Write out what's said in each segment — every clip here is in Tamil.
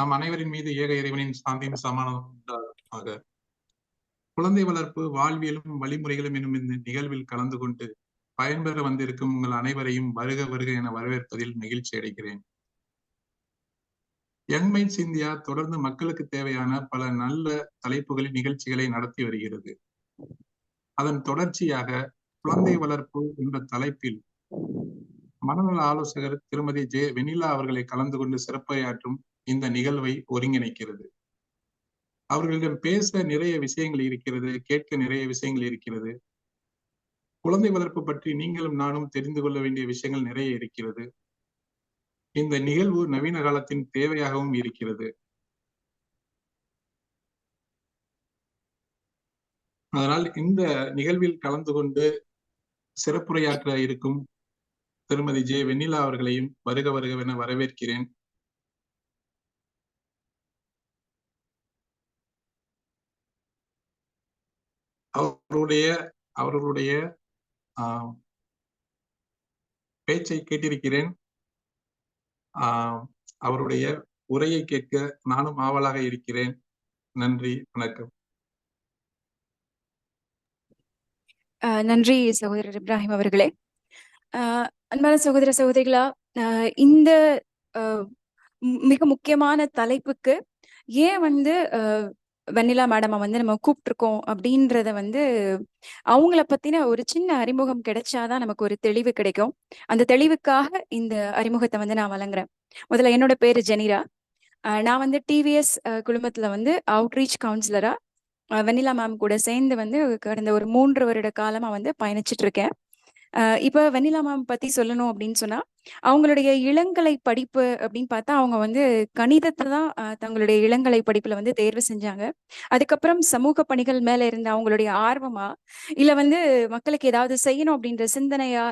நம் அனைவரின் மீது ஏக இறைவனின் சாந்தியும் சமாதானமும் உண்டாக. குழந்தை வளர்ப்பு வாழ்வியலும் வழிமுறைகளும் என்னும் இந்த நிகழ்வில் கலந்து கொண்டு பயன்பெற வந்திருக்கும் உங்கள் அனைவரையும் வருக வருக என வரவேற்பதில் மகிழ்ச்சி அடைகிறேன். யங் மைண்ட்ஸ் இந்தியா தொடர்ந்து மக்களுக்கு தேவையான பல நல்ல தலைப்புகளின் நிகழ்ச்சிகளை நடத்தி வருகிறது. அதன் தொடர்ச்சியாக குழந்தை வளர்ப்பு என்ற தலைப்பில் மனநல ஆலோசகர் திருமதி ஜே வெனிலா அவர்களை கலந்து கொண்டு சிறப்புரையாற்றும் இந்த நிகழ்வை ஒருங்கிணைக்கிறது. அவர்களிடம் பேச நிறைய விஷயங்கள் இருக்கிறது, கேட்க நிறைய விஷயங்கள் இருக்கிறது. குழந்தை வளர்ப்பு பற்றி நீங்களும் நானும் தெரிந்து கொள்ள வேண்டிய விஷயங்கள் நிறைய இருக்கிறது. இந்த நிகழ்வு நவீன காலத்தின் தேவையாகவும் இருக்கிறது. அதனால் இந்த நிகழ்வில் கலந்து கொண்டு சிறப்புரையாற்ற இருக்கும் திருமதி ஜே வெண்ணிலா அவர்களையும் வருக வருகவென வரவேற்கிறேன். அவர்களுடைய பேச்சை கேட்டிருக்கிறேன். அவருடைய உரையை கேட்க நானும் ஆவலாக இருக்கிறேன். நன்றி, வணக்கம். நன்றி சகோதரர் இப்ராஹிம் அவர்களே. அன்பான சகோதர சகோதரிகளா, இந்த மிக முக்கியமான தலைப்புக்கு ஏன் வெண்ணிலா மேடமை நம்ம கூப்பிட்டுருக்கோம் அப்படின்றத அவங்கள பத்தின ஒரு சின்ன அறிமுகம் கிடைச்சாதான் நமக்கு ஒரு தெளிவு கிடைக்கும். அந்த தெளிவுக்காக இந்த அறிமுகத்தை நான் வழங்குறேன். முதல்ல என்னோட பேரு ஜெனிரா. நான் டிவிஎஸ் குழுமத்துல அவுட்ரீச் கவுன்சிலரா வெண்ணிலா மேம் கூட சேர்ந்து கடந்த ஒரு 3 வருட காலமா பயணிச்சுட்டு இருக்கேன். இப்ப வெண்ணிலா மேம் பத்தி சொல்லணும் அப்படின்னு சொன்னா, அவங்களுடைய இளங்கலை படிப்பு அப்படின்னு பார்த்தா அவங்க கணிதத்தை தான் தங்களுடைய இளங்கலை படிப்புல தேர்வு செஞ்சாங்க. அதுக்கப்புறம் சமூக பணிகள் மேல இருந்த அவங்களுடைய ஆர்வமா இல்ல மக்களுக்கு ஏதாவது செய்யணும் அப்படின்ற சிந்தனையா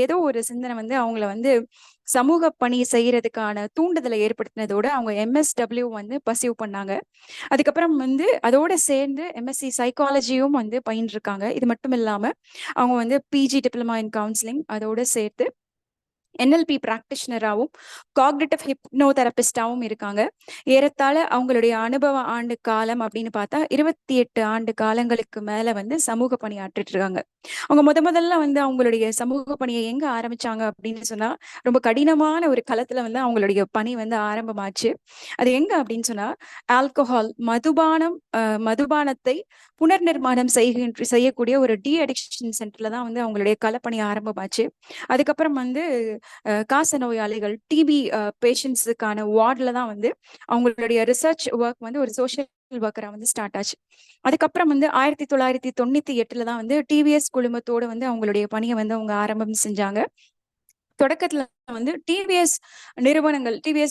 ஏதோ ஒரு சிந்தனை அவங்கள சமூக பணி செய்யறதுக்கான தூண்டுதலை ஏற்படுத்தினதோட அவங்க MSW பர்சியூ பண்ணாங்க. அதுக்கப்புறம் அதோட சேர்ந்து MSc சைக்காலஜியும் பயின்றிருக்காங்க. இது மட்டும் இல்லாம அவங்க PG டிப்ளமா இன் கவுன்சிலிங் அதோட சேர்த்து NLP பிராக்டிஷனராகவும் காக்னிட்டிவ் ஹிப்னோதெரபிஸ்டாவும் இருக்காங்க. ஏறத்தாழ அவங்களுடைய அனுபவ ஆண்டு காலம் அப்படின்னு பார்த்தா 28 ஆண்டு காலங்களுக்கு மேல சமூக பணி ஆற்றிட்டு இருக்காங்க. அவங்க முதல்ல அவங்களுடைய சமூக பணியை எங்க ஆரம்பிச்சாங்க அப்படின்னு சொன்னா, ரொம்ப கடினமான ஒரு களத்துல அவங்களுடைய பணி ஆரம்பமாச்சு. அது எங்க அப்படின்னு சொன்னா, ஆல்கஹால் மதுபானத்தை புனர் நிர்மாணம் செய்யக்கூடிய ஒரு டி அடிக்ஷன் சென்டர்ல தான் அவங்களுடைய களப்பணி ஆரம்பமாச்சு. அதுக்கப்புறம் காச நோயாளிகள் டிபி பேஷண்ட்ஸுக்கான வார்டுல தான் அவங்களுடைய ரிசர்ச் ஒர்க் ஒரு சோஷியல் ஒர்க்கரா ஸ்டார்ட் ஆச்சு. அதுக்கப்புறம் 1998 தான் டிவிஎஸ் குழுமத்தோட அவங்களுடைய பணியை அவங்க ஆரம்பம் செஞ்சாங்க. தொடக்கத்துல டிவிஎஸ்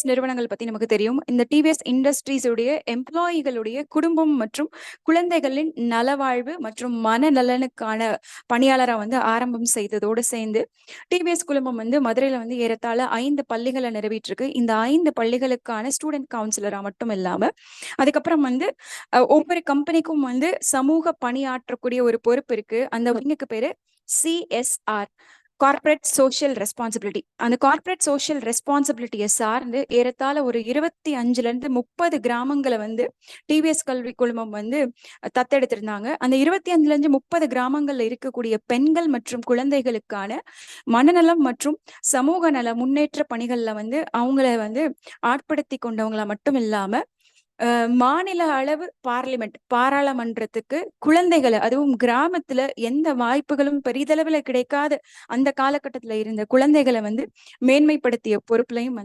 நிறுவனங்கள் பத்தி நமக்கு தெரியும். இந்த டிவிஎஸ் இண்டஸ்ட்ரீஸ் உடைய எம்ப்ளாயிகளுடைய குடும்பம் மற்றும் குழந்தைகளின் நலவாழ்வு மற்றும் மனநலனுக்கான பணியாளரா ஆரம்பம் செய்ததோடு சேர்ந்து டிவிஎஸ் குழுமம் மதுரையில ஏறத்தாழ 5 பள்ளிகளை நிறுவிட்டு இந்த 5 பள்ளிகளுக்கான ஸ்டூடெண்ட் கவுன்சிலரா மட்டும் இல்லாம அதுக்கப்புறம் ஒவ்வொரு கம்பெனிக்கும் சமூக பணியாற்றக்கூடிய ஒரு பொறுப்பு இருக்கு. அந்த விங்குக்கு பேரு CSR, கார்பரேட் சோஷியல் ரெஸ்பான்சிபிலிட்டி. அந்த கார்பரேட் சோஷியல் ரெஸ்பான்சிபிலிட்டியை சார்ந்து ஏறத்தாழ ஒரு 25-30 கிராமங்களை டிவிஎஸ் கல்வி குழுமம் தத்தெடுத்திருந்தாங்க. அந்த 25-30 கிராமங்கள்ல இருக்கக்கூடிய பெண்கள் மற்றும் குழந்தைகளுக்கான மனநலம் மற்றும் சமூக நல முன்னேற்ற பணிகள்ல அவங்கள ஆட்படுத்தி கொண்டவங்கள மட்டும் இல்லாம மாநில அளவு பாராளுமன்றத்துக்கு குழந்தைகளை, அதுவும் கிராமத்துல எந்த வாய்ப்புகளும் பெரிதளவுல கிடைக்காத அந்த காலகட்டத்துல இருந்த குழந்தைகளை மேன்மைப்படுத்திய பொறுப்புலையும்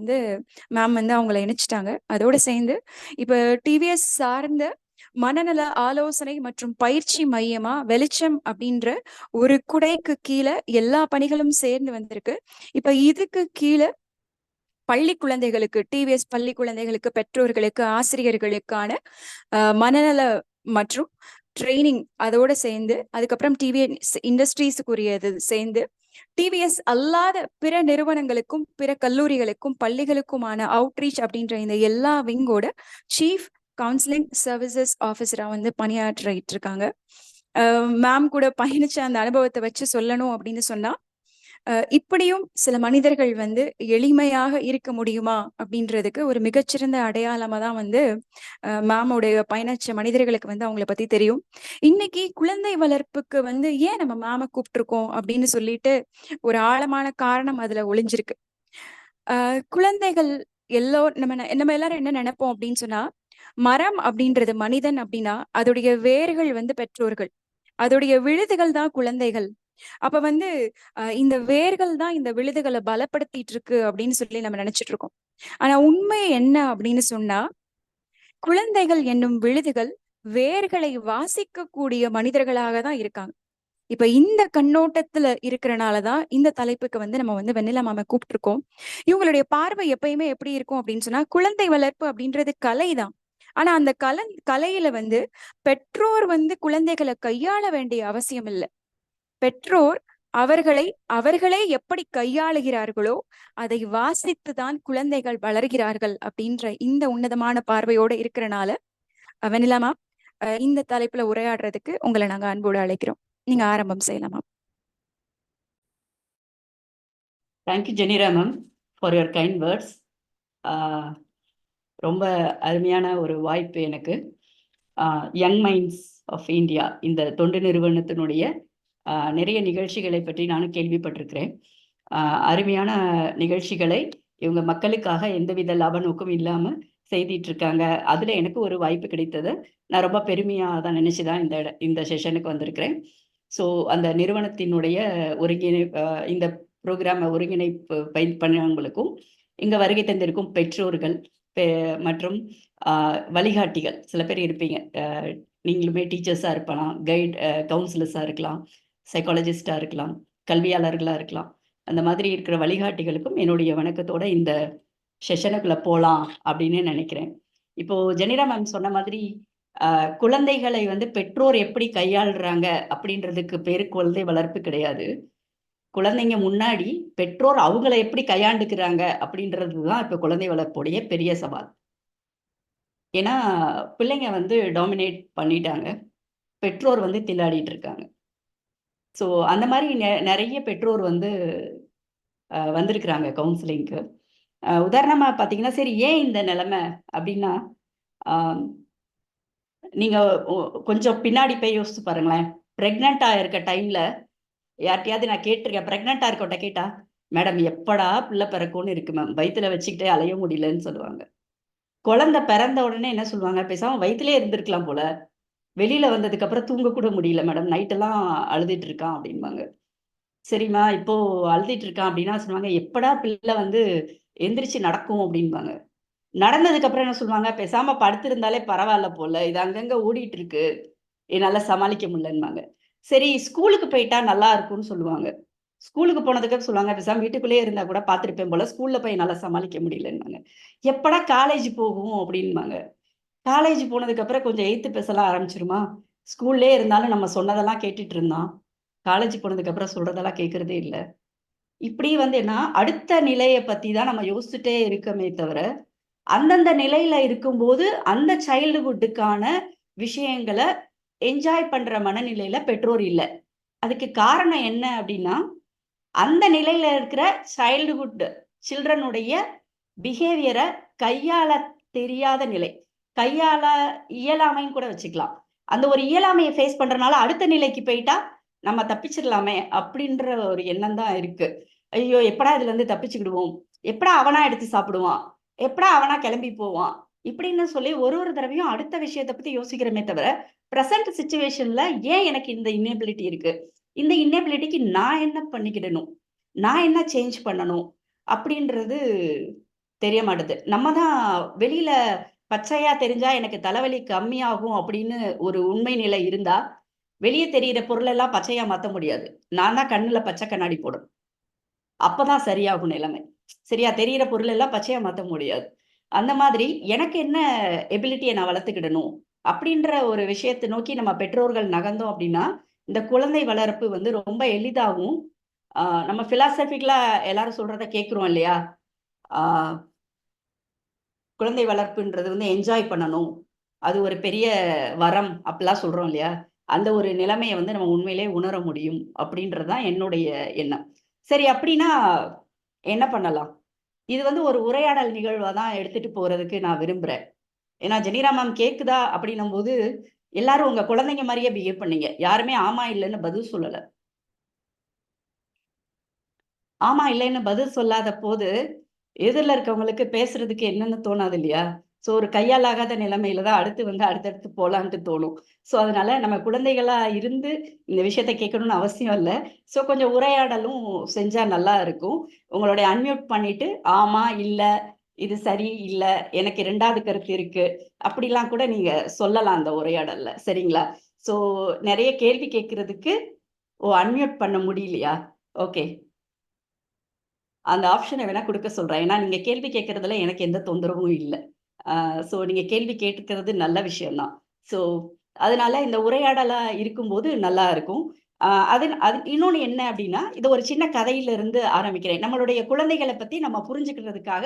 மேம் அவங்களை இணைச்சிட்டாங்க. அதோட சேர்ந்து இப்ப டிவிஎஸ் சார்ந்த மனநல ஆலோசனை மற்றும் பயிற்சி மையமா வெளிச்சம் அப்படின்ற ஒரு குடைக்கு கீழே எல்லா பணிகளும் சேர்ந்து வந்திருக்கு. இப்ப இதுக்கு கீழே பள்ளி குழந்தைகளுக்கு, டிவிஎஸ் பள்ளி குழந்தைகளுக்கு, பெற்றோர்களுக்கு, ஆசிரியர்களுக்கான மனநல மற்றும் ட்ரைனிங் அதோட சேர்ந்து அதுக்கப்புறம் டிவிஎஸ் இண்டஸ்ட்ரீஸுக்குரியது சேர்ந்து டிவிஎஸ் அல்லாத பிற நிறுவனங்களுக்கும் பிற கல்லூரிகளுக்கும் பள்ளிகளுக்குமான அவுட்ரீச் அப்படின்ற இந்த எல்லா விங்கோட சீஃப் கவுன்சிலிங் சர்வீசஸ் ஆஃபீஸரா பணியாற்றிட்டு இருக்காங்க. மேம் கூட பயணிச்ச அந்த அனுபவத்தை வச்சு சொல்லணும் அப்படின்னு சொன்னா, இப்படியும் சில மனிதர்கள் வந்து எளிமையாக இருக்க முடியுமா அப்படின்றதுக்கு ஒரு மிகச்சிறந்த அடையாளமா தான் வந்து மேமுடைய பயணச்ச மனிதர்களுக்கு வந்து அவங்கள பத்தி தெரியும். இன்னைக்கு குழந்தை வளர்ப்புக்கு வந்து ஏன் நம்ம மேம கூப்பிட்டுருக்கோம் அப்படின்னு சொல்லிட்டு ஒரு ஆழமான காரணம் அதுல ஒளிஞ்சிருக்கு. குழந்தைகள் நம்ம எல்லாரும் என்ன நினைப்போம் அப்படின்னு சொன்னா, மரம் அப்படின்றது மனிதன் அப்படின்னா அதோடைய வேர்கள் வந்து பெற்றோர்கள், அதோடைய விழுதுகள் தான் குழந்தைகள். அப்ப வந்து இந்த வேர்கள் தான் இந்த விழுதுகளை பலப்படுத்திட்டு இருக்கு அப்படின்னு சொல்லி நம்ம நினைச்சிட்டு இருக்கோம். ஆனா உண்மை என்ன அப்படின்னு சொன்னா, குழந்தைகள் என்னும் விழுதுகள் வேர்களை வாசிக்கக்கூடிய மனிதர்களாக தான் இருக்காங்க. இப்ப இந்த கண்ணோட்டத்துல இருக்கிறனாலதான் இந்த தலைப்புக்கு வந்து நம்ம வந்து வெண்ணிலா மாம கூப்பிட்டுருக்கோம். இவங்களுடைய பார்வை எப்பயுமே எப்படி இருக்கும் அப்படின்னு சொன்னா, குழந்தை வளர்ப்பு அப்படின்றது கலைதான். ஆனா அந்த கலையில வந்து பெற்றோர் வந்து குழந்தைகளை கையாள வேண்டிய அவசியம் இல்லை. பெற்றோர் அவர்களே எப்படி கையாளுகிறார்களோ அதை வாசித்துதான் குழந்தைகள் வளர்கிறார்கள் அப்படின்ற இந்த உன்னதமான பார்வையோட இருக்கிறனால வெண்ணிலாமா இந்த தலைப்புல உரையாடுறதுக்கு உங்களை நாங்க அன்போடு அழைக்கிறோம். நீங்க ஆரம்பம் செய்யலாமா? Thank you genera ma'am for your kind words. ரொம்ப அருமையான ஒரு வாய்ப்பு எனக்கு. யங் மைண்ட்ஸ் ஆஃப் இந்தியா இந்த தொண்டு நிறுவனத்தினுடைய நிறைய நிகழ்ச்சிகளை பற்றி நானும் கேள்விப்பட்டிருக்கிறேன். அருமையான நிகழ்ச்சிகளை இவங்க மக்களுக்காக எந்தவித லாப நோக்கம் இல்லாமல் செய்திட்டு இருக்காங்க. அதில் எனக்கு ஒரு வாய்ப்பு கிடைத்தது. நான் ரொம்ப பெருமையாக தான் நினச்சி தான் இந்த செஷனுக்கு வந்திருக்கிறேன். ஸோ அந்த நிறுவனத்தினுடைய இந்த ப்ரோக்ராமை ஒருங்கிணைப்பு பண்ணவங்களுக்கும் இங்கே வருகை தந்திருக்கும் பெற்றோர்கள் மற்றும் வழிகாட்டிகள் சில பேர் இருப்பீங்க. நீங்களுமே டீச்சர்ஸாக இருக்கலாம், கவுன்சிலர்ஸாக இருக்கலாம், சைக்காலஜிஸ்டாக இருக்கலாம், கல்வியாளர்களாக இருக்கலாம். அந்த மாதிரி இருக்கிற வழிகாட்டிகளுக்கும் என்னுடைய வணக்கத்தோட இந்த செஷனுக்குள்ளே போகலாம் அப்படின்னு நினைக்கிறேன். இப்போது ஜெனிரா மேம் சொன்ன மாதிரி குழந்தைகளை வந்து பெற்றோர் எப்படி கையாளுறாங்க அப்படின்றதுக்கு பேர் குழந்தை வளர்ப்பு கிடையாது. குழந்தைங்க முன்னாடி பெற்றோர் அவங்கள எப்படி கையாண்டுக்கிறாங்க அப்படின்றது தான் இப்போ குழந்தை வளர்ப்புடைய பெரிய சவால். ஏன்னா பிள்ளைங்க வந்து டாமினேட் பண்ணிட்டாங்க, பெற்றோர் வந்து தில்லாடிட்டு இருக்காங்க. ஸோ அந்த மாதிரி நிறைய பெற்றோர் வந்து வந்திருக்கிறாங்க கவுன்சிலிங்க்கு. உதாரணமாக பார்த்தீங்கன்னா, சரி ஏன் இந்த நிலைமை அப்படின்னா, நீங்கள் கொஞ்சம் பின்னாடி போய் யோசிச்சு பாருங்களேன். ப்ரெக்னெண்ட்டாக இருக்க டைமில் யார்கிட்டயாவது நான் கேட்டிருக்கேன், ப்ரெக்னெண்ட்டாக இருக்கவட்ட கேட்டா, மேடம் எப்படா பிள்ளை பிறக்கும்னு இருக்கு மேம், வயிற்றுல வச்சுக்கிட்டே அலைய முடியலன்னு சொல்லுவாங்க. குழந்தை பிறந்த உடனே என்ன சொல்லுவாங்க, பேசாமல் வயிற்றுலே இருந்திருக்கலாம் போல, வெளியில் வந்ததுக்கப்புறம் தூங்க கூட முடியல மேடம், நைட்டெல்லாம் அழுதுட்டு இருக்கான் அப்படின்பாங்க. சரிம்மா இப்போ அழுதுட்டு இருக்கான் அப்படின்னா சொல்லுவாங்க, எப்படா பிள்ளை வந்து எந்திரிச்சு நடக்கும் அப்படின்பாங்க. நடந்ததுக்கு அப்புறம் என்ன சொல்லுவாங்க, பேசாம படுத்திருந்தாலே பரவாயில்ல போல, இது அங்கங்க ஓடிட்டு இருக்கு, என்னால சமாளிக்க முடியலன்பாங்க. சரி ஸ்கூலுக்கு போயிட்டா நல்லா இருக்கும்னு சொல்லுவாங்க. ஸ்கூலுக்கு போனதுக்கு சொல்லுவாங்க, பேசாம வீட்டுக்குள்ளேயே இருந்தா கூட பார்த்துருப்பேன் போல, ஸ்கூல்ல போய் என்னால சமாளிக்க முடியலன்பாங்க. எப்படா காலேஜ் போகும் அப்படின்பாங்க. காலேஜ் போனதுக்கு அப்புறம் கொஞ்சம் எய்த்து பேசலாம் ஆரம்பிச்சிருமா, ஸ்கூல்லே இருந்தாலும் நம்ம சொன்னதெல்லாம் கேட்டுட்டு இருந்தான், காலேஜ் போனதுக்கு அப்புறம் சொல்றதெல்லாம் கேட்கறதே இல்லை. இப்படி வந்து என்ன அடுத்த நிலையை பத்தி தான் நம்ம யோசிச்சுட்டே இருக்கமே தவிர, அந்தந்த நிலையில இருக்கும்போது அந்த சைல்டுஹுட்டுக்கான விஷயங்களை என்ஜாய் பண்ற மனநிலையில பெற்றோர் இல்லை. அதுக்கு காரணம் என்ன அப்படின்னா, அந்த நிலையில இருக்கிற சைல்டுஹுட் சில்ட்ரனுடைய பிஹேவியரை கையாள தெரியாத நிலை, கையாள இயலாமைன்னு கூட வச்சுக்கலாம். அந்த ஒரு இயலாமையை ஃபேஸ் பண்றதுனால அடுத்த நிலைக்கு போயிட்டா நம்ம தப்பிச்சிடலாமே அப்படின்ற ஒரு எண்ணம் தான் இருக்கு. ஐயோ எப்படா இதுல இருந்து தப்பிச்சுக்கிடுவோம், எப்படா அவனா எடுத்து சாப்பிடுவான், எப்படா அவனா கிளம்பி போவான் இப்படின்னு சொல்லி ஒரு தடவையும் அடுத்த விஷயத்தை பத்தி யோசிக்கிறமே தவிர, ப்ரெசன்ட் சிச்சுவேஷன்ல ஏன் எனக்கு இந்த இன்னேபிலிட்டி இருக்கு, இந்த இன்னேபிலிட்டிக்கு நான் என்ன பண்ணிக்கிடணும், நான் என்ன சேஞ்ச் பண்ணணும் அப்படின்றது தெரிய மாட்டுது. நம்ம தான் வெளியில பச்சையா தெரிஞ்சா எனக்கு தலைவலி கம்மியாகும் அப்படின்னு ஒரு உண்மை நிலை இருந்தா, வெளியே தெரியிற பொருள் எல்லாம் பச்சையா மாற்ற முடியாது. நான் தான் கண்ணுல பச்சை கண்ணாடி போடணும், அப்பதான் சரியாகும் நிலைமை. சரியா தெரியிற பொருள் எல்லாம் பச்சையா மாற்ற முடியாது. அந்த மாதிரி எனக்கு என்ன எபிலிட்டியை நான் வளர்த்துக்கிடணும் அப்படின்ற ஒரு விஷயத்தை நோக்கி நம்ம பெற்றோர்கள் நகர்ந்தோம் அப்படின்னா, இந்த குழந்தை வளர்ப்பு வந்து ரொம்ப எளிதாகவும், நம்ம பிலாசபிக்கலா எல்லாரும் சொல்றத கேட்கிறோம் இல்லையா, குழந்தை வளர்ப்புன்றது வந்து என்ஜாய் பண்ணணும், அது ஒரு பெரிய வரம் அப்படிலாம் சொல்றோம் இல்லையா, அந்த ஒரு நிலைமையை வந்து நம்ம உண்மையிலே உணர முடியும் அப்படின்றது தான் என்னுடைய எண்ணம். சரி, அப்படின்னா என்ன பண்ணலாம்? இது வந்து ஒரு உரையாடல் நிகழ்வா தான் எடுத்துட்டு போறதுக்கு நான் விரும்புறேன். ஏன்னா ஜெனிரா மேம் கேக்குதா அப்படின்னும் போது எல்லாரும் உங்க குழந்தைங்க மாதிரியே பிஹேவ் பண்ணீங்க. யாருமே ஆமா இல்லைன்னு பதில் சொல்லல. ஆமா இல்லைன்னு பதில் சொல்லாத போது எதிரில் இருக்கவங்களுக்கு பேசுறதுக்கு என்னன்னு தோணாது இல்லையா? ஸோ ஒரு கையாலாகாத நிலைமையில தான் அடுத்து வந்து அடுத்தடுத்து போலான்ட்டு தோணும். ஸோ அதனால நம்ம குழந்தைகளா இருந்து இந்த விஷயத்த கேட்கணும்னு அவசியம் இல்ல. ஸோ கொஞ்சம் உரையாடலும் செஞ்சா நல்லா இருக்கும். உங்களுடைய அன்மியூட் பண்ணிட்டு, ஆமா, இல்ல, இது சரி, இல்ல, எனக்கு 2வது கருத்து இருக்கு. அப்படிலாம் கூட நீங்க சொல்லலாம் அந்த உரையாடல்ல. சரிங்களா? ஸோ நெறைய கேள்வி கேட்கறதுக்கு அன்மியூட் பண்ண முடியலையா? ஓகே. அந்த ஆப்ஷன வேணா குடுக்க சொல்றேன். ஏன்னா, நீங்க கேள்வி கேட்கறதுல எனக்கு எந்த தொந்தரவும் இல்ல. ஸோ நீங்க கேள்வி கேட்டுக்கிறது நல்ல விஷயம் தான். ஸோ அதனால இந்த உரையாடலா இருக்கும்போது நல்லா இருக்கும். அது அது இன்னொன்னு என்ன அப்டின்னா, இத ஒரு சின்ன கதையிலிருந்து ஆரம்பிக்கிறேன். நம்மளுடைய குழந்தைகள பத்தி நம்ம புரிஞ்சுக்கிறதுக்காக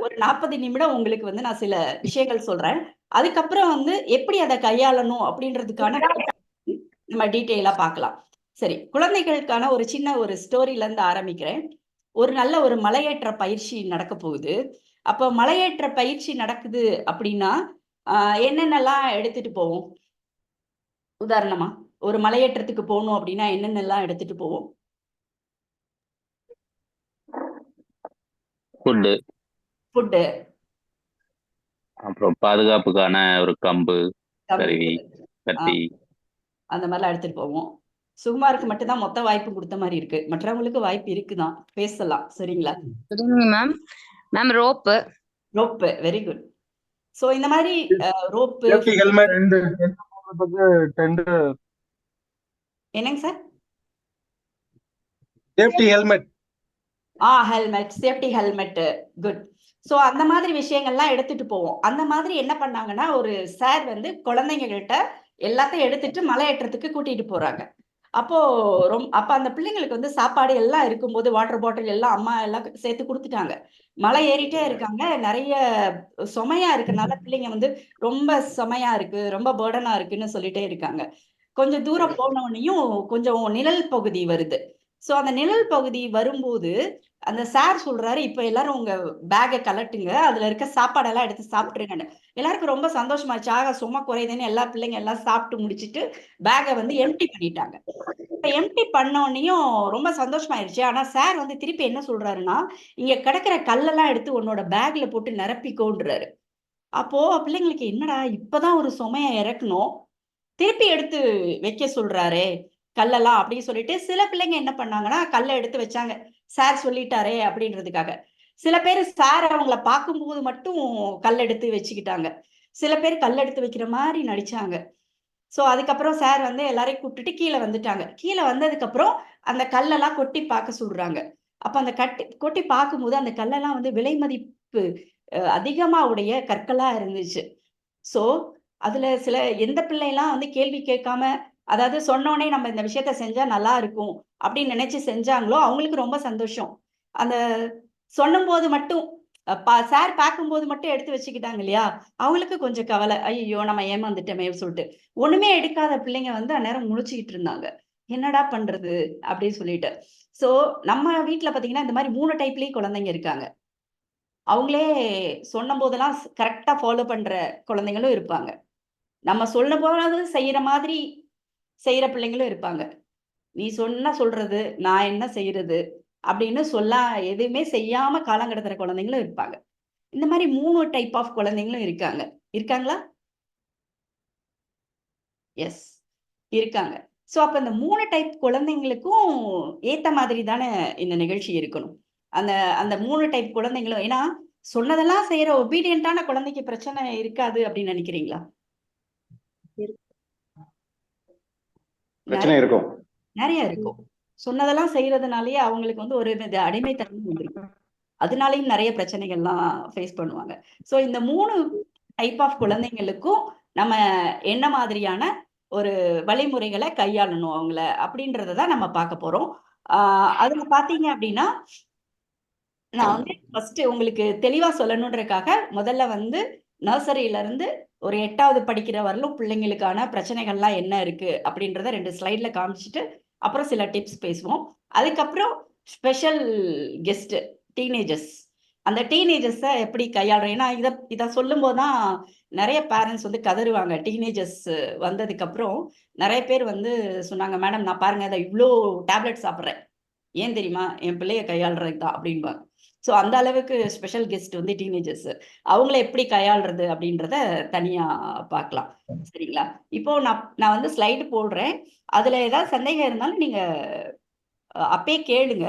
ஒரு 40 நிமிடம் உங்களுக்கு வந்து நான் சில விஷயங்கள் சொல்றேன். அதுக்கப்புறம் வந்து எப்படி அத கையாளணும் அப்டின்றதுக்கான நம்ம டீட்டெயிலா பார்க்கலாம். சரி, குழந்தைகளுக்கான ஒரு சின்ன ஒரு ஸ்டோரிலருந்து ஆரம்பிக்கிறேன். ஒரு மலையேற்ற பயிற்சி நடக்க போகுது. அப்போ மலையேற்ற பயிற்சி நடக்குது அப்படின்னா, அ என்னென்னலாம் எடுத்துட்டு போவோம்? உதாரணமா, ஒரு மலையேற்றத்துக்கு போணும் அப்படின்னா என்னென்னலாம் எடுத்துட்டு போவோம்? ஃபுட்டு, ஃபுட்டு, அப்புறம் பாதுகாப்புக்கான ஒரு கம்பு, கம்பு, கருவி, அ கத்தி. அந்த மாரிலாம் எடுத்துட்டு போவோம். சுகுமாருக்கு மட்டும் தான் மொத்த வாய்ப்பு குடுத்த மாரி இருக்கு. மற்றவங்களுக்கு வாய்ப்பு இருக்கு தான். பேசலாம். சரிங்களா? Good evening ma'am. Ma'am rope. Rope, very good. So இந்த மாரி ரோப்பு, சேஃப்டி ஹெல்மெட் 2 டென்ட் என்னங்க sir? Safety helmet helmet, safety helmet. Good. So அந்த மாதிரி விஷயங்கள்லாம் எடுத்துட்டு போவோம். அந்த மாதிரி என்ன பண்ணாங்கன்னா, ஒரு சார் வந்து குழந்தைங்க கிட்ட எல்லாத்தையும் எடுத்துட்டு மலையேற்றத்துக்கு கூட்டிட்டு போறாங்க. அப்போ அப்ப அந்த பிள்ளைங்களுக்கு வந்து சாப்பாடு எல்லாம் இருக்கும்போது, வாட்டர் பாட்டில் எல்லாம் அம்மா எல்லாம் சேர்த்து குடுத்துட்டாங்க. மலை ஏறிட்டே இருக்காங்க. நெறைய சுமையா இருக்கனால பிள்ளைங்க வந்து ரொம்ப சுமையா இருக்கு, ரொம்ப பர்டனா இருக்குன்னு சொல்லிட்டே இருக்காங்க. கொஞ்சம் தூரம் போனோனேயும் கொஞ்சம் நிழல் பகுதி வருது. ஸோ அந்த நிழல் பகுதி வரும்போது, அந்த சார் சொல்றாரு, "இப்ப எல்லாரும் உங்க பேக்க கழட்டுங்க. அதுல இருக்க சாப்பாடெல்லாம் எடுத்து சாப்பிட்டுருங்கன்னு." எல்லாருக்கும் ரொம்ப சந்தோஷமாச்சு. ஆக சுமை குறையுதுன்னு எல்லா பிள்ளைங்க எல்லாம் சாப்பிட்டு முடிச்சுட்டு, பேக்க வந்து எம்ப்டி பண்ணிட்டாங்க. இப்ப எம்ப்டி பண்ணோனேயும் ரொம்ப சந்தோஷமாயிருச்சு. ஆனா சார் வந்து திருப்பி என்ன சொல்றாருன்னா, "இங்க கிடக்கிற கல்லெல்லாம் எடுத்து உன்னோட பேக்ல போட்டு நிரப்பிக்கோன்றாரு." அப்போ பிள்ளைங்களுக்கு என்னடா இப்பதான் ஒரு சுமைய இறக்குனோம். திருப்பி எடுத்து வைக்க சொல்றாரே! கல்லெல்லாம் அப்படின்னு சொல்லிட்டு, சில பிள்ளைங்க என்ன பண்ணாங்கன்னா, கல்ல எடுத்து வச்சாங்க. சார் சொல்லிட்டாரே அப்படின்றதுக்காக. சில பேரு சார் அவங்கள பார்க்கும்போது மட்டும் கல் எடுத்து வச்சுக்கிட்டாங்க. சில பேர் கல் எடுத்து வைக்கிற மாரி நடிச்சாங்க. ஸோ அதுக்கப்புறம் சார் வந்து எல்லாரையும் கூப்பிட்டுட்டு கீழ வந்துட்டாங்க. கீழ வந்ததுக்கப்புறம் அந்த கல்லெல்லாம் கொட்டி பார்க்க சொல்றாங்க. அப்ப அந்த கொட்டி பார்க்கும்போது அந்த கல்லெல்லாம் வந்து விலை மதிப்பு அதிகமா உடைய கற்களா இருந்துச்சு. ஸோ, அதுல எந்த பிள்ளைலாம் வந்து கேள்வி கேட்காம, அதாவது சொன்னோனே நம்ம இந்த விஷயத்த செஞ்சா நல்லா இருக்கும் அப்படின்னு நினைச்சு செஞ்சாங்களோ, அவங்களுக்கு ரொம்ப சந்தோஷம். அந்த சொல்லும்போது மட்டும் சார் பார்க்கும்போது மட்டும் எடுத்து வச்சுக்கிட்டாங்க இல்லையா? அவங்களுக்கு கொஞ்சம் கவலை. ஐய்யய்யோ! நம்ம ஏமாந்துட்டோமே சொல்ட்டு. ஒண்ணுமே எடுக்காத பிள்ளைங்க வந்து அந்நேரம் முழிச்சுக்கிட்டு இருந்தாங்க. என்னடா பண்றது? அப்படின்னு சொல்லிட்டு. ஸோ, நம்ம வீட்ல பார்த்தீங்கன்னா, இந்த மாரி 3 டைப்லயும் குழந்தைங்க இருக்காங்க. அவங்களே சொன்னம்போதெல்லாம் கரெக்ட்டா ஃபாலோ பண்ற குழந்தைங்களும் இருப்பாங்க. நம்ம சொல்லும்போது செய்யற மாதிரி செய்யற பிள்ளைங்களும் இருப்பாங்க. "நீ சொன்னா சொல்றது, நான் என்ன செய்றது?" அப்படின்னு எதுவுமே செய்யாம காலம் கடத்துற குழந்தைங்களும் இருப்பாங்க. இந்த மாரி 3 டைப் ஆஃப் குழந்தைங்களும் இருக்காங்க. இருக்காங்களா? எஸ். இருக்காங்க. ஸோ அப்ப இந்த 3 டைப் குழந்தைங்களுக்கும் ஏத்த மாதிரி தானே இந்த நிகழ்ச்சி இருக்கணும். அந்த அந்த 3 டைப் குழந்தைங்களும் ஏன்னா, சொன்னதெல்லாம் செய்யற ஒபீடியன்ட்டான குழந்தைக்கு பிரச்சனை இருக்காது அப்படின்னு நினைக்கிறீங்களா? பிரச்சனை இருக்கும். நெறைய இருக்கும். சொன்னதெல்லாம் செய்றதுனாலயே அவங்களுக்கு வந்து ஒரு வித அடிமைத்தன்மை வந்துரும். அதனாலயும் நெறைய பிரச்சனைகள்லாம் ஃபேஸ் பண்ணுவாங்க. ஸோ இந்த 3 டைப் ஆஃப் குழந்தைங்களுக்கும் நம்ம என்ன மாதிரியான ஒரு வழிமுறைகள கையாளணும் அவங்கள அப்படின்றத தான் நம்ம பார்க்க போறோம். ஆ அதுல பார்த்தீங்க அப்படின்னா, நான் வந்து ஃபர்ஸ்ட்டு உங்களுக்கு தெளிவா சொல்லணுன்றதுக்காக முதல்ல வந்து நர்சரியிலருந்து ஒரு 8வது படிக்கிற வரலும் பிள்ளைங்களுக்கான பிரச்சனைகள்லாம் என்ன இருக்கு அப்படின்றத 2 ஸ்லைட்ல காமிச்சுட்டு, அப்புறம் சில டிப்ஸ் பேசுவோம். அதுக்கப்புறம் ஸ்பெஷல் கெஸ்ட் டீனேஜர்ஸ். அந்த டீனேஜர்ஸை எப்படி கையாளுறோம்? ஏன்னா இதை சொல்லும்போது தான் நிறைய பேரண்ட்ஸ் வந்து கதறுவாங்க. டீனேஜர்ஸ் வந்ததுக்கப்புறம் நிறைய பேர் வந்து சொன்னாங்க, மேடம் நான் பாருங்க இதை இவ்வளோ டேப்லெட் சாப்பிட்றேன், ஏன் தெரியுமா, என் பிள்ளைய கையாளுறது தான் அப்படின்பாங்க. ஸோ அந்த அளவுக்கு ஸ்பெஷல் கெஸ்ட் வந்து டீனேஜர்ஸ். அவங்கள எப்படி கையாளுறது அப்படின்றத தனியாக பார்க்கலாம். சரிங்களா? இப்போ நான் வந்து ஸ்லைடு போடுறேன். அதில் ஏதாவது சந்தேகம் இருந்தாலும் நீங்கள் அப்பயே கேளுங்க.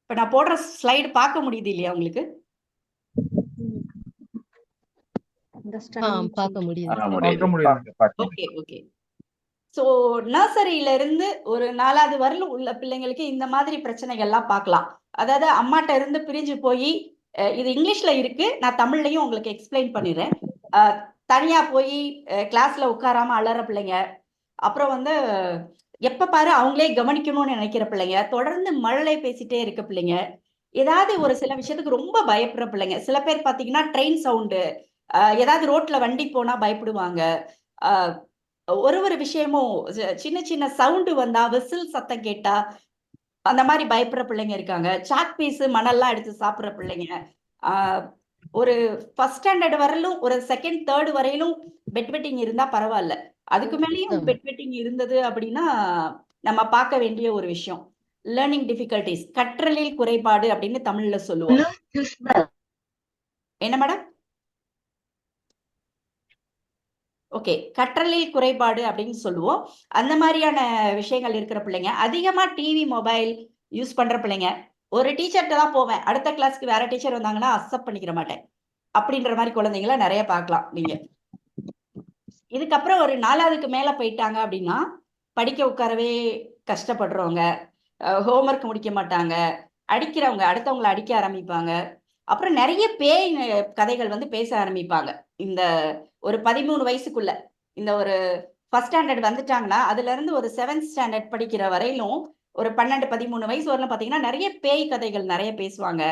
இப்போ நான் போடுற ஸ்லைடு பார்க்க முடியுது இல்லையா உங்களுக்கு? பார்க்க முடியுது. Okay okay. ஸோ நர்சரியில இருந்து ஒரு 4வது வரலும் உள்ள பிள்ளைங்களுக்கு இந்த மாதிரி பிரச்சனைகள்லாம் பார்க்கலாம். அதாவது அம்மாட்ட இருந்து பிரிஞ்சு போய் இது இங்கிலீஷ்ல இருக்கு, நான் தமிழ்லையும் உங்களுக்கு எக்ஸ்பிளைன் பண்ணிடுறேன். தனியா போய் கிளாஸ்ல உட்காராம அலற பிள்ளைங்க, அப்புறம் வந்து எப்ப பாரு அவங்களே கவனிக்கணும்னு நினைக்கிற பிள்ளைங்க, தொடர்ந்து மழலை பேசிட்டே இருக்க பிள்ளைங்க, ஏதாவது ஒரு சில விஷயத்துக்கு ரொம்ப பயப்படுற பிள்ளைங்க. சில பேர் பார்த்தீங்கன்னா ட்ரெயின் சவுண்டு, ஏதாவது ரோட்ல வண்டி போனா பயப்படுவாங்க. ஒரு விஷயமும் சின்ன சின்ன சவுண்டு வந்தா, விசில் சத்தம் கேட்டா அந்த மாதிரி பயப்படுற பிள்ளைங்க இருக்காங்க. சாக் பீஸ் மணல்லாம் எடுத்து சாப்பிட்ற பிள்ளைங்க. ஒரு ஃபர்ஸ்ட் ஸ்டாண்டர்ட் வரலும் ஒரு செகண்ட் தேர்ட் வரையிலும் பெட் வெட்டிங் இருந்தா பரவாயில்ல. அதுக்கு மேலேயும் பெட் வெட்டிங் இருந்தது அப்படின்னா நம்ம பார்க்க வேண்டிய ஒரு விஷயம். லேர்னிங் டிஃபிகல்டிஸ், கற்றலில் குறைபாடு அப்படின்னு தமிழ்ல சொல்லுவோம். என்ன மேடம்? ஓகே, கற்றலில் குறைபாடு அப்படின்னு சொல்லுவோம். அந்த மாதிரியான விஷயங்கள் இருக்கிற பிள்ளைங்க, அதிகமா டிவி மொபைல் யூஸ் பண்ற பிள்ளைங்க. ஒரு டீச்சர்கிட்ட தான் போவேன், அடுத்த கிளாஸ்க்கு வேற டீச்சர் வந்தாங்கன்னா அக்செப்ட் பண்ணிக்கிற மாட்டேன் அப்படின்ற மாதிரி குழந்தைங்களை நிறைய பார்க்கலாம் நீங்க. இதுக்கப்புறம் ஒரு 4வதுக்கு மேல போயிட்டாங்க அப்படின்னா படிக்க உட்காரவே கஷ்டப்படுறவங்க, ஹோம்ஒர்க் முடிக்க மாட்டாங்க, அடிக்கிறவங்க, அடுத்தவங்களை அடிக்க ஆரம்பிப்பாங்க, அப்புறம் நிறைய பேய் கதைகள் வந்து பேச ஆரம்பிப்பாங்க. இந்த ஒரு 13 வயசுக்குள்ள, இந்த ஒரு ஃபர்ஸ்ட் ஸ்டாண்டர்ட் வந்துட்டாங்கன்னா அதுல இருந்து ஒரு 7th ஸ்டாண்டர்ட் படிக்கிற வரையிலும் ஒரு 12 13 வயசு வரலாம் பார்த்தீங்கன்னா நிறைய பேய் கதைகள் நிறைய பேசுவாங்க.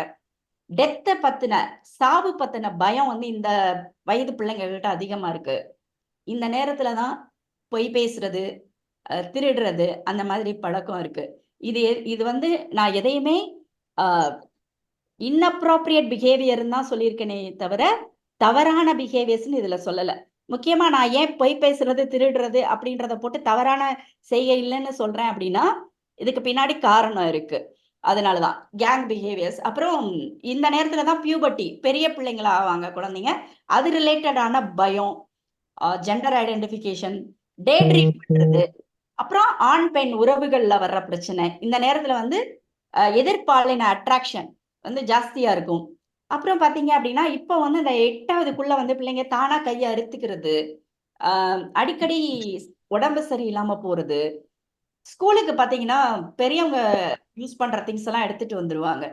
டெத்தை பத்தின, சாவு பத்தின பயம் வந்து இந்த வயது பிள்ளைங்க கிட்ட அதிகமா இருக்கு. இந்த நேரத்துல தான் பொய் பேசுறது, திருடுறது, அந்த மாதிரி பழக்கம் இருக்கு. இது வந்து நான் எதையுமே இன்அப்ரோப்ரியேட் பிஹேவியர்னு தான் சொல்லியிருக்கேனே தவிர தவறான பிஹேவியர்ஸ்னு இதுல சொல்லல. முக்கியமா நான் ஏன் பொய் பேசுறது, திருடுறது அப்படின்றத போட்டு தவறான செய்கை இல்லைன்னு சொல்றேன் அப்படின்னா இதுக்கு பின்னாடி காரணம் இருக்கு. அதனாலதான் கேங் பிஹேவியர்ஸ். அப்புறம் இந்த நேரத்துல தான் பியூபர்ட்டி, பெரிய பிள்ளைங்களா ஆவாங்க குழந்தைங்க. அது ரிலேட்டடான பயம், ஜெண்டர் ஐடென்டிஃபிகேஷன், டே ட்ரீம் பண்றது, அப்புறம் ஆண் பெண் உறவுகள்ல வர்ற பிரச்சனை. இந்த நேரத்துல வந்து எதிர்பாலின அட்ராக்ஷன் வந்து ஜாஸ்தியா இருக்கும். அப்புறம் பாத்தீங்க அப்படின்னா இப்ப வந்து இந்த 8வதுக்குள்ள வந்து பிள்ளைங்க தானா கையை அறுத்துக்கிறது, அடிக்கடி உடம்பு சரியில்லாம போறது, ஸ்கூலுக்கு பாத்தீங்கன்னா பெரியவங்க யூஸ் பண்ற திங்ஸ் எல்லாம் எடுத்துட்டு வந்துருவாங்க.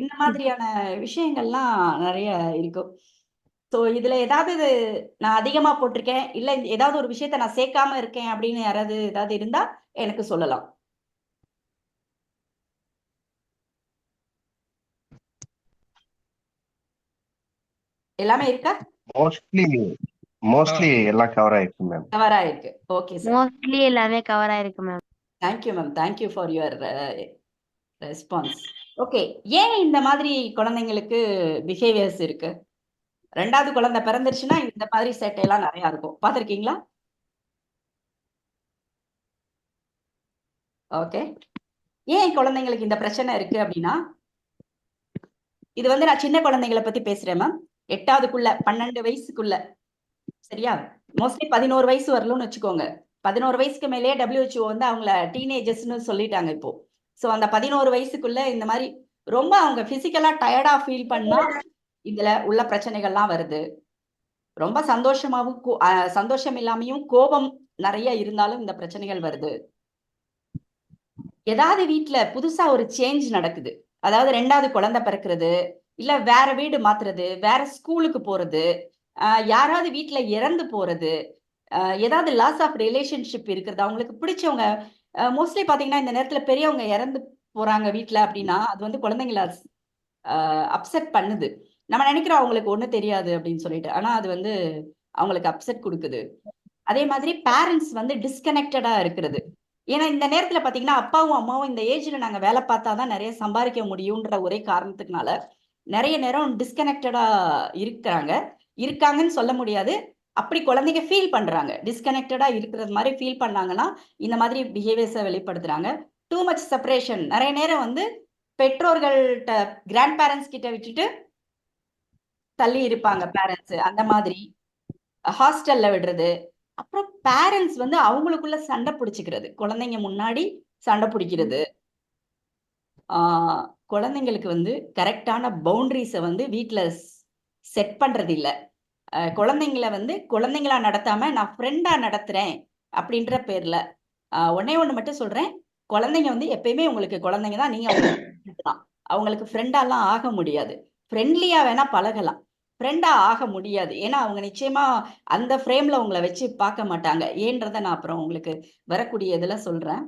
இந்த மாதிரியான விஷயங்கள்லாம் நிறைய இருக்கும். ஸோ இதுல ஏதாவது நான் அதிகமா போட்டிருக்கேன், இல்ல ஏதாவது ஒரு விஷயத்த நான் சேர்க்காம இருக்கேன் அப்படின்னு யாராவது ஏதாவது இருந்தா எனக்கு சொல்லலாம். எல்லாமே இருக்கா? மோஸ்ட்லி எல்லாம் கவர் ஆயிருக்கு மேம். கவர் ஆயிருக்கு. Okay sir. மோஸ்ட்லி எல்லாமே கவர் ஆயிருக்கு ma'am. Thank you ma'am, thank you for your response. Okay, ஏன் இந்த மாதிரி குழந்தைங்களுக்கு பிஹேவியர்ஸ் இருக்கு? 2வது குழந்தை பிறந்துருச்சுன்னா இந்த மாதிரி சேட்டையெல்லாம் நிறைய இருக்கும், பார்த்துருக்கீங்களா? ஓகே, ஏன் குழந்தைங்களுக்கு இந்த பிரச்சனை இருக்கு அப்படின்னா, இது வந்து நான் சின்ன குழந்தைங்களை பத்தி பேசுறேன் மேம். 8வதுக்குள்ள 12 வயசுக்குள்ள, சரியா? மோஸ்ட்லி 11 வயசு வரலும்னு வச்சுக்கோங்க. 11 வயசுக்கு மேலேயே WHO வந்து அவங்கள டீனேஜர்ஸ்னு சொல்லிட்டாங்க இப்போ. ஸோ அந்த 11 வயசுக்குள்ள இந்த மாதிரி ரொம்ப அவங்க பிசிக்கலா டயர்டா ஃபீல் பண்ணா இதுல உள்ள பிரச்சனைகள்லாம் வருது. ரொம்ப சந்தோஷமாவும் சந்தோஷம் இல்லாமையும் கோபம் நிறைய இருந்தாலும் இந்த பிரச்சனைகள் வருது. ஏதாவது வீட்டுல புதுசா ஒரு சேஞ்ச் நடக்குது, அதாவது 2வது குழந்தை பிறக்கிறது, இல்ல வேற வீடு மாத்துறது, வேற ஸ்கூலுக்கு போறது, யாராவது வீட்டுல இறந்து போறது, ஏதாவது லாஸ் ஆஃப் ரிலேஷன்ஷிப் இருக்கிறது, அவங்களுக்கு பிடிச்சவங்க, மோஸ்ட்லி பாத்தீங்கன்னா இந்த நேரத்துல பெரியவங்க இறந்து போறாங்க வீட்டுல அப்படின்னா அது வந்து குழந்தைங்களை அப்செட் பண்ணுது. நம்ம நினைக்கிறோம் அவங்களுக்கு ஒண்ணும் தெரியாது அப்படின்னு சொல்லிட்டு, ஆனா அது வந்து அவங்களுக்கு அப்செட் கொடுக்குது. அதே மாதிரி பேரண்ட்ஸ் வந்து டிஸ்கனெக்டடா இருக்கிறது. ஏன்னா இந்த நேரத்துல பாத்தீங்கன்னா அப்பாவும் அம்மாவும் இந்த ஏஜ்ல நாங்க வேலை பார்த்தாதான் நிறைய சம்பாதிக்க முடியும்ன்ற ஒரே காரணத்துக்குனால நிறைய நேரம் டிஸ்கனெக்டடா இருக்காங்கன்னு சொல்ல முடியாது. அப்படி குழந்தைங்க ஃபீல் பண்றாங்க. டிஸ்கனெக்டடா இருக்கிறது மாதிரி ஃபீல் பண்ணாங்கன்னா இந்த மாதிரி பிஹேவியர்ஸை வெளிப்படுத்துறாங்க. Too much separation. நிறைய நேரம் வந்து பெற்றோர்கள்ட்ட கிராண்ட் பேரண்ட்ஸ் கிட்ட விட்டுட்டு தள்ளி இருப்பாங்க பேரண்ட்ஸ். அந்த மாதிரி ஹாஸ்டல்ல விடுறது. அப்புறம் பேரண்ட்ஸ் வந்து அவங்களுக்குள்ள சண்டை பிடிச்சிக்கிறது. குழந்தைங்க முன்னாடி சண்டை பிடிக்கிறது. குழந்தைங்களுக்கு வந்து கரெக்டான பவுண்டரிஸை வந்து வீட்டில் செட் பண்றது இல்லை. குழந்தைங்கள வந்து குழந்தைங்களா நடத்தாம நான் ஃப்ரெண்டா நடத்துறேன் அப்படின்ற பேர்ல ஒன்னே ஒண்ணு மட்டும் சொல்றேன். குழந்தைங்க வந்து எப்பயுமே உங்களுக்கு குழந்தைங்க தான். நீங்க அவங்களுக்கு ஃப்ரெண்டாலாம் ஆக முடியாது. ஃப்ரெண்ட்லியா வேணா பழகலாம், ஃப்ரெண்டா ஆக முடியாது. ஏன்னா அவங்க நிச்சயமா அந்த ஃப்ரேம்ல உங்களை வச்சு பார்க்க மாட்டாங்க. ஏன்றதை நான் அப்புறம் உங்களுக்கு வரக்கூடிய இதுல சொல்றேன்.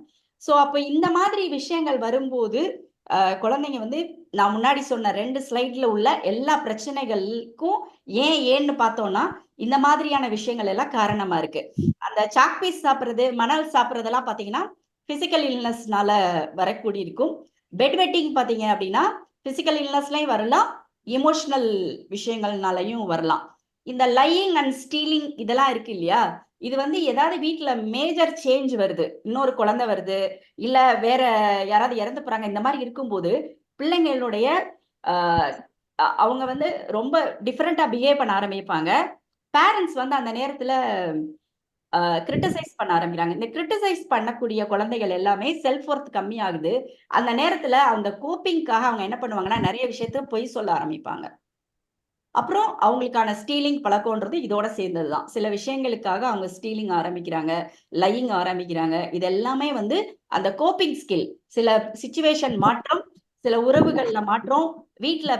ஸோ அப்போ இந்த மாதிரி விஷயங்கள் வரும்போது குழந்தைங்க வந்து நான் முன்னாடி சொன்ன 2 ஸ்லைட்ல உள்ள எல்லா பிரச்சனைகளுக்கும் ஏன்னு பார்த்தோம்னா இந்த மாதிரியான விஷயங்கள் எல்லாம் காரணமா இருக்கு. அந்த சாக்பீஸ் சாப்பிட்றது, மணல் சாப்பிட்றதெல்லாம் பார்த்தீங்கன்னா பிசிக்கல் இல்னஸ்னால வரக்கூடி இருக்கும். பெட் வெட்டிங் பார்த்தீங்க அப்படின்னா பிசிக்கல் இல்னஸ்லையும் வரலாம், எமோஷனல் விஷயங்கள்னாலையும் வரலாம். இந்த லையிங் அண்ட் ஸ்டீலிங் இதெல்லாம் இருக்கு இல்லையா, இது வந்து ஏதாவது வீட்டுல மேஜர் சேஞ்ச் வருது, இன்னொரு குழந்தை வருது, இல்ல வேற யாராவது இறந்து போறாங்க, இந்த மாதிரி இருக்கும்போது பிள்ளைங்களுடைய அவங்க வந்து ரொம்ப டிஃப்ரெண்டா பிஹேவ் பண்ண ஆரம்பிப்பாங்க. பேரண்ட்ஸ் வந்து அந்த நேரத்துல கிரிட்டிசைஸ் பண்ண ஆரம்பிக்கிறாங்க. இந்த கிரிட்டிசைஸ் பண்ணக்கூடிய குழந்தைகள் எல்லாமே செல்ஃப் ஒர்த் கம்மி ஆகுது. அந்த நேரத்துல அந்த கோப்பிங்காக அவங்க என்ன பண்ணுவாங்கன்னா நிறைய விஷயத்த பொய் சொல்ல ஆரம்பிப்பாங்க. அப்புறம் அவங்களுக்கான ஸ்டீலிங் பழக்கம்ன்றது இதோட சேர்ந்ததுதான். சில விஷயங்களுக்காக அவங்க ஸ்டீலிங் ஆரம்பிக்கிறாங்க, லையிங் ஆரம்பிக்கிறாங்க. இது எல்லாமே வந்து அந்த கோப்பிங் ஸ்கில். சில சிச்சுவேஷன் மாற்றம், சில உறவுகள்ல மாற்றம், வீட்டுல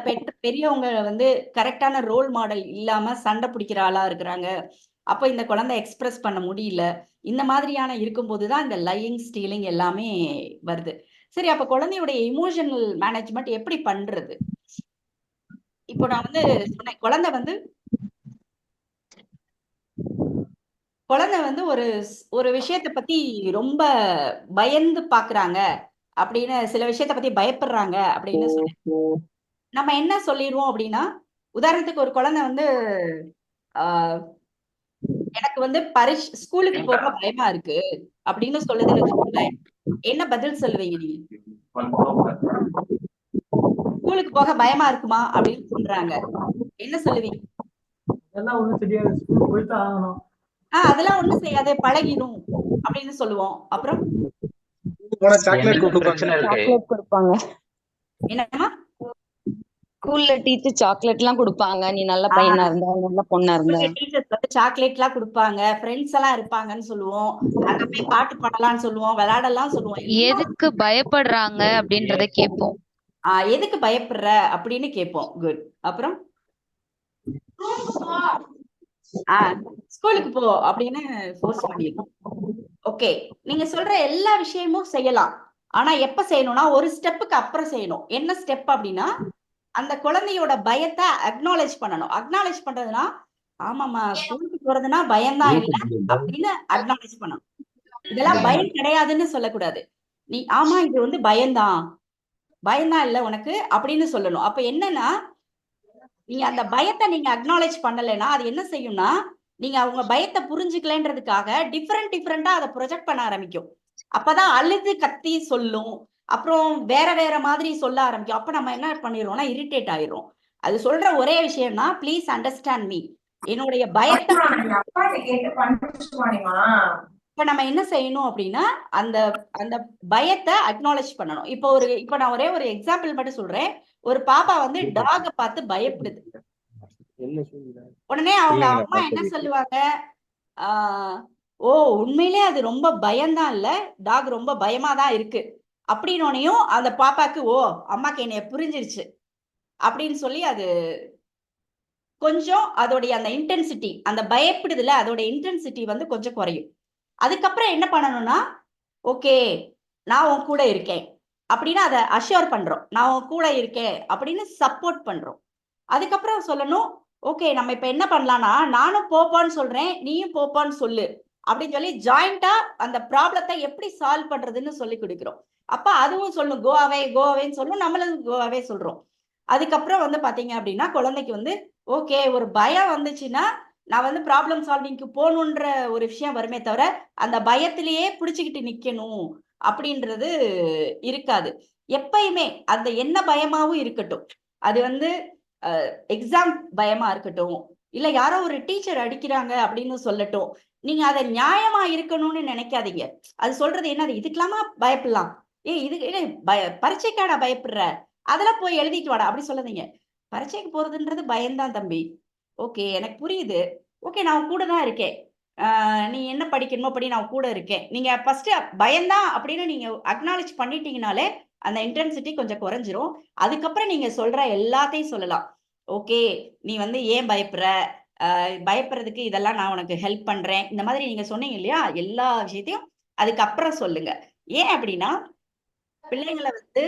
பெரியவங்க வந்து கரெக்டான ரோல் மாடல் இல்லாம சண்டை பிடிக்கிற ஆளா இருக்கிறாங்க. அப்ப இந்த குழந்தை எக்ஸ்பிரஸ் பண்ண முடியல. இந்த மாதிரியான இருக்கும்போதுதான் இந்த லையிங், ஸ்டீலிங் எல்லாமே வருது. சரி, அப்ப குழந்தையுடைய இமோஷனல் மேனேஜ்மெண்ட் எப்படி பண்றது? இப்போ நான் வந்து சொன்னேன், குழந்தை வந்து ஒரு விஷயத்தை பத்தி ரொம்ப பயந்து பாக்குறாங்க அப்படின்னு, சில விஷயத்த பத்தி பயப்படுறாங்க அப்படின்னு சொன்னேன். நம்ம என்ன சொல்லிடுவோம் அப்படின்னா, உதாரணத்துக்கு ஒரு குழந்தை வந்து எனக்கு வந்து ஸ்கூலுக்கு போக பயமா இருக்கு அப்படின்னு சொல்லுதுன்னு வச்சுக்கோங்களேன், என்ன பதில் சொல்லுவீங்க நீங்க? ஸ்கூலுக்கு போக பயமா இருக்குமா அப்படின்னு சொல்றாங்க, என்ன சொல்லுவீங்க? அதெல்லாம் ஒண்ணும் தெரியாது, ஸ்கூல் போயிட்டு ஆகணும். அதெல்லாம் ஒண்ணும் செய்யாதே, பழகிடும் அப்படின்னு சொல்லுவோம். அப்புறம் சாக்லேட் கொடுப்பாங்க. என்னமா? ஸ்கூல்ல டீச்சர் சாக்லேட் எல்லாம் கொடுப்பாங்க, நீ நல்ல பையனா இருந்தா, நல்ல பொண்ணா இருந்தா. டீச்சர்ஸ் வந்து சாக்லேட் எல்லாம் கொடுப்பாங்க, ஃப்ரெண்ட்ஸ் எல்லாம் இருப்பாங்கன்னு சொல்லுவோம், அங்க போய் பாட்டு பாடலாம்னு சொல்லுவோம், விளையாடலாம் சொல்லுவோம். எதுக்கு பயப்படுறாங்க அப்படின்றத கேட்போம். எதுக்கு பயப்படுற அப்படின்னு கேட்போம். குட். அப்புறம் ஸ்கூலுக்கு போ அப்படின்னு ஃபோர்ஸ் பண்ணிடுவோம். ஓகே, நீங்க சொல்ற எல்லா விஷயமும் செய்யலாம். ஆனா எப்ப செய்யணும்னா ஒரு ஸ்டெப்புக்கு அப்புறம் செய்யணும். என்ன ஸ்டெப் அப்படின்னா, அந்த குழந்தையோட பயத்தை அக்னாலேஜ் பண்ணணும். அக்னாலேஜ் பண்றதுன்னா, ஆமாமா ஸ்கூலுக்கு போறதுன்னா பயம்தான் இல்லை அப்படின்னு அக்னாலேஜ் பண்ணணும். இதெல்லாம் பயம் கிடையாதுன்னு சொல்லக்கூடாது. நீ ஆமா இது வந்து பயம்தான் இல்லை உனக்கு அப்படின்னு சொல்லணும். அப்ப என்னன்னா, நீங்க அந்த பயத்தை நீங்க அக்னாலேஜ் பண்ணலைன்னா அது என்ன செய்யும்னா, நீங்க அவங்க பயத்தை புரிஞ்சுக்கலன்றதுக்காக டிஃப்ரெண்டா அதை ப்ரொஜெக்ட் பண்ண ஆரம்பிக்கும். அப்பதான் அழுது கத்தி சொல்லும், அப்புறம் வேற மாதிரி சொல்ல ஆரம்பிக்கும். அப்ப நம்ம என்ன பண்ணிடுறோம்னா இரிட்டேட் ஆயிரும். அது சொல்ற ஒரே விஷயம்னா, ப்ளீஸ் அண்டர்ஸ்டாண்ட் மீ, என்னுடைய பயத்தை இப்ப நம்ம என்ன செய்யணும் அப்படின்னா, அந்த அந்த பயத்தை அக்னாலேஜ் பண்ணணும். இப்போ நான் ஒரே ஒரு எக்ஸாம்பிள் மட்டும் சொல்றேன். ஒரு பாப்பா வந்து டாக பார்த்து பயப்படுது. உடனே அவங்க அம்மா என்ன சொல்லுவாங்க, ஓ உண்மையிலே அது ரொம்ப பயம்தான் இல்ல, டாக் ரொம்ப பயமா தான் இருக்கு அப்படின்னோனையும் அந்த பாப்பாக்கு ஓ அம்மாக்கு என்னைய புரிஞ்சிருச்சு அப்படின்னு சொல்லி அது கொஞ்சம் அதோடைய அந்த இன்டென்சிட்டி, அந்த பயப்படுதுல அதோட இன்டென்சிட்டி வந்து கொஞ்சம் குறையும். அதுக்கப்புறம் என்ன பண்ணணும்னா, ஓகே நான் உன் கூட இருக்கேன் அப்படின்னு அதை அஷ்யூர் பண்றோம். நான் உன் கூட இருக்கேன் அப்படின்னு சப்போர்ட் பண்றோம். அதுக்கப்புறம் சொல்லணும், ஓகே நம்ம இப்ப என்ன பண்ணலாம்னா, நானும் போப்பான்னு சொல்றேன், நீயும் போப்பான்னு சொல்லு அப்படின்னு சொல்லி ஜாயிண்டா அந்த ப்ராப்ளத்தை எப்படி சால்வ் பண்றதுன்னு சொல்லி கொடுக்குறோம். அப்ப அதுவும் சொல்லணும், கோ அவேன்னு சொல்லணும், நம்மளும் கோ அவே சொல்றோம். அதுக்கப்புறம் வந்து பாத்தீங்க அப்படின்னா குழந்தைக்கு வந்து ஓகே ஒரு பயம் வந்துச்சுன்னா நான் வந்து ப்ராப்ளம் சால்விங்க்கு போகணுன்ற ஒரு விஷயம் வருமே தவிர அந்த பயத்திலேயே பிடிச்சுக்கிட்டு நிக்கணும் அப்படின்றது இருக்காது. எப்பயுமே அந்த என்ன பயமாவும் இருக்கட்டும், அது வந்து எக்ஸாம் பயமா இருக்கட்டும், இல்ல யாரோ ஒரு டீச்சர் அடிக்கிறாங்க அப்படின்னு சொல்லட்டும், நீங்க அதை நியாயமா இருக்கணும்னு நினைக்காதீங்க. அது சொல்றது என்னது, இதுக்கெல்லாமா பயப்படலாம், இது பரீட்சைக்கான பயப்படுற, அதெல்லாம் போய் எழுதிட்டு வாடா அப்படி சொல்லாதீங்க. பரீட்சைக்கு போறதுன்றது பயம்தான் தம்பி. ஓகே எனக்கு புரியுது. ஓகே நான் கூட தான் இருக்கேன். நீ என்ன படிக்கணுமோ படி, நான் கூட இருக்கேன். நீங்க ஃபர்ஸ்ட் பயம்தான் அப்படின்னு நீங்க அக்னாலேஜ் பண்ணிட்டீங்கனாலே அந்த இன்டென்சிட்டி கொஞ்சம் குறைஞ்சிரும். அதுக்கப்புறம் நீங்க சொல்ற எல்லாத்தையும் சொல்லலாம். ஓகே நீ வந்து ஏன் பயப்படுற, பயப்படுறதுக்கு இதெல்லாம் நான் உனக்கு ஹெல்ப் பண்றேன், இந்த மாதிரி நீங்க சொன்னீங்க இல்லையா, எல்லா விஷயத்தையும் அதுக்கப்புறம் சொல்லுங்க. ஏன் அப்படின்னா பிள்ளைங்களை வந்து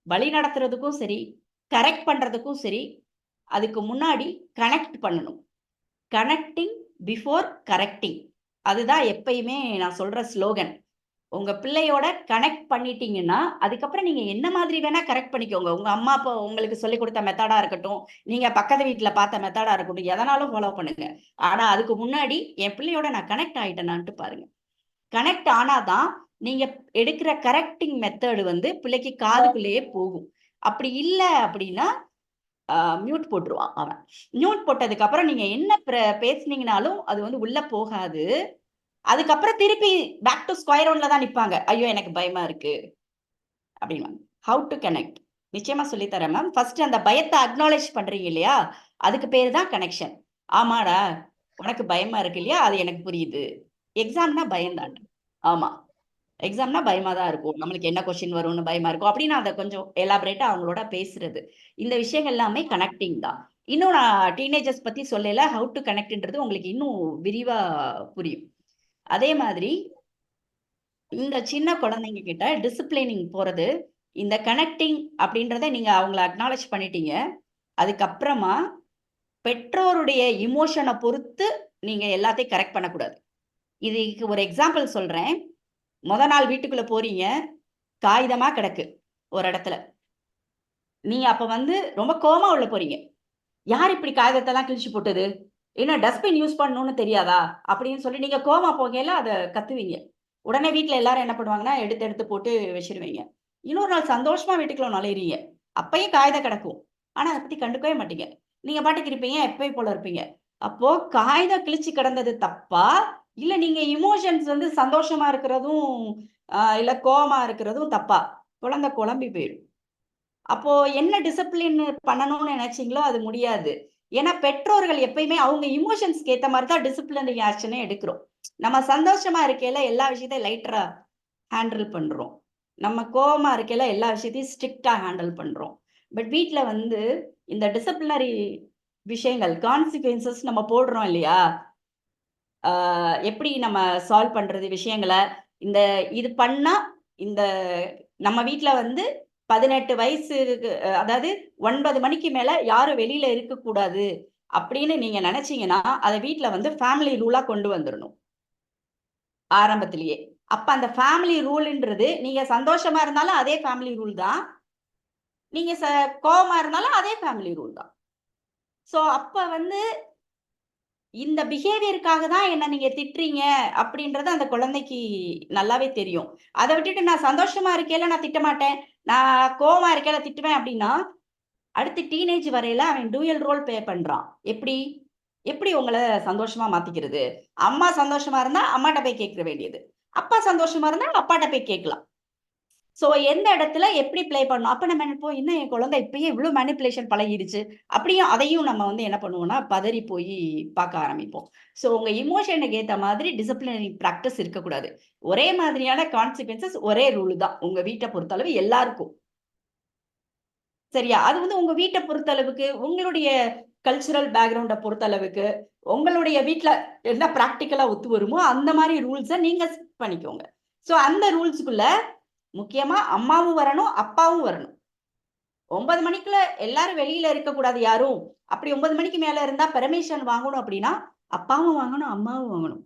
வழி நடத்துறதுக்கும் சரி, கரெக்ட் பண்றதுக்கும் சரி, அதுக்கு முன்னாடி கனெக்ட் பண்ணணும். கனெக்டிங் பிஃபோர் கரெக்டிங், அதுதான் எப்பயுமே நான் சொல்ற ஸ்லோகன். உங்க பிள்ளையோட கனெக்ட் பண்ணிட்டீங்கன்னா அதுக்கப்புறம் நீங்க என்ன மாதிரி வேணா கரெக்ட் பண்ணிக்கோங்க. உங்க அம்மா அப்பா உங்களுக்கு சொல்லி கொடுத்த மெத்தடா இருக்கட்டும், நீங்க பக்கத்து வீட்டுல பார்த்த மெத்தடா இருக்கட்டும், எதனாலும் ஃபாலோ பண்ணுங்க. ஆனா அதுக்கு முன்னாடி என் பிள்ளையோட நான் கனெக்ட் ஆயிட்டேனான்ட்டு பாருங்க. கனெக்ட் ஆனாதான் நீங்க எடுக்கிற கரெக்டிங் மெத்தடு வந்து பிள்ளைக்கு காதுக்குள்ளேயே போகும். அப்படி இல்லை அப்படின்னா மியூட் போட்டுருவான் அவன். மியூட் போட்டதுக்கு அப்புறம் நீங்க என்ன பேசுனீங்கனாலும் அது வந்து உள்ள போகாது. அதுக்கப்புறம் திருப்பி பேக் டு ஸ்கொயர் ஒன்ல தான் நிப்பாங்க. ஐயோ எனக்கு பயமா இருக்கு அப்படின்னு. ஹவு டு கனெக்ட் நிச்சயமா சொல்லித்தரேன் மேம். ஃபர்ஸ்ட் அந்த பயத்தை அக்னாலேஜ் பண்றீங்க இல்லையா, அதுக்கு பேர் தான் கனெக்ஷன். ஆமாடா உனக்கு பயமா இருக்கு இல்லையா, அது எனக்கு புரியுது. எக்ஸாம்னா பயம்தான். ஆமா எக்ஸாம்னா பயமா தான் இருக்கும், நம்மளுக்கு என்ன கொஸ்டின் வரும்னு பயமா இருக்கும் அப்படின்னு அதை கொஞ்சம் எலாபரேட்டா அவங்களோட பேசுறது. இந்த விஷயங்கள் எல்லாமே கனெக்டிங் தான். இன்னும் நான் டீனேஜர்ஸ் பத்தி சொல்லல, ஹவு டு கனெக்ட்ன்றது உங்களுக்கு இன்னும் விரிவா புரியும். அதே மாதிரி இந்த சின்ன குழந்தைங்க கிட்ட டிசிப்ளினிங் போறது, இந்த கனெக்டிங் அப்படின்றத நீங்க அவங்கள அக்னாலேஜ் பண்ணிட்டீங்க. அதுக்கப்புறமா பெற்றோருடைய இமோஷனை பொறுத்து நீங்க எல்லாத்தையும் கரெக்ட் பண்ணக்கூடாது. இதுக்கு ஒரு எக்ஸாம்பிள் சொல்றேன். நாள் வீட்டுக்குள்ள போறீங்க, காகிதமா கிடக்கு ஒரு இடத்துல. நீங்க அப்ப வந்து ரொம்ப கோவமா உள்ள போறீங்க. யார் இப்படி காகிதத்தை எல்லாம் கிழிச்சு போட்டது, என்ன டஸ்ட்பின் யூஸ் பண்ணணும்னு தெரியாதா அப்படின்னு சொல்லி நீங்க கோவமா போகையில அதை கத்துவீங்க. உடனே வீட்டுல எல்லாரும் என்ன பண்ணுவாங்கன்னா எடுத்து எடுத்து போட்டு வச்சிருவீங்க. இன்னொரு நாள் சந்தோஷமா வீட்டுக்குள்ள நுழையிறீங்க, அப்பயும் காகிதம் கிடக்கும். ஆனா அதை பத்தி கண்டுக்கவே மாட்டீங்க. நீங்க பாட்டுக்கு இருப்பீங்க, எப்பயும் போல இருப்பீங்க. அப்போ காகிதம் கிழிச்சு கிடந்தது தப்பா, இல்ல நீங்க இமோஷன்ஸ் வந்து சந்தோஷமா இருக்கிறதும் இல்ல கோவமா இருக்கிறதும் தப்பா? குழந்தை குழம்பி போயிடும். அப்போ என்ன டிசிப்ளின் பண்ணணும்னு நினைச்சீங்களோ அது முடியாது. ஏன்னா பெற்றோர்கள் எப்பயுமே அவங்க இமோஷன்ஸ்க்கு ஏத்த மாதிரி தான் டிசிப்ளினரி ஆக்ஷனே எடுக்கிறோம். நம்ம சந்தோஷமா இருக்கையில எல்லா விஷயத்தையும் லைட்டரா ஹேண்டில் பண்றோம், நம்ம கோவமா இருக்கையில எல்லா விஷயத்தையும் ஸ்ட்ரிக்டா ஹேண்டில் பண்றோம். பட் வீட்டுல வந்து இந்த டிசிப்ளினரி விஷயங்கள் கான்சிக்வன்சஸ் நம்ம போடுறோம் இல்லையா, எப்படி நம்ம சால்வ் பண்றது விஷயங்களை, இந்த இது பண்ணா இந்த நம்ம வீட்டுல வந்து 18 வயசு அதாவது 9 மணிக்கு மேல யாரும் வெளியில இருக்கக்கூடாது அப்படின்னு நீங்க நினைச்சீங்கன்னா அதை வீட்டுல வந்து ஃபேமிலி ரூலா கொண்டு வந்துடணும் ஆரம்பத்திலேயே. அப்ப அந்த ஃபேமிலி ரூல்ன்றது நீங்க சந்தோஷமா இருந்தாலும் அதே ஃபேமிலி ரூல் தான், நீங்க கோவமா இருந்தாலும் அதே ஃபேமிலி ரூல் தான். சோ அப்ப வந்து இந்த பிஹேவியருக்காக தான் என்ன நீங்க திட்டுறீங்க அப்படின்றது அந்த குழந்தைக்கு நல்லாவே தெரியும். அதை விட்டுட்டு நான் சந்தோஷமா இருக்கையில நான் திட்ட மாட்டேன், நான் கோவமா இருக்கையில திட்டுவேன் அப்படின்னா அடுத்து டீனேஜ் வரையில அவன் டூயல் ரோல் ப்ளே பண்றான். எப்படி எப்படி உங்களை சந்தோஷமா மாத்திக்கிறது? அம்மா சந்தோஷமா இருந்தா அம்மாட்ட போய் கேட்க வேண்டியது, அப்பா சந்தோஷமா இருந்தா அப்பாட்ட போய் கேட்கலாம். சோ எந்த இடத்துல எப்படி பிளே பண்ணணும். அப்ப நம்ம நினைப்போம், இன்னும் என் குழந்தை இப்பயே இவ்வளவு மேனிப்புலேஷன் பழகிடுச்சு அப்படியும் அதையும் நம்ம வந்து என்ன பண்ணுவோம்னா பதறி போய் பார்க்க ஆரம்பிப்போம். சோ உங்க இமோஷனுக்கு ஏத்த மாதிரி டிசிப்ளினரி பிராக்டிஸ் இருக்கக்கூடாது. ஒரே மாதிரியான கான்சிக்வன்சஸ், ஒரே ரூல் தான் உங்க வீட்டை பொறுத்தளவு எல்லாருக்கும். சரியா? அது வந்து உங்க வீட்டை பொறுத்தளவுக்கு, உங்களுடைய கல்ச்சுரல் பேக்ரவுண்ட பொறுத்தளவுக்கு, உங்களுடைய வீட்டுல என்ன பிராக்டிக்கலா ஒத்து வருமோ அந்த மாதிரி ரூல்ஸை நீங்க செட் பண்ணிக்கோங்க. சோ அந்த ரூல்ஸ்க்குள்ள முக்கியமா அம்மாவும் வரணும், அப்பாவும் வரணும். 9 மணிக்குள்ள எல்லாரும் வெளியில இருக்கக்கூடாது யாரும். அப்படி 9 மணிக்கு மேல இருந்தா பெர்மிஷன் வாங்கணும் அப்படின்னா அப்பாவும் வாங்கணும், அம்மாவும் வாங்கணும்.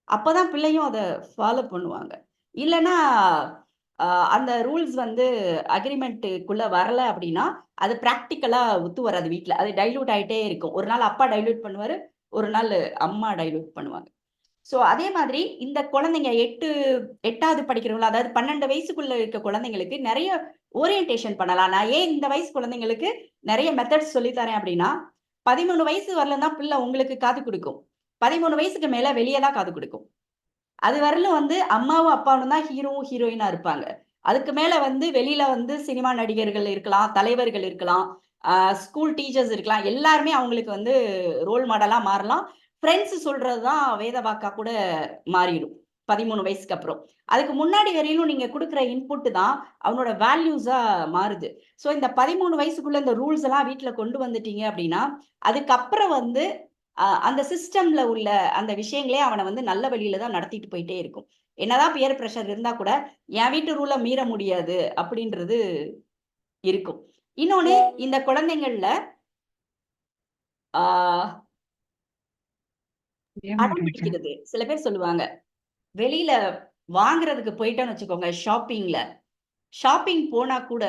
அப்பதான் பிள்ளையும் அதை ஃபாலோ பண்ணுவாங்க. இல்லைன்னா அந்த ரூல்ஸ் வந்து அக்ரிமெண்ட்டுக்குள்ள வரல அப்படின்னா அது ப்ராக்டிக்கலா ஒத்து வராது. வீட்ல அது டைல்யூட் ஆயிட்டே இருக்கும். ஒரு நாள் அப்பா டைல்யூட் பண்ணுவாரு, ஒரு நாள் அம்மா டைல்யூட் பண்ணுவாங்க. ஸோ அதே மாதிரி இந்த குழந்தைங்க 8வது படிக்கிறவங்கள, அதாவது 12 வயசுக்குள்ள இருக்க குழந்தைங்களுக்கு நிறைய ஓரியன்டேஷன் பண்ணலாம். நான் ஏன் இந்த வயசு குழந்தைங்களுக்கு நிறைய மெத்தட்ஸ் சொல்லித்தரேன் அப்படின்னா, 13 வயசு வரலாம் தான் பிள்ளை உங்களுக்கு காது கொடுக்கும். 13 வயசுக்கு மேல வெளியே தான் காது கொடுக்கும். அது வரலும் வந்து அம்மாவும் அப்பாவும் தான் ஹீரோவும் ஹீரோயினா இருப்பாங்க. அதுக்கு மேல வந்து வெளியில வந்து சினிமா நடிகர்கள் இருக்கலாம், தலைவர்கள் இருக்கலாம், ஸ்கூல் டீச்சர்ஸ் இருக்கலாம். எல்லாருமே அவங்களுக்கு வந்து ரோல் மாடலா மாறலாம். ஃப்ரெண்ட்ஸ் சொல்றது தான் வேத வாக்கா கூட மாறிடும் 13 வயசுக்கு அப்புறம். அதுக்கு முன்னாடி வரையிலும் நீங்க கொடுக்குற இன்புட் தான் அவனோட வேல்யூஸா மாறுது. ஸோ இந்த 13 வயசுக்குள்ள இந்த ரூல்ஸ் எல்லாம் வீட்டுல கொண்டு வந்துட்டீங்க அப்படின்னா, அதுக்கப்புறம் வந்து அந்த சிஸ்டம்ல உள்ள அந்த விஷயங்களே அவனை வந்து நல்ல வழியில தான் நடத்திட்டு போயிட்டே இருக்கும். என்னதான் பியர் பிரஷர் இருந்தா கூட என் வீட்டு ரூலை மீற முடியாது அப்படின்றது இருக்கும். இன்னொன்னு, இந்த குழந்தைங்கள்ல அடம் பிடிக்கிறது. சில பேர் சொல்லுவாங்க, வெளியில வாங்குறதுக்கு போயிட்டோன்னு வச்சுக்கோங்க, ஷாப்பிங் போனா கூட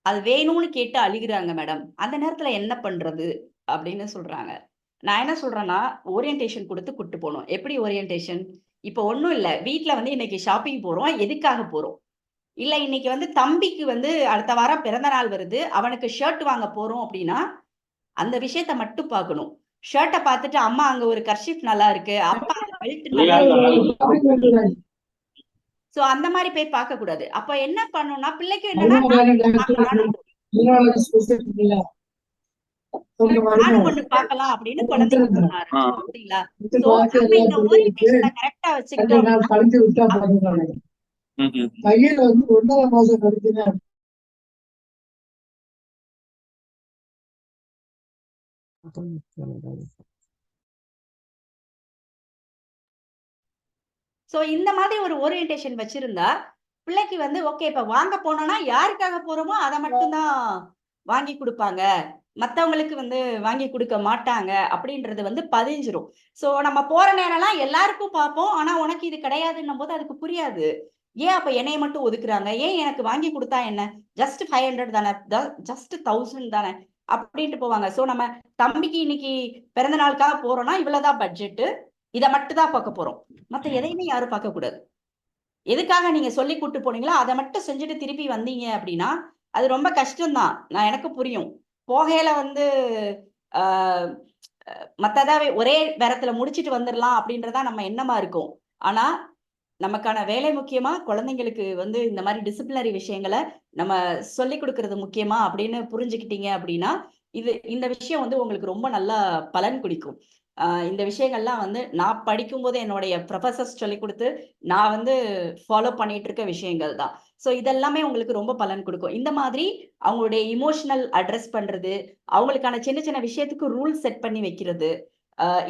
அது வேணும்னு கேட்டு அழுகிறாங்க மேடம். அந்த நேரத்துல என்ன பண்றது அப்படின்னு சொல்றாங்க. நான் என்ன சொல்றேன்னா, ஓரியன்டேஷன் கொடுத்து கூட்டு போகணும். எப்படி ஓரியன்டேஷன்? இப்போ ஒண்ணும் இல்ல. வீட்ல வந்து இன்னைக்கு ஷாப்பிங் போறோம். எதுக்காக போறோம்? இல்ல இன்னைக்கு வந்து தம்பிக்கு வந்து அடுத்த வாரம் பிறந்த நாள் வருது. அவனுக்கு ஷர்ட் வாங்க போறோம் அப்படின்னா, அந்த விஷயத்த மட்டும் பார்க்கணும். ஷர்ட்ட பார்த்துட்டு அம்மா அங்க ஒரு கர்ஷீஃப் நல்லா இருக்கு, அப்பா அந்த பெல்ட் நல்லா இருக்கு. சோ அந்த மாதிரி போய் பார்க்க கூடாது. அப்ப என்ன பண்ணணும்னா, பிள்ளைக்கு என்னன்னா நானும் ஒண்ணு பார்க்கலாம் அப்படின்னு குழந்தைங்க சொன்னாரு. சரிங்களா? சோ நம்ம இந்த ஓரியன்டேஷனை கரெக்டா வச்சுக்கிட்டோம் கையில வந்து 1.5 மாசம் கழிச்சுன்னா சோ இந்த மாதிரி ஒரு ஓரியன்டேஷன் வச்சிருந்தா பிள்ளைக்கு வந்து ஓகே, இப்ப வாங்க போனோம்னா யாருக்காக போறோமோ அதை மட்டும்தான் வாங்கி கொடுப்பாங்க, மத்தவங்களுக்கு வந்து வாங்கி கொடுக்க மாட்டாங்க அப்படின்றது வந்து பதிஞ்சிரும். சோ நம்ம போற நேரம்லாம் எல்லாருக்கும் பார்ப்போம். ஆனா உனக்கு இது கிடையாதுன்னும் போது அதுக்கு புரியாது. ஏன் அப்ப என்னைய மட்டும் ஒதுக்குறாங்க, ஏன் எனக்கு வாங்கி கொடுத்தா என்ன, ஜஸ்ட் 500 தானே, ஜஸ்ட் 1000 தானே அப்படின்ட்டு போவாங்க. சோ நம்ம தம்பிக்கு இன்னைக்கு பிறந்த நாளுக்காக போறோம்னா இவ்வளவுதான் பட்ஜெட், இதை மட்டும் தான் பார்க்க போறோம், மத்த எதையுமே யாரும் பார்க்க கூடாது. எதுக்காக நீங்க சொல்லி கூட்டு போனீங்களோ அதை மட்டும் செஞ்சுட்டு திருப்பி வந்தீங்க அப்படின்னா அது ரொம்ப கஷ்டம்தான். நான் எனக்கு புரியும். போகையில வந்து மத்ததாவே ஒரே நேரத்துல முடிச்சிட்டு வந்துடலாம் அப்படின்றதா நம்ம எண்ணமா இருக்கும். ஆனா நமக்கான வேலை முக்கியமா, குழந்தைங்களுக்கு வந்து இந்த மாதிரி டிசிப்ளினரி விஷயங்களை நம்ம சொல்லி கொடுக்கறது முக்கியமா அப்படின்னு புரிஞ்சுக்கிட்டீங்க அப்படின்னா இந்த விஷயம் வந்து உங்களுக்கு ரொம்ப நல்லா பலன் குடிக்கும். இந்த விஷயங்கள்லாம் வந்து நான் படிக்கும்போது என்னுடைய ப்ரொஃபசர்ஸ் சொல்லி கொடுத்து நான் வந்து ஃபாலோ பண்ணிட்டு இருக்க விஷயங்கள் தான். ஸோ இதெல்லாமே உங்களுக்கு ரொம்ப பலன் கொடுக்கும். இந்த மாதிரி அவங்களுடைய இமோஷனல் அட்ரஸ் பண்றது, அவங்களுக்கான சின்ன சின்ன விஷயத்துக்கு ரூல் செட் பண்ணி வைக்கிறது,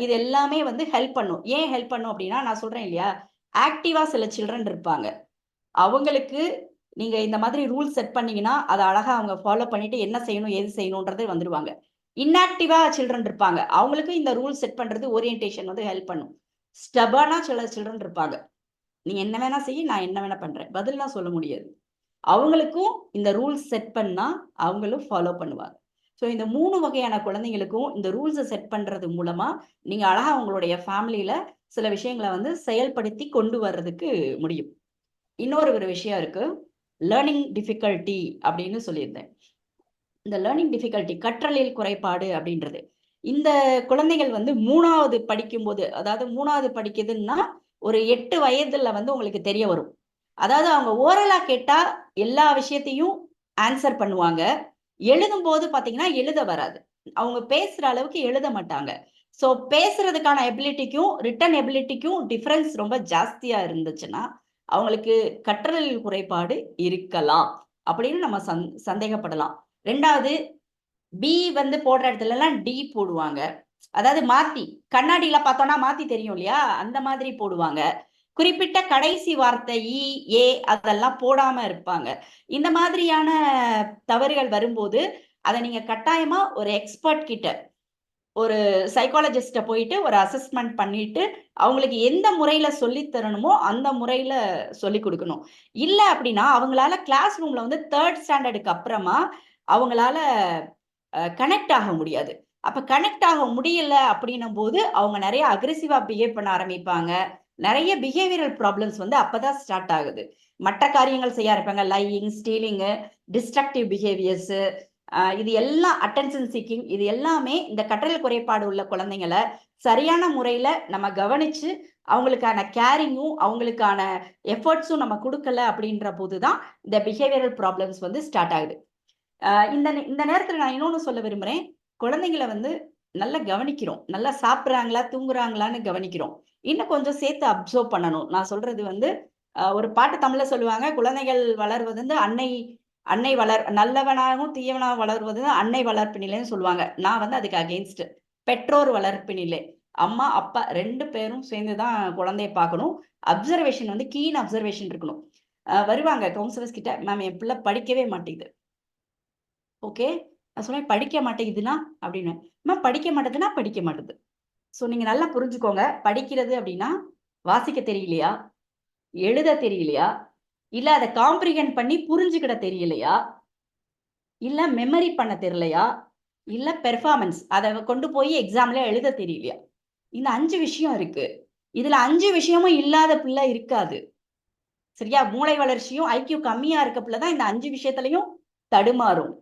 இது எல்லாமே வந்து ஹெல்ப் பண்ணும். ஏன் ஹெல்ப் பண்ணும் அப்படின்னா, நான் சொல்றேன் இல்லையா, ஆக்டிவா சில சில்ட்ரன் இருப்பாங்க. அவங்களுக்கு நீங்க இந்த மாதிரி ரூல் செட் பண்ணீங்கன்னா அதை அழகா அவங்க ஃபாலோ பண்ணிட்டு என்ன செய்யணும் ஏது செய்யணும்ன்றது வந்துருவாங்க. இன்ஆக்டிவா சில்ட்ரன் இருப்பாங்க. அவங்களுக்கு இந்த ரூல் செட் பண்றது ஓரியன்டேஷன் வந்து ஹெல்ப் பண்ணும். ஸ்டபர்னா சில சில்ட்ரன் இருப்பாங்க. நீ என்ன வேணா செய்ய, நான் என்ன வேணா பண்றேன், பதில்லாம் சொல்ல முடியாது. அவங்களுக்கும் இந்த ரூல்ஸ் செட் பண்ணா அவங்களும் ஃபாலோ பண்ணுவாங்க. ஸோ இந்த 3 வகையான குழந்தைங்களுக்கும் இந்த ரூல்ஸை செட் பண்றது மூலமா நீங்க அழகா உங்களுடைய ஃபேமிலியில சில விஷயங்களை வந்து செயல்படுத்தி கொண்டு வர்றதுக்கு முடியும். இன்னொரு விஷயம் இருக்கு, லேர்னிங் டிஃபிகல்ட்டி அப்படின்னு சொல்லியிருந்தேன். இந்த லேர்னிங் டிஃபிகல்ட்டி, கற்றலில் குறைபாடு அப்படின்றது இந்த குழந்தைகள் வந்து 3வது படிக்கும்போது, அதாவது 3வது படிக்குதுன்னா ஒரு 8 வயதுல வந்து உங்களுக்கு தெரிய வரும். அதாவது அவங்க ஓரலா கேட்டா எல்லா விஷயத்தையும் ஆன்சர் பண்ணுவாங்க. எழுதும் போது பாத்தீங்கன்னா எழுத வராது. அவங்க பேசுற அளவுக்கு எழுத மாட்டாங்க. சோ பேசுறதுக்கான எபிலிட்டிக்கும் ரிட்டன் எபிலிட்டிக்கும் டிஃபரன்ஸ் ரொம்ப ஜாஸ்தியா இருந்துச்சுன்னா அவங்களுக்கு கற்றலில் குறைபாடு இருக்கலாம் அப்படின்னு நம்ம சந்தேகப்படலாம். 2வது, பி வந்து போடுற இடத்துல எல்லாம் டி போடுவாங்க. அதாவது மாத்தி, கண்ணாடியில பார்த்தோம்னா மாத்தி தெரியும் இல்லையா, அந்த மாதிரி போடுவாங்க. குறிப்பிட்ட கடைசி வார்த்தை இ, ஏ அதெல்லாம் போடாம இருப்பாங்க. இந்த மாதிரியான தவறுகள் வரும்போது அதை நீங்க கட்டாயமா ஒரு எக்ஸ்பர்ட் கிட்ட, ஒரு சைக்காலஜிஸ்ட போயிட்டு ஒரு அசஸ்மெண்ட் பண்ணிட்டு அவங்களுக்கு எந்த முறையில சொல்லி தரணுமோ அந்த முறையில சொல்லி கொடுக்கணும். இல்ல அப்படின்னா அவங்களால கிளாஸ் ரூம்ல வந்து 3rd ஸ்டாண்டர்டுக்கு அப்புறமா அவங்களால கனெக்ட் ஆக முடியாது. அப்ப கனெக்ட் ஆக முடியல அப்படின்னும் போது அவங்க நிறைய அக்ரெசிவா பிஹேவ் பண்ண ஆரம்பிப்பாங்க. நிறைய பிஹேவியரல் ப்ராப்ளம்ஸ் வந்து அப்பதான் ஸ்டார்ட் ஆகுது. மற்ற காரியங்கள் செய்ய ஆரம்பிப்பாங்க. லையிங், ஸ்டீலிங்கு, டிஸ்ட்ரக்டிவ் பிஹேவியர்ஸ், இது எல்லாம் அட்டென்ஷன் சீக்கிங், இது எல்லாமே இந்த கற்றல் குறைபாடு உள்ள குழந்தைங்களை சரியான முறையில நம்ம கவனிச்சு அவங்களுக்கான கேரிங்கும் அவங்களுக்கான எஃபர்ட்ஸும் நம்ம கொடுக்கல அப்படின்ற போதுதான் இந்த பிஹேவியரல் ப்ராப்ளம்ஸ் வந்து ஸ்டார்ட் ஆகுது. இந்த நேரத்துல நான் இன்னொன்னு சொல்ல விரும்புறேன். குழந்தைங்களை வந்து நல்லா கவனிக்கிறோம், நல்லா சாப்பிட்றாங்களா தூங்குறாங்களான்னு கவனிக்கிறோம், இன்னும் கொஞ்சம் சேர்த்து அப்சர்வ் பண்ணணும். நான் சொல்றது வந்து ஒரு பாட்டு தமிழ்ல சொல்லுவாங்க, குழந்தைகள் வளர்வது வந்து அன்னை நல்லவனாகவும் தீயவனாகவும் வளர்வது அன்னை வளர்ப்பினிலேன்னு சொல்லுவாங்க. நான் வந்து அதுக்கு அகெயின்ஸ்ட். பெற்றோர் வளர்ப்பினிலே, அம்மா அப்பா 2 பேரும் சேர்ந்துதான் குழந்தைய பார்க்கணும். அப்சர்வேஷன் வந்து கீன் அப்சர்வேஷன் இருக்கணும். வருவாங்க கவுன்சிலர்ஸ் கிட்ட, மேம் என் பிள்ளை படிக்கவே மாட்டேங்குது. ஓகே, நான் சொன்னேன் படிக்க மாட்டேங்குதுன்னா அப்படின்னு. மேம் படிக்க மாட்டேதுன்னா படிக்க மாட்டேது. ஸோ நீங்க நல்லா புரிஞ்சுக்கோங்க. படிக்கிறது அப்படின்னா வாசிக்க தெரியலையா, எழுத தெரியலையா, இல்ல அதை காம்ப்ரிஹெண்ட் பண்ணி புரிஞ்சுக்கிட தெரியலையா, இல்ல மெமரி பண்ண தெரியலையா, இல்ல பெர்ஃபார்மன்ஸ் அதை கொண்டு போய் எக்ஸாம்ல எழுத தெரியலையா. இந்த 5 விஷயம் இருக்கு. இதுல 5 விஷயமும் இல்லாத பிள்ளை இருக்காது. சரியா? மூளை வளர்ச்சியும் ஐக்கியூ கம்மியா இருக்க பிள்ளை தான் இந்த 5 விஷயத்திலையும் தடுமாறும்.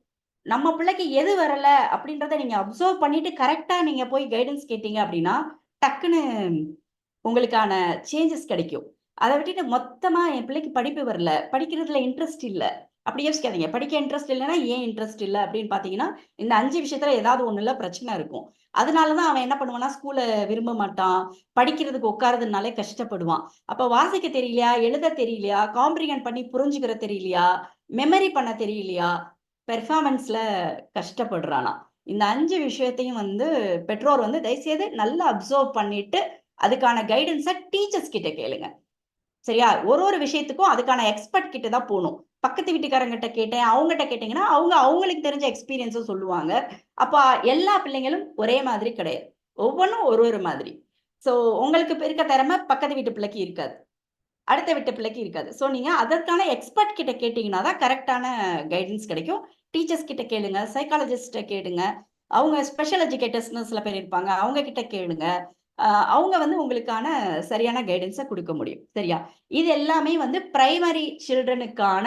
நம்ம பிள்ளைக்கு எது வரல அப்படின்றத நீங்க அப்சர்வ் பண்ணிட்டு கரெக்டா நீங்க போய் கைடன்ஸ் கேட்டீங்க அப்படின்னா டக்குன்னு உங்களுக்கான சேஞ்சஸ் கிடைக்கும். அதை விட்டுட்டு மொத்தமா என் பிள்ளைக்கு படிப்பு வரல, படிக்கிறதுல இன்ட்ரெஸ்ட் இல்ல அப்படி யோசிக்காதீங்க. படிக்க இன்ட்ரெஸ்ட் இல்லைன்னா ஏன் இன்ட்ரெஸ்ட் இல்லை அப்படின்னு பாத்தீங்கன்னா இந்த 5 விஷயத்துல ஏதாவது ஒண்ணுல பிரச்சனை இருக்கும். அதனாலதான் அவன் என்ன பண்ணுவான்னா ஸ்கூல்ல விரும்ப மாட்டான், படிக்கிறதுக்கு உட்கார்றதுனாலே கஷ்டப்படுவான். அப்ப வாசிக்க தெரியலையா, எழுத தெரியலையா, காம்ப்ரிஹெண்ட் பண்ணி புரிஞ்சுக்கிற தெரியலையா, மெமரி பண்ண தெரியலையா, பெர்ஃபார்மன்ஸ்ல கஷ்டப்படுறானா. இந்த 5 விஷயத்தையும் வந்து பெற்றோர் வந்து தயவுசெய்து நல்லா அப்சர்வ் பண்ணிட்டு அதுக்கான கைடன்ஸை டீச்சர்ஸ் கிட்ட கேளுங்க. சரியா? ஒரு விஷயத்துக்கும் அதுக்கான எக்ஸ்பர்ட் கிட்ட தான் போகணும். பக்கத்து வீட்டுக்காரங்கிட்ட கேட்டேன், அவங்ககிட்ட கேட்டீங்கன்னா அவங்களுக்கு தெரிஞ்ச எக்ஸ்பீரியன்ஸும் சொல்லுவாங்க. அப்ப எல்லா பிள்ளைங்களும் ஒரே மாதிரி கிடையாது, ஒவ்வொன்றும் ஒரு மாதிரி. ஸோ உங்களுக்கு இருக்க திறமை பக்கத்து வீட்டு பிள்ளைக்கு இருக்காது, அடுத்த வீட்டு பிள்ளைக்கு இருக்காது. ஸோ நீங்க அதற்கான எக்ஸ்பர்ட் கிட்ட கேட்டீங்கன்னா தான் கரெக்டான கைடன்ஸ் கிடைக்கும். டீச்சர்ஸ் கிட்ட கேளுங்க, சைக்காலஜிஸ்ட கேளுங்க, அவங்க ஸ்பெஷல் எஜுகேட்டர்ஸ்னு சில பேர் இருப்பாங்க, அவங்க கிட்ட கேளுங்க. அவங்க வந்து உங்களுக்கான சரியான கைடன்ஸை கொடுக்க முடியும். சரியா? இது எல்லாமே வந்து பிரைமரி சில்ட்ரனுக்கான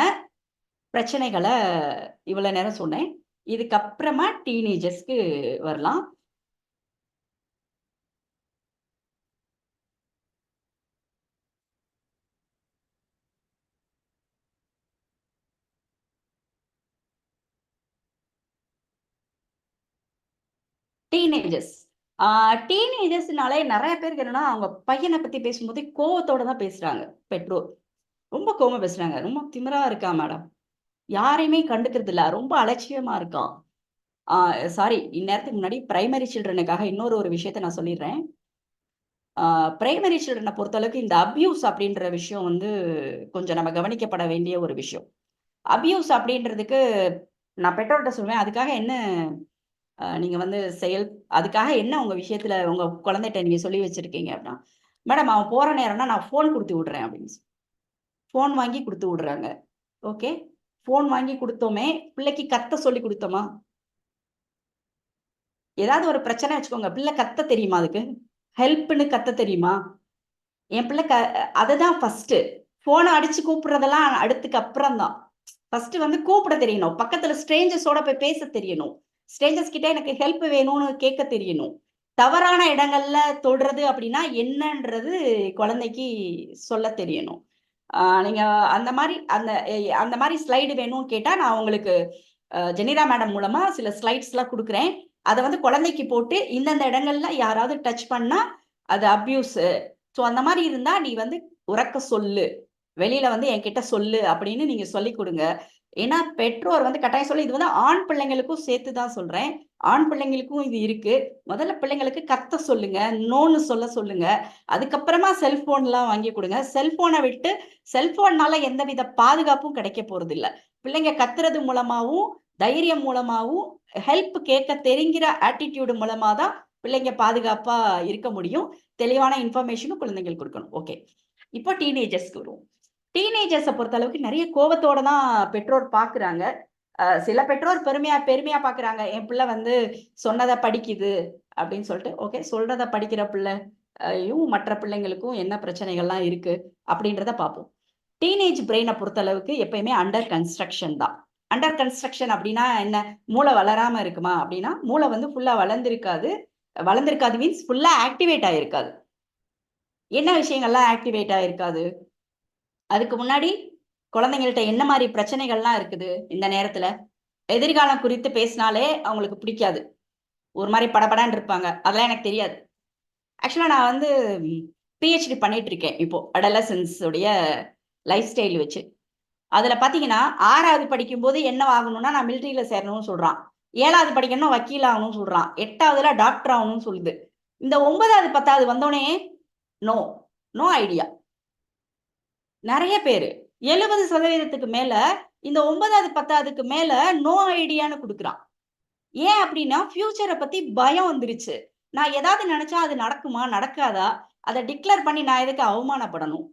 பிரச்சனைகளை இவ்வளவு நேரம் சொன்னேன். இதுக்கப்புறமா டீனேஜர்ஸ்க்கு வரலாம். டீனேஜர்ஸ்னாலே நிறைய பேருக்கு என்னன்னா அவங்க பையனை பத்தி பேசும்போது கோவத்தோட தான் பேசுறாங்க. பெற்றோர் ரொம்ப கோவமா பேசுறாங்க, ரொம்ப திமிரா இருக்கா மேடம், யாரையுமே கண்டுக்கிறது இல்ல, ரொம்ப அலட்சியமா இருக்கான். சாரி, இந்நேரத்துக்கு முன்னாடி பிரைமரி சில்ட்ரனுக்காக இன்னொரு விஷயத்த நான் சொல்லிடுறேன். பிரைமரி சில்ட்ரனை பொறுத்தளவுக்கு இந்த அபியூஸ் அப்படின்ற விஷயம் வந்து கொஞ்சம் நம்ம கவனிக்கப்பட வேண்டிய ஒரு விஷயம். அபியூஸ் அப்படின்றதுக்கு நான் பெற்றோர்கிட்ட சொல்லுவேன், அதுக்காக என்ன நீங்க வந்து அதுக்காக என்ன உங்க விஷயத்துல உங்க குழந்தைகிட்ட நீங்க சொல்லி வச்சிருக்கீங்க அப்படின்னா, மேடம் அவன் போற நேரம்னா நான் ஃபோன் கொடுத்து விடுறேன் அப்படின்னு. ஃபோன் வாங்கி கொடுத்து விடுறாங்க. ஓகே, ஃபோன் வாங்கி கொடுத்தோமே, பிள்ளைக்கு கத்த சொல்லி கொடுத்தோமா? ஏதாவது ஒரு பிரச்சனை வச்சுக்கோங்க, பிள்ளை கத்த தெரியுமா? அதுக்கு ஹெல்ப்னு கத்த தெரியுமா? என் பிள்ளை அதுதான் ஃபர்ஸ்ட். போனை அடிச்சு கூப்பிடுறதெல்லாம் அடுத்துக்கு அப்புறம் தான். ஃபர்ஸ்ட் வந்து கூப்பிட தெரியணும், பக்கத்துல ஸ்ட்ரேஞ்சர்ஸோட போய் பேச தெரியணும், ஸ்ட்ரேஞ்சர்ஸ் கிட்ட எனக்கு ஹெல்ப் வேணும்னு கேட்க தெரியணும். தவறான இடங்கள்ல தொடுறது அப்படின்னா என்னன்றது குழந்தைக்கு சொல்ல தெரியணும். நீங்க அந்த மாதிரி ஸ்லைடு வேணும்னு கேட்டா நான் உங்களுக்கு ஜெனிரா மேடம் மூலமா சில ஸ்லைட்ஸ் எல்லாம் கொடுக்குறேன். அதை வந்து குழந்தைக்கு போட்டு இந்தந்த இடங்கள்ல யாராவது டச் பண்ணா அது அபியூஸ். ஸோ அந்த மாதிரி இருந்தா நீ வந்து உறக்க சொல்லு, வெளியில வந்து என்கிட்ட சொல்லு அப்படின்னு நீங்க சொல்லி கொடுங்க. ஏன்னா பெற்றோர் வந்து கட்டாயம் சொல்லி, இது வந்து ஆண் பிள்ளைங்களுக்கும் சேர்த்து தான் சொல்றேன், ஆண் பிள்ளைங்களுக்கும் இது இருக்கு. முதல்ல பிள்ளைங்களுக்கு கத்த சொல்லுங்க, நோன்னு சொல்லுங்க. அதுக்கப்புறமா செல்போன் எல்லாம் வாங்கி கொடுங்க. செல்போனை விட்டு செல்போன்னால எந்தவித பாதுகாப்பும் கிடைக்க போறது இல்லை. பிள்ளைங்க கத்துறது மூலமாவும் தைரியம் மூலமாவும் ஹெல்ப் கேட்க தெரிங்கிற ஆட்டிடியூடு மூலமா தான் பிள்ளைங்க பாதுகாப்பா இருக்க முடியும். தெளிவான இன்ஃபர்மேஷனும் குழந்தைங்களுக்கு கொடுக்கணும். ஓகே, இப்போ டீனேஜர்ஸ்க்கு வருவோம். டீனேஜர்ஸை பொறுத்த அளவுக்கு நிறைய கோபத்தோட தான் பெற்றோர் பாக்குறாங்க. சில பெற்றோர் பெருமையா பாக்குறாங்க, என் பிள்ளை வந்து சொன்னதை படிக்குது அப்படின்னு சொல்லிட்டு. ஓகே, சொல்றதை படிக்கிற பிள்ளையும் மற்ற பிள்ளைங்களுக்கும் என்ன பிரச்சனைகள்லாம் இருக்கு அப்படின்றத பார்ப்போம். டீனேஜ் பிரெயினை பொறுத்த அளவுக்கு எப்பயுமே அண்டர் கன்ஸ்ட்ரக்ஷன் தான். அண்டர் கன்ஸ்ட்ரக்ஷன் அப்படின்னா என்ன? மூளை வளராம இருக்குமா அப்படின்னா, மூளை வந்து ஃபுல்லா வளர்ந்திருக்காது மீன்ஸ் ஃபுல்லா ஆக்டிவேட் ஆயிருக்காது. என்ன விஷயங்கள்லாம் ஆக்டிவேட் ஆயிருக்காது? அதுக்கு முன்னாடி குழந்தைங்கள்ட்ட என்ன மாதிரி பிரச்சனைகள்லாம் இருக்குது இந்த நேரத்துல? எதிர்காலம் குறித்து பேசினாலே அவங்களுக்கு பிடிக்காது, ஒரு மாதிரி படபடான்னு இருப்பாங்க. அதெல்லாம் எனக்கு தெரியாது. ஆக்சுவலா நான் வந்து பிஹெச்டி பண்ணிட்டு இருக்கேன் இப்போ அடலசன்ஸ் உடைய லைஃப் ஸ்டைல் வச்சு. அதுல பாத்தீங்கன்னா 6வது படிக்கும்போது என்ன ஆகணும்னா நான் மிலிட்டரியில சேரணும்னு சொல்றான், 7வது படிக்கணும் வக்கீல் ஆகணும்னு சொல்றான், 8வதுல டாக்டர் ஆகணும்னு சொல்லுது. இந்த 9வது 10வது வந்தோடனே நோ ஐடியா. நிறைய பேரு 70% மேல இந்த 9வது 10வதுக்கு மேல நோ ஐடியான்னு கொடுக்குறான். ஏன் அப்படின்னா ஃபியூச்சரை பத்தி பயம் வந்துருச்சு. நான் ஏதாவது நினைச்சா அது நடக்குமா நடக்காதா, அதை டிக்ளேர் பண்ணி நான் எதுக்கு அவமானப்படணும்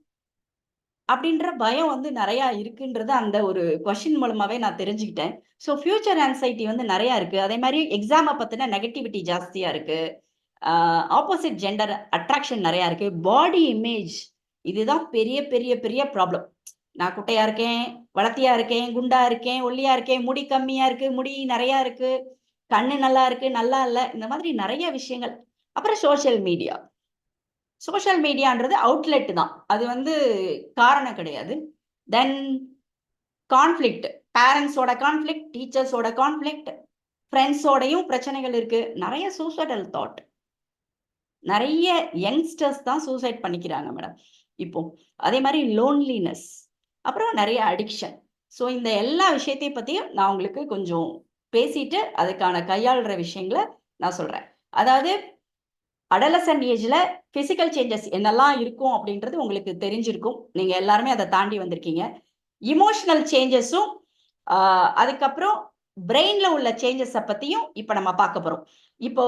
அப்படின்ற பயம் வந்து நிறைய இருக்குன்றது அந்த ஒரு கொஸ்டின் மூலமாவே நான் தெரிஞ்சுக்கிட்டேன். ஸோ ஃபியூச்சர் ஆன்சைட்டி வந்து நிறைய இருக்கு. அதே மாதிரி எக்ஸாமை பத்தின நெகட்டிவிட்டி ஜாஸ்தியா இருக்கு. ஆப்போசிட் ஜெண்டர் அட்ராக்ஷன் நிறைய இருக்கு. பாடி இமேஜ் இதுதான் பெரிய பெரிய பெரிய ப்ராப்ளம். நான் குட்டையா இருக்கேன், வளர்த்தியா இருக்கேன், குண்டா இருக்கேன், ஒல்லியா இருக்கேன், முடி கம்மியா இருக்கு, முடி நிறைய இருக்கு, கண்ணு நல்லா இருக்கு, நல்லா இல்லை, இந்த மாதிரி நிறைய விஷயங்கள். அப்புறம் சோஷியல் மீடியான்றது அவுட்லெட் தான், அது வந்து காரணம் கிடையாது. தென் கான்ஃப்ளிக்ட், பேரண்ட்ஸோட கான்ஃப்ளிக்ட், டீச்சர்ஸோட கான்ஃப்ளிக்ட், ஃப்ரெண்ட்ஸோடையும் பிரச்சனைகள் இருக்கு. நிறைய சூசைடல் தாட், நிறைய யங்ஸ்டர்ஸ் தான் சூசைட் பண்ணிக்கிறாங்க மேடம் இப்போ. அதே மாதிரி லோன்லினஸ், அப்புறம் நிறைய அடிக்ஷன். ஸோ இந்த எல்லா விஷயத்தையும் பற்றியும் நான் உங்களுக்கு கொஞ்சம் பேசிட்டு அதுக்கான கையாளுற விஷயங்களை நான் சொல்கிறேன். அதாவது அடலசன்ட் ஏஜில் ஃபிசிக்கல் சேஞ்சஸ் என்னெல்லாம் இருக்கும் அப்படின்றது உங்களுக்கு தெரிஞ்சிருக்கும். நீங்கள் எல்லாருமே அதை தாண்டி வந்திருக்கீங்க. இமோஷனல் சேஞ்சஸும் அதுக்கப்புறம் பிரெயினில் உள்ள சேஞ்சஸை பற்றியும் இப்போ நம்ம பார்க்க போகிறோம். இப்போ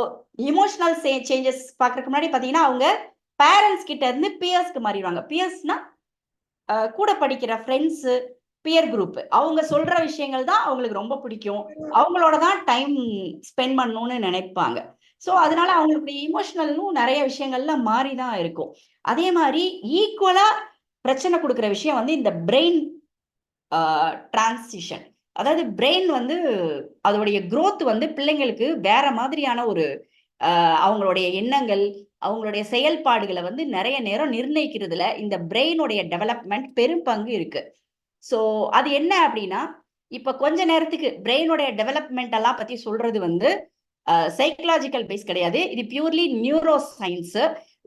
இமோஷனல் சேஞ்சஸ் பார்க்கறதுக்கு முன்னாடி பார்த்தீங்கன்னா அவங்க பேரண்ட்ஸ் கிட்ட இருந்து பியர்ஸ்க்கு மாறிடுவாங்க. பியர்ஸ்னா கூட படிக்கிற ஃப்ரெண்ட்ஸு, பியர் குரூப், அவங்க சொல்ற விஷயங்கள் தான் அவங்களுக்கு ரொம்ப பிடிக்கும், அவங்களோட தான் டைம் ஸ்பெண்ட் பண்ணணும்னு நினைப்பாங்க. ஸோ அதனால அவங்களுக்கு இமோஷனலும் நிறைய விஷயங்கள்ல மாறி தான் இருக்கும். அதே மாதிரி ஈக்குவலா பிரச்சனை கொடுக்குற விஷயம் வந்து இந்த பிரெயின் டிரான்சிஷன். அதாவது பிரெயின் வந்து அதோடைய growth வந்து பிள்ளைங்களுக்கு வேற மாதிரியான ஒரு அவங்களுடைய எண்ணங்கள், அவங்களுடைய செயல்பாடுகளை வந்து நிறைய நேரம் நிர்ணயிக்கிறதுல இந்த பிரெயினுடைய டெவலப்மெண்ட் பெரும் பங்கு இருக்கு. ஸோ அது என்ன அப்படின்னா, இப்போ கொஞ்ச நேரத்துக்கு பிரெயினுடைய டெவலப்மெண்ட் எல்லாம் பத்தி சொல்றது வந்து சைக்கலாஜிக்கல் பேஸ் கிடையாது, இது பியூர்லி நியூரோ சயின்ஸ்.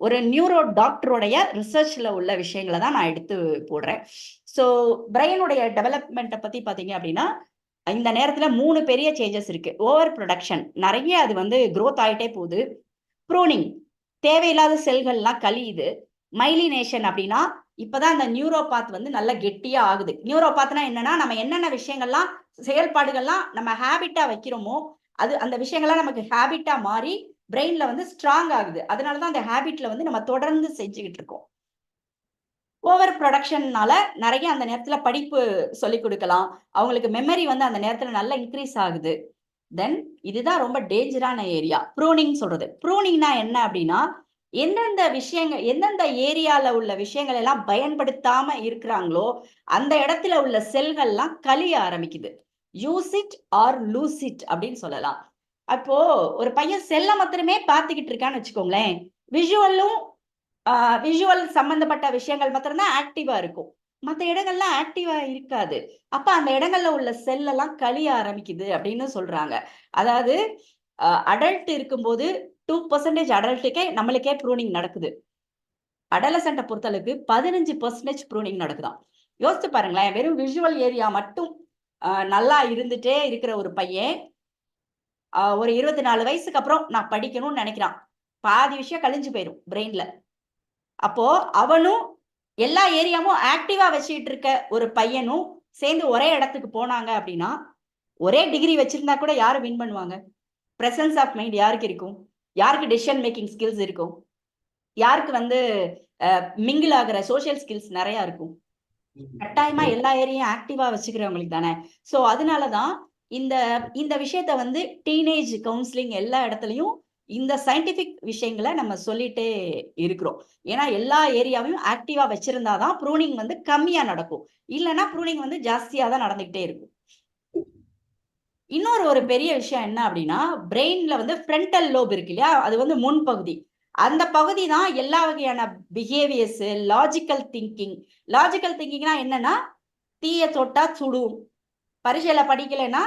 ஒரு நியூரோ டாக்டருடைய ரிசர்ச்ல உள்ள விஷயங்களை தான் நான் எடுத்து போடுறேன். ஸோ பிரெயினுடைய டெவலப்மெண்ட்டை பத்தி பார்த்தீங்க அப்படின்னா இந்த நேரத்துல 3 பெரிய சேஞ்சஸ் இருக்கு. ஓவர் ப்ரொடக்ஷன், நிறைய அது வந்து growth ஆயிட்டே போகுது. ப்ரூனிங், தேவையில்லாத செல்கள்லாம் கழியுது. மைலினேஷன் அப்படின்னா இப்பதான் அந்த நியூரோபாத் வந்து நல்லா கெட்டியா ஆகுது. நியூரோபாத்னா என்னன்னா, நம்ம என்னென்ன விஷயங்கள்லாம் செயல்பாடுகள்லாம் நம்ம ஹேபிட்டா வைக்கிறோமோ அது அந்த விஷயங்கள்லாம் நமக்கு ஹேபிட்டா மாறி பிரெயின்ல வந்து ஸ்ட்ராங் ஆகுது. அதனாலதான் அந்த ஹேபிட்ல வந்து நம்ம தொடர்ந்து செஞ்சுக்கிட்டு இருக்கோம். ஓவர் ப்ரொடக்ஷன்னால நிறைய அந்த நேரத்துல படிப்பு சொல்லி கொடுக்கலாம், அவங்களுக்கு மெமரி வந்து அந்த நேரத்துல நல்லா இன்க்ரீஸ் ஆகுது. தென் இதுதான் ரொம்ப டேஞ்சரான ஏரியா, ப்ரூனிங் சொல்றது. ப்ரூனிங்னா என்ன அப்படின்னா, எந்தெந்த ஏரியால உள்ள விஷயங்கள் எல்லாம் பயன்படுத்தாம இருக்கிறாங்களோ அந்த இடத்துல உள்ள செல்கள்லாம் கழிய ஆரம்பிக்குது. Use it or loose it அப்படின்னு சொல்லலாம். அப்போ ஒரு பையன் செல்ல மாத்திரமே பார்த்துக்கிட்டு இருக்கான்னு வச்சுக்கோங்களேன், விஷுவல் சம்பந்தப்பட்ட விஷயங்கள் மாத்திரம்தான் ஆக்டிவா இருக்கும், மற்ற இடங்கள்லாம் ஆக்டிவா இருக்காது. அப்ப அந்த இடங்கள்ல உள்ள செல் எல்லாம் கழிய ஆரம்பிக்குது அப்படின்னு சொல்றாங்க. அதாவது அடல்ட் இருக்கும்போது 2% அடல்ட்டுக்கே நம்மளுக்கே ப்ரூனிங் நடக்குது. அடலசன்ட்டை பொறுத்தளவுக்கு 15% ப்ரூனிங் நடக்குதாம். யோசிச்சு பாருங்களேன், வெறும் விஷுவல் ஏரியா மட்டும் நல்லா இருந்துட்டே இருக்கிற ஒரு பையன் ஒரு 24 வயசுக்கு அப்புறம் நான் படிக்கணும்னு நினைக்கிறான், பாதி விஷயம் கழிஞ்சு போயிடும் பிரெயின்ல. அப்போ அவனும் எல்லா ஏரியாவும் ஆக்டிவா வச்சுட்டு இருக்க ஒரு பையனும் சேர்ந்து ஒரே இடத்துக்கு போனாங்க அப்படின்னா, ஒரே டிகிரி வச்சிருந்தா கூட யாரு வின் பண்ணுவாங்க? பிரசன்ஸ் ஆஃப் மைண்ட் யாருக்கு இருக்கும்? யாருக்கு டெசிஷன் மேக்கிங் ஸ்கில்ஸ் இருக்கும்? யாருக்கு வந்து மிங்கிள் ஆகிற சோஷியல் ஸ்கில்ஸ் நிறைய இருக்கும்? கட்டாயமா எல்லா ஏரியும் ஆக்டிவா வச்சுக்கிறவங்களுக்கு தானே. ஸோ அதனாலதான் இந்த இந்த விஷயத்த வந்து டீனேஜ் கவுன்சிலிங் எல்லா இடத்துலயும் இந்த சயின்டிபிக் விஷயங்களை நம்ம சொல்லிட்டே இருக்கிறோம். ஏன்னா எல்லா ஏரியாவையும் ஆக்டிவா வச்சிருந்தாதான் ப்ரூனிங் வந்து கம்மியா நடக்கும். இல்லைன்னா ப்ரூனிங் வந்து ஜாஸ்தியா தான் நடந்துகிட்டே இருக்கும். இன்னொரு பெரிய விஷயம் என்ன அப்படின்னா, பிரெயின்ல வந்து ஃப்ரண்டல் லோப் இருக்கு இல்லையா, அது வந்து முன்பகுதி. அந்த பகுதி தான் எல்லா வகையான பிஹேவியர்ஸ், லாஜிக்கல் திங்கிங்னா என்னன்னா, தீய தொட்டா சுடும், பரீட்சையில படிக்கலைன்னா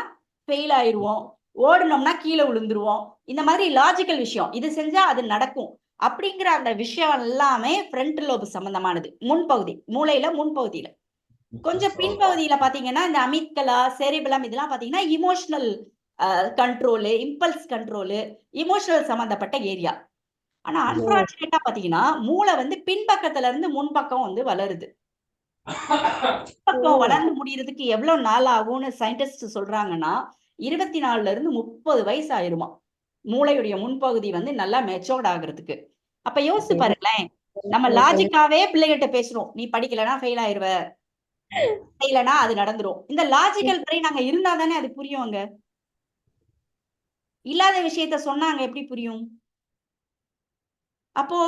ஃபெயில் ஆயிடுவோம், ஓடுனோம்னா கீழே விழுந்துருவோம், இந்த மாதிரி லாஜிக்கல் விஷயம், இது செஞ்சா அது நடக்கும் அப்படிங்கிற அந்த விஷயம் எல்லாமே ஃப்ரண்ட் லோப் சம்பந்தமானது. முன்பகுதி, மூளையில முன்பகுதியில. கொஞ்சம் பின்பகுதியில பாத்தீங்கன்னா இந்த அமிக்டலா, செரிபலம் இதெல்லாம் பாத்தீங்கன்னா emotional control, impulse control, emotional சம்பந்தப்பட்ட ஏரியா. ஆனா அன்பார்ச்சுனேட்டா பாத்தீங்கன்னா மூளை வந்து பின்பக்கத்துல இருந்து முன்பக்கம் வந்து வளருது. பக்கம் வளர்ந்து முடியறதுக்கு எவ்வளவு நாள் ஆகும்னு சயின்டிஸ்ட் சொல்றாங்கன்னா 24ல இருந்து 30 வயசு ஆயிருமா மூளையுடைய முன்பகுதி வந்து நல்லா மெச்சோர்ட் ஆகுறதுக்கு. அப்ப யோசிச்சு பாருங்களேன், நம்ம லாஜிக்காவே பிள்ளைகிட்ட பேசுறோம், நீ படிக்கலன்னா ஃபெயில் ஆயிருவ, செய்யலன்னா அது நடந்துரும். இந்த லாஜிக்கல் பிரெயின் அங்க இருந்தா தானே அது புரியும். அங்க இல்லாத விஷயத்த சொன்னாங்க எப்படி புரியும்? அப்போ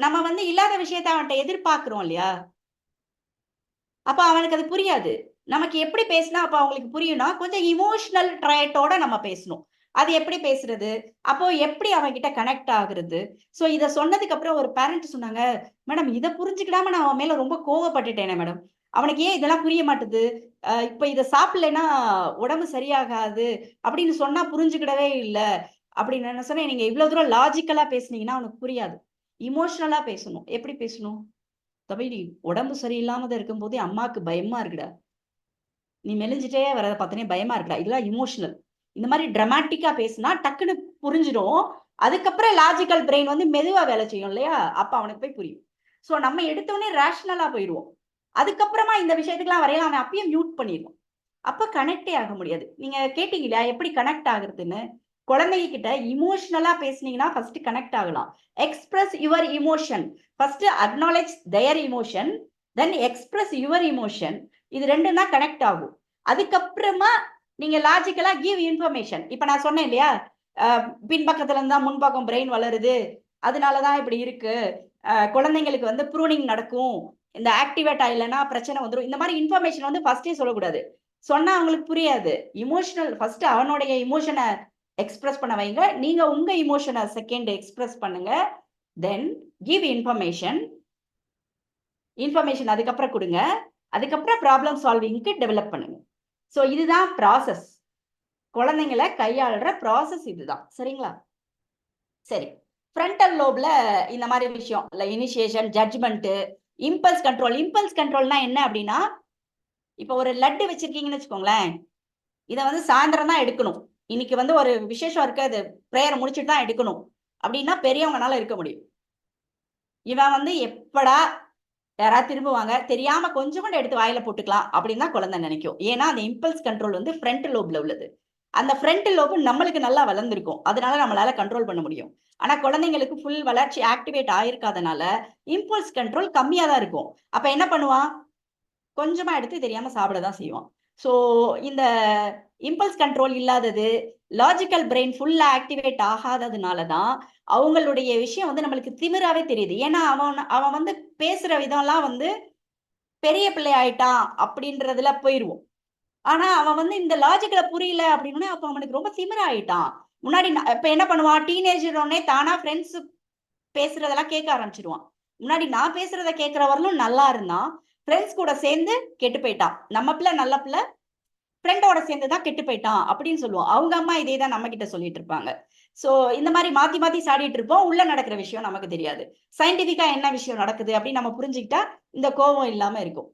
நம்ம வந்து இல்லாத விஷயத்த அவன்கிட்ட எதிர்பார்க்கிறோம் இல்லையா, அப்ப அவனுக்கு அது புரியாது. நமக்கு எப்படி பேசினா அப்ப அவங்களுக்கு புரியும்னா கொஞ்சம் இமோஷனல் ட்ரையட்டோட நம்ம பேசணும். அது எப்படி பேசுறது, அப்போ எப்படி அவன்கிட்ட கனெக்ட் ஆகுறது. சோ இத சொன்னதுக்கு அப்புறம் ஒரு பேரண்ட் சொன்னாங்க, மேடம் இதை புரிஞ்சுக்கிடாம நான் அவன் மேல ரொம்ப கோவப்பட்டுட்டேனே மேடம், அவனுக்கு ஏன் இதெல்லாம் புரிய மாட்டுது, இப்ப இதை சாப்பிடலைன்னா உடம்பு சரியாகாது அப்படின்னு சொன்னா புரிஞ்சுக்கிடவே இல்லை அப்படின்னு என்ன சொன்னேன். நீங்க இவ்வளவு தூரம் லாஜிக்கலா பேசுனீங்கன்னா அவனுக்கு புரியாது, இமோஷனலா பேசணும். எப்படி பேசணும்? தம்பி நீ உடம்பு சரியில்லாம இருக்கும் போதே அம்மாவுக்கு பயமா இருக்குடா, நீ மெலிஞ்சிட்டே வரத பார்த்தனே பயமா இருக்குடா, இதெல்லாம் இமோஷனல். இந்த மாதிரி டிராமாட்டிக்கா பேசினா டக்குன்னு புரிஞ்சிடும். அதுக்கப்புறம் லாஜிக்கல் பிரெயின் வந்து மெதுவா வேலை செய்யும் இல்லையா, அப்ப அவனுக்கு போய் புரியும். சோ நம்ம எடுத்தோடனே ரேஷனலா போயிடுவோம். அதுக்கப்புறமா இந்த விஷயத்துக்குலாம் வரையலாம் அவன் அப்பயும் மியூட் பண்ணிடுவோம். அப்ப கனெக்டே ஆக முடியாது. நீங்க கேட்டீங்க இல்லையா எப்படி கனெக்ட் ஆகுறதுன்னு, குழந்தைங்க கிட்ட இமோஷனலா பேசுனீங்கன்னா ஃபர்ஸ்ட் கனெக்ட் ஆகலாம். Express your emotion, first acknowledge their emotion, then express your emotion. இது ரெண்டும் தான் கனெக்ட் ஆகும். அதுக்கப்புறமா நீங்க லாஜிக்கலா கிவ் இன்ஃபர்மேஷன். இப்ப நான் சொன்னேன் இல்லையா, பின்பக்கத்துல இருந்தா முன்பக்கம் பிரெயின் வளருது, அதனாலதான் இப்படி இருக்கு, குழந்தைங்களுக்கு வந்து ப்ரூனிங் நடக்கும், இந்த ஆக்டிவேட் ஆயிலனா பிரச்சனை வந்துடும். இந்த மாதிரி இன்ஃபர்மேஷன் வந்து ஃபர்ஸ்டே சொல்லக்கூடாது, சொன்னா அவங்களுக்கு புரியாது. இமோஷனல் ஃபர்ஸ்ட் அவனுடைய இமோஷனை எக்ஸ்பிரஸ் பண்ண வைங்க, நீங்க உங்க இமோஷனை செகண்ட் எக்ஸ்பிரஸ் பண்ணுங்க, தென் கிவ் இன்ஃபர்மேஷன் அதுக்கப்புறம் கொடுங்க, அதுக்கப்புறம் ப்ராப்ளம் சால்விங்க்கு டெவலப் பண்ணுங்க. ஸோ இதுதான் ப்ராசஸ், குழந்தைங்களை கையாளுற ப்ராசஸ் இதுதான். சரிங்களா? சரி, ஃப்ரண்டல் லோப்ல இந்த மாதிரி விஷயம் இல்லை, initiation, judgement, impulse control. Impulse கண்ட்ரோல்னா என்ன அப்படின்னா, இப்போ ஒரு லட்டு வச்சிருக்கீங்கன்னு வச்சுக்கோங்களேன், இதை வந்து சாயந்தரம் தான் எடுக்கணும், இன்னைக்கு வந்து ஒரு விசேஷம் இருக்கு, அது ப்ரேயர் முடிச்சுட்டு தான் எடுக்கணும் அப்படின்னா பெரியவங்கனால இருக்க முடியும். இவன் வந்து எப்படா யாராவது திரும்புவாங்க, தெரியாம கொஞ்சம் கூட எடுத்து வாயில போட்டுக்கலாம் அப்படின்னு தான் குழந்தை நினைக்கும். ஏன்னா அந்த இம்பல்ஸ் கண்ட்ரோல் வந்து ஃப்ரண்ட் லோப்ல உள்ளது. அந்த ஃப்ரண்ட் லோப் நம்மளுக்கு நல்லா வளர்ந்துருக்கும், அதனால நம்மளால கண்ட்ரோல் பண்ண முடியும். ஆனா குழந்தைங்களுக்கு ஃபுல் வளர்ச்சி ஆக்டிவேட் ஆயிருக்காதனால இம்பல்ஸ் கண்ட்ரோல் கம்மியா தான் இருக்கும். அப்ப என்ன பண்ணுவான், கொஞ்சமா எடுத்து தெரியாம சாப்பிடதான் செய்வான். ஸோ இந்த இம்பல்ஸ் கண்ட்ரோல் இல்லாதது, லாஜிக்கல் பிரெயின் ஃபுல்லா ஆக்டிவேட் ஆகாததுனாலதான் அவங்களுடைய விஷயம் வந்து நம்மளுக்கு திமிராவே தெரியுது. ஏன்னா அவன் வந்து பேசுற விதம்லாம் வந்து பெரிய பிள்ளை ஆயிட்டான் அப்படின்றதுல போயிருவோம். ஆனா அவன் வந்து இந்த லாஜிக்கல புரியல அப்படின்னா அப்ப அவனுக்கு ரொம்ப திமிரா ஆயிட்டான். முன்னாடி இப்ப என்ன பண்ணுவான், டீனேஜர் உடனே தானா ஃப்ரெண்ட்ஸ் பேசுறதெல்லாம் கேட்க ஆரம்பிச்சிருவான். முன்னாடி நான் பேசுறத கேட்கிறவர்களும் நல்லா இருந்தான், ஃப்ரெண்ட்ஸ் கூட சேர்ந்து கெட்டு போயிட்டான். நம்ம பிள்ளை நல்ல பிள்ளை, ஃப்ரெண்டோட சேர்ந்துதான் கெட்டு போயிட்டான் அப்படின்னு சொல்லுவோம். அவங்க அம்மா இதே தான் நம்ம கிட்ட சொல்லிட்டு இருப்பாங்க. சோ இந்த மாதிரி மாத்தி மாத்தி சாடிட்டு இருப்போம், உள்ள நடக்கிற விஷயம் நமக்கு தெரியாது. சயின்டிபிக்கா என்ன விஷயம் நடக்குது அப்படின்னு நம்ம புரிஞ்சுக்கிட்டா இந்த கோபம் இல்லாம இருக்கும்.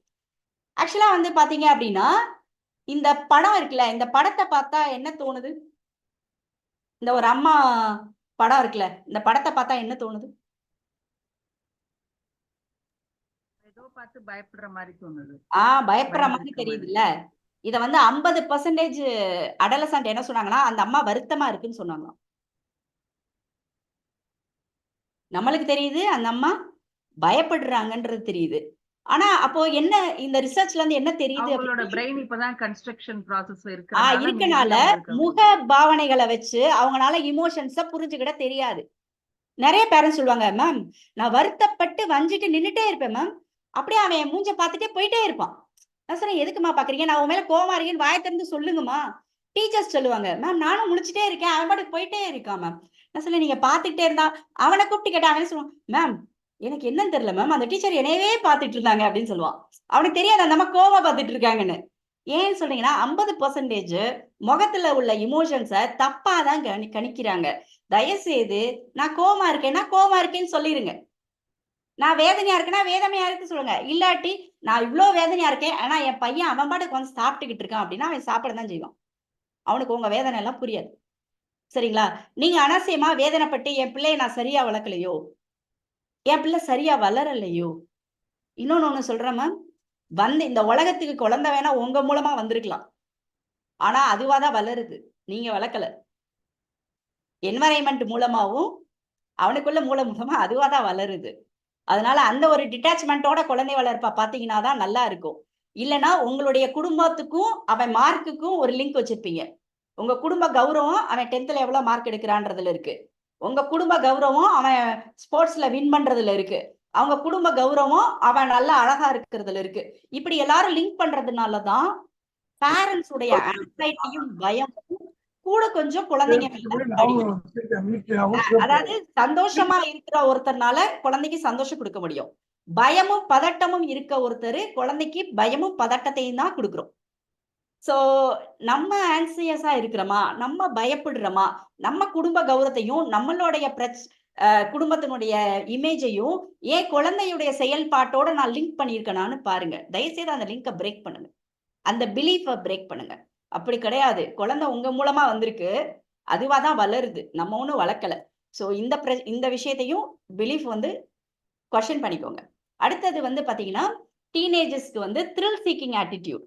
ஆக்சுவலா வந்து பாத்தீங்க அப்படின்னா, இந்த படம் இருக்குல்ல, இந்த படத்தை பார்த்தா என்ன தோணுது? இந்த ஒரு அம்மா படம் இருக்குல்ல, இந்த படத்தை பார்த்தா என்ன தோணுது? ஏதோ பார்த்து பயப்படுற மாதிரி தோணுது. பயப்படுற மாதிரி தெரியுது இல்ல. இத வந்து 50% அடலசன்ட் என்ன சொன்னாங்கன்னா, அந்த அம்மா வருத்தமா இருக்குன்னு சொன்னாங்க. நம்மளுக்கு தெரியுது அந்த அம்மா பயப்படுறாங்கன்றது தெரியுது. ஆனா அப்போ என்ன இந்த ரிசர்ச்ல இருந்து என்ன தெரியுது அவங்களோட அப்படின்னா, பிரெயின் இப்பதான் கன்ஸ்ட்ரக்ஷன் ப்ராசஸ் இருக்கறனால இருக்கனால maybe அவங்களுக்கு முக பாவனைகளை வச்சு அவங்களால இமோஷன்ஸ புரிஞ்சுக்கிட தெரியாது. நிறைய பேரண்ட்ஸ் சொல்லுவாங்க, மேம் நான் வருத்தப்பட்டு வஞ்சிட்டு நின்னுட்டே இருப்பேன் மேம், அப்படியே அவன் மூஞ்ச பார்த்துட்டே போயிட்டே இருப்பான். நான் சொல்றேன், எதுக்குமா பாக்குறீங்க, நான் உன் மேல கோவமா இருக்கேன்னு வாயை திறந்து சொல்லுங்கம்மா. டீச்சர்ஸ் சொல்லுவாங்க, மேம் நானும் முழிச்சிட்டே இருக்கேன், அவன் பாட்டுக்கு போயிட்டே இருக்கான் மேம். நான் சொல்ல, நீங்க பாத்துக்கிட்டே இருந்தா அவனை கூப்பிட்டு கேட்டா அவன் சொல்லுவான், மேம் எனக்கு என்னன்னு தெரியல மேம், அந்த டீச்சர் என்னையவே பார்த்துட்டு இருந்தாங்க அப்படின்னு சொல்லுவான். அவனுக்கு தெரியாது அந்த அம்மா கோவமா பார்த்துட்டு இருக்காங்கன்னு. ஏன்னு சொன்னீங்கன்னா 50% முகத்துல உள்ள இமோஷன்ஸை தப்பாதான் கணிக்கிறாங்க. தயவுசெய்து நான் கோவமா இருக்கேன்னு சொல்லிருங்க. நான் வேதனையா இருக்கேன்னா வேதனையா இருக்கு சொல்லுங்க. இல்லாட்டி நான் இவ்வளவு வேதனையா இருக்கேன், ஆனா என் பையன் அவன் பாட்டுக்கு வந்து சாப்பிட்டுக்கிட்டு இருக்கான் அப்படின்னா அவன் சாப்பிட தான் செய்வான். அவனுக்கு உங்க வேதனை எல்லாம் புரியாது. சரிங்களா? நீங்க அனாவசியமா வேதனைப்பட்டு என் பிள்ளைய நான் சரியா வளர்க்கலையோ, என் பிள்ளை சரியா வளரலையோ. இன்னொன்னு சொல்றேன் மேம், இந்த உலகத்துக்கு குழந்தை வேணா உங்க மூலமா வந்திருக்கலாம், ஆனா அதுவாதான் வளருது, நீங்க வளர்க்கல. என்வரைன்மெண்ட் மூலமாவும் அவனுக்குள்ள மூலமா அதுவாதான் வளருது. அதனால அந்த ஒரு டிட்டாச்மெண்டோட குழந்தை வளர்ப்பா பாத்தீங்கன்னா தான் நல்லா இருக்கும். இல்லைன்னா உங்களுடைய குடும்பத்துக்கும் அவன் மார்க்குக்கும் ஒரு லிங்க் வச்சிருப்பீங்க. உங்க குடும்ப கௌரவம் அவன் 10th எவ்வளவு மார்க் எடுக்கிறான்றதுல இருக்கு. உங்க குடும்ப கௌரவம் அவன் ஸ்போர்ட்ஸ்ல வின் பண்றதுல இருக்கு. அவங்க குடும்ப கௌரவம் அவன் நல்லா அழகா இருக்கிறதுல இருக்கு. இப்படி எல்லாரும் லிங்க் பண்றதுனாலதான் பேரண்ட்ஸ் உடைய ஆன்சைட்டியும் பயமும் கூட கொஞ்சம் குழந்தைங்க அதாவது சந்தோஷமா இருக்கிற ஒருத்தர்னால குழந்தைக்கு சந்தோஷம் கொடுக்க முடியும். பயமும் பதட்டமும் இருக்க ஒருத்தர் குழந்தைக்கு பயமும் பதட்டத்தையும் தான் கொடுக்குறோம். சோ நம்ம ஆன்சியஸா இருக்கிறோமா, நம்ம பயப்படுறோமா, நம்ம குடும்ப கௌரவத்தையும் நம்மளுடைய குடும்பத்தினுடைய இமேஜையும் ஏன் குழந்தையுடைய செயல்பாட்டோட நான் லிங்க் பண்ணியிருக்கேனான்னு பாருங்க. தயவுசெய்து அந்த லிங்கை பிரேக் பண்ணுங்க, அந்த பிலீஃபை பிரேக் பண்ணுங்க. அப்படி கிடையாது, குழந்தை உங்க மூலமா வந்திருக்கு, அதுவாதான் வளருது, நம்ம ஒண்ணும் வளர்க்கல. சோ இந்த விஷயத்தையும் பிலீஃப் வந்து கொஸ்டின் பண்ணிக்கோங்க. அடுத்தது வந்து பாத்தீங்கன்னா டீனேஜர்ஸ்க்கு வந்து த்ரில் சீக்கிங் ஆட்டிடியூட்.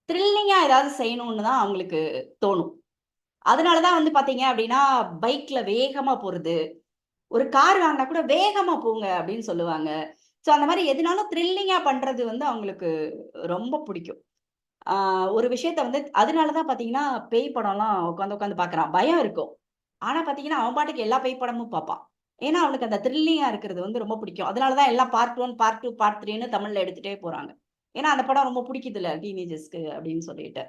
த்ரில்லிங்கா ஏதாவது செய்யணும்னு தான் அவங்களுக்கு தோணும். அதனாலதான் வந்து பாத்தீங்க அப்படின்னா பைக்ல வேகமா போறது, ஒரு கார் வாங்கினா கூட வேகமா போங்க அப்படின்னு சொல்லுவாங்க. சோ அந்த மாதிரி எதுனாலும் த்ரில்லிங்கா பண்றது வந்து அவங்களுக்கு ரொம்ப பிடிக்கும். ஒரு விஷயத்த வந்து அதனாலதான் பாத்தீங்கன்னா பேய் படம்லாம் உட்காந்து பாக்குறான், பயம் இருக்கும். ஆனா பாத்தீங்கன்னா அவன் பாட்டுக்கு எல்லா பேய் படமும் பார்ப்பான். ஏன்னா அவனுக்கு அந்த த்ரில்லிங்கா இருக்கிறது வந்து ரொம்ப பிடிக்கும். அதனாலதான் எல்லாம் பார்ட் 1 பார்ட் 2 பார்ட் 3ன்னு தமிழ்ல எடுத்துட்டே போறாங்க. ஏன்னா அந்த படம் ரொம்ப பிடிக்குது இல்ல டீனேஜர்ஸ்க்கு அப்படின்னு சொல்லிட்டு.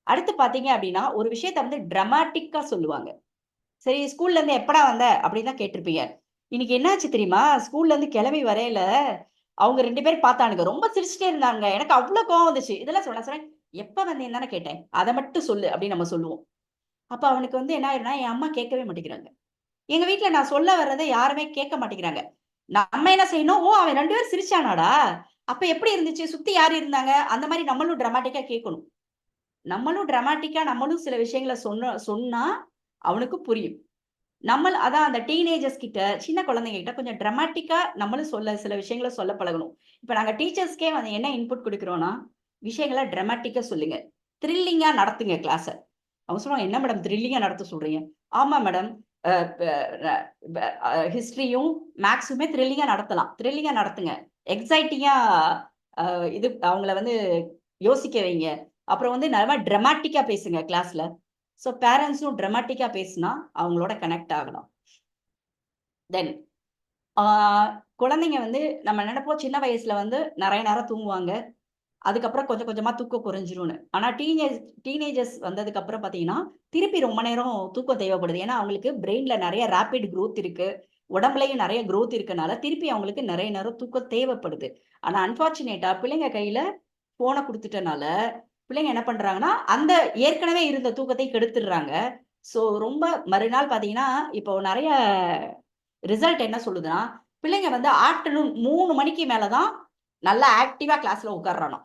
அடுத்து பாத்தீங்க அப்படின்னா ஒரு விஷயத்த வந்து டிராமாட்டிக்கா சொல்லுவாங்க. சரி, ஸ்கூல்ல இருந்து எப்படா வந்த அப்படின்னு தான் கேட்டிருப்பீங்க. இன்னைக்கு என்னாச்சு தெரியுமா, ஸ்கூல்ல இருந்து கிளம்பி வரையில அவங்க 2 பேரும் பார்த்தானுங்க, ரொம்ப சிரிச்சுட்டே இருந்தாங்க, எனக்கு அவ்வளவு கோவம் வந்துச்சு. இதெல்லாம் சொன்னேன், எப்ப வந்தேன்னு தானே கேட்டேன், அதை மட்டும் சொல்லு அப்படின்னு நம்ம சொல்லுவோம். அப்ப அவனுக்கு வந்து என்ன ஆயிருன்னா, என் அம்மா கேட்கவே மாட்டேங்கிறாங்க, எங்க வீட்டுல நான் சொல்ல வர்றதை யாருமே கேட்க மாட்டேங்கிறாங்க. நம்ம என்ன செய்யணும், ஓ அவன் 2 பேரும் சிரிச்சானாடா, அப்ப எப்படி இருந்துச்சு, சுத்தி யாரு இருந்தாங்க, அந்த மாதிரி நம்மளும் டிராமாட்டிக்கா கேட்கணும். நம்மளும் சில விஷயங்களை சொன்னா அவனுக்கு புரியும். அதான் அந்த டீனேஜர்ஸ் கிட்ட, சின்ன குழந்தைங்க கிட்ட கொஞ்சம் டிராமாட்டிக்கா நம்மளும் சில விஷயங்களை சொல்ல பழகணும். இப்ப நாங்க டீச்சர்ஸ்க்கே வந்து என்ன இன்புட் கொடுக்கிறோம்னா, விஷயங்களை டிராமாட்டிக்கா சொல்லுங்க, த்ரில்லிங்கா நடத்துங்க கிளாஸ. அவங்க சொல்லுவாங்க, என்ன மேடம் த்ரில்லிங்கா நடத்த சொல்றீங்க? ஆமா மேடம், ஹிஸ்டரியும் மேக்ஸுமே த்ரில்லிங்கா நடத்தலாம், த்ரில்லிங்கா நடத்துங்க, எக்ஸைட்டிங்கா இது அவங்கள வந்து யோசிக்க வைங்க. அப்புறம் வந்து நல்லா டிராமாட்டிக்கா பேசுங்க கிளாஸ்ல. ஸோ பேரண்ட்ஸும் டிராமாட்டிக்கா பேசினா அவங்களோட கனெக்ட் ஆகலாம். தென் குழந்தைங்க வந்து நம்ம நினைப்போம் சின்ன வயசுல வந்து நிறைய நேரம் தூங்குவாங்க, அதுக்கப்புறம் கொஞ்சம் கொஞ்சமா தூக்கம் குறைஞ்சிரும்னு. ஆனா டீனேஜர்ஸ் வந்ததுக்கு அப்புறம் பாத்தீங்கன்னா திருப்பி ரொம்ப நேரம் தூக்கம் தேவைப்படுது. ஏன்னா அவங்களுக்கு பிரெயின்ல நிறைய ரேபிட் growth இருக்கு, உடம்புலயும் நிறைய growth இருக்கனால திருப்பி அவங்களுக்கு நிறைய நேரம் தூக்கம் தேவைப்படுது. ஆனா அன்பார்ச்சுனேட்டா பிள்ளைங்க கையில போனை கொடுத்துட்டனால பிள்ளைங்க என்ன பண்றாங்கன்னா அந்த ஏற்கனவே இருந்த தூக்கத்தை கெடுத்துடுறாங்க. சோ ரொம்ப மறுநாள் பாத்தீங்கன்னா இப்போ நிறைய ரிசல்ட் என்ன சொல்லுதுன்னா, பிள்ளைங்க வந்து ஆஃப்டர்நூன் 3 மணிக்கு மேலதான் நல்லா ஆக்டிவா கிளாஸ்ல உட்கார்றானோ.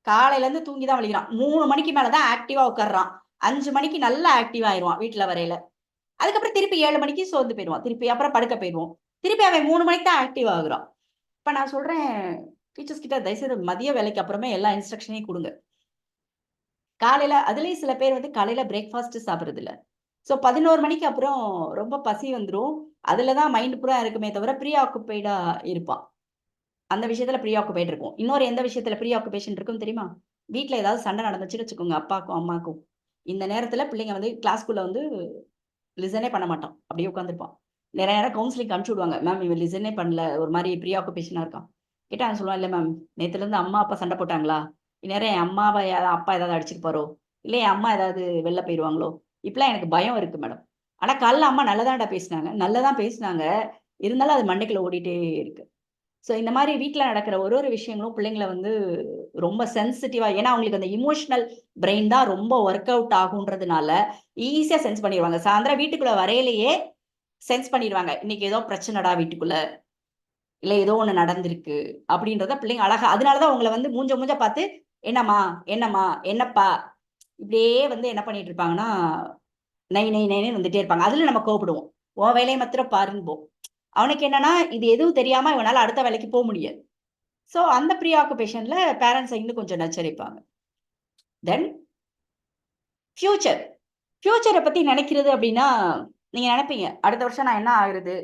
காலையில இருந்து தூங்கிதான் வலிக்கிறான், 3 மணிக்கு மேலதான் ஆக்டிவா உட்கார்றான். 5 மணிக்கு நல்லா ஆக்டிவா ஆயிடுவான் வீட்டுல வரையில. அதுக்கப்புறம் திருப்பி 7 மணிக்கு சோர்ந்து போயிடுவான், திருப்பி அப்புறம் படுக்க போயிடுவோம், திருப்பி அவன் 3 மணிக்கு தான் ஆக்டிவ் ஆகுறான். இப்ப நான் சொல்றேன் டீச்சர்ஸ் கிட்ட, தயவுசெய்து மதிய வேலைக்கு அப்புறமே எல்லா இன்ஸ்ட்ரக்ஷனையும் கொடுங்க. காலையில அதுலயும் சில பேர் வந்து காலையில பிரேக்ஃபாஸ்ட் சாப்பிடுறது இல்ல, ஸோ 11 மணிக்கு அப்புறம் ரொம்ப பசி வந்துடும். அதில் தான் மைண்ட் பூரா இருக்குமே தவிர ப்ரீ ஆக்குப்பைடாக இருப்பான். அந்த விஷயத்தில் ப்ரீ ஆக்குப்பைட் இருக்கும். இன்னொரு எந்த விஷயத்தில் ப்ரீ ஆக்குபேஷன் இருக்கும் தெரியுமா? வீட்டில் ஏதாவது சண்டை நடந்துச்சுன்னு வச்சுக்கோங்க, அப்பாக்கும் அம்மாக்கும். இந்த நேரத்தில் பிள்ளைங்க வந்து கிளாஸ்க்குள்ளே வந்து லிசனே பண்ண மாட்டான், அப்படியே உட்காந்துருப்பான். நிறைய நேரம் கவுன்சிலிங் அனுப்பிச்சு விடுவாங்க, மேம் இவன் லிசனே பண்ணல, ஒரு மாதிரி ப்ரீ ஆக்குபேஷனாக இருக்கான். கேட்டால் அவன் சொல்லுவான், இல்லை மேம் நேற்றுலேருந்து அம்மா அப்பா சண்டை போட்டாங்களா, இந்நேரம் என் அம்மாவை அப்பா ஏதாவது அடிச்சிருப்பாரோ, இல்லை என் அம்மா ஏதாவது வெளில போயிடுவாங்களோ, இப்பெல்லாம் எனக்கு பயம் இருக்குது மேடம். ஆனால் காலைல அம்மா நல்லதான்டா பேசினாங்க, நல்லதான் பேசினாங்க, இருந்தாலும் அது மண்டைக்குள்ள ஓடிட்டே இருக்கு. ஸோ இந்த மாதிரி வீட்டில் நடக்கிற ஒரு விஷயங்களும் பிள்ளைங்களை வந்து ரொம்ப சென்சிட்டிவாக, ஏன்னா அவங்களுக்கு அந்த இமோஷனல் பிரெயின் தான் ரொம்ப ஒர்க் அவுட் ஆகுன்றதுனால ஈஸியாக சென்ஸ் பண்ணிடுவாங்க. சாயந்தரம் வீட்டுக்குள்ளே வரையிலேயே சென்ஸ் பண்ணிடுவாங்க, இன்னைக்கு ஏதோ பிரச்சனைடா வீட்டுக்குள்ள, இல்லை ஏதோ ஒன்று நடந்திருக்கு அப்படின்றத பிள்ளைங்க அழகா. அதனாலதான் உங்களை வந்து மூஞ்ச பார்த்து என்னம்மா என்னம்மா என்னப்பா இப்படியே வந்து என்ன பண்ணிட்டு இருப்பாங்கன்னா நை நை நைன்னு வந்துட்டே இருப்பாங்க. அதுல நம்ம கோபப்படுவோம், உன் வேலையை மாத்திரம் பாருன்போம். அவனுக்கு என்னன்னா இது எதுவும் தெரியாம இவனால அடுத்த வேலைக்கு போக முடியாது. ஸோ அந்த ப்ரீ ஆக்குபேஷன்ல பேரண்ட்ஸ் இன்னும் கொஞ்சம் நச்சரிப்பாங்க. தென் ஃபியூச்சரை பத்தி நினைக்கிறது அப்படின்னா, நீங்க நினைப்பீங்க அடுத்த வருஷம் நான் என்ன ஆகுறது,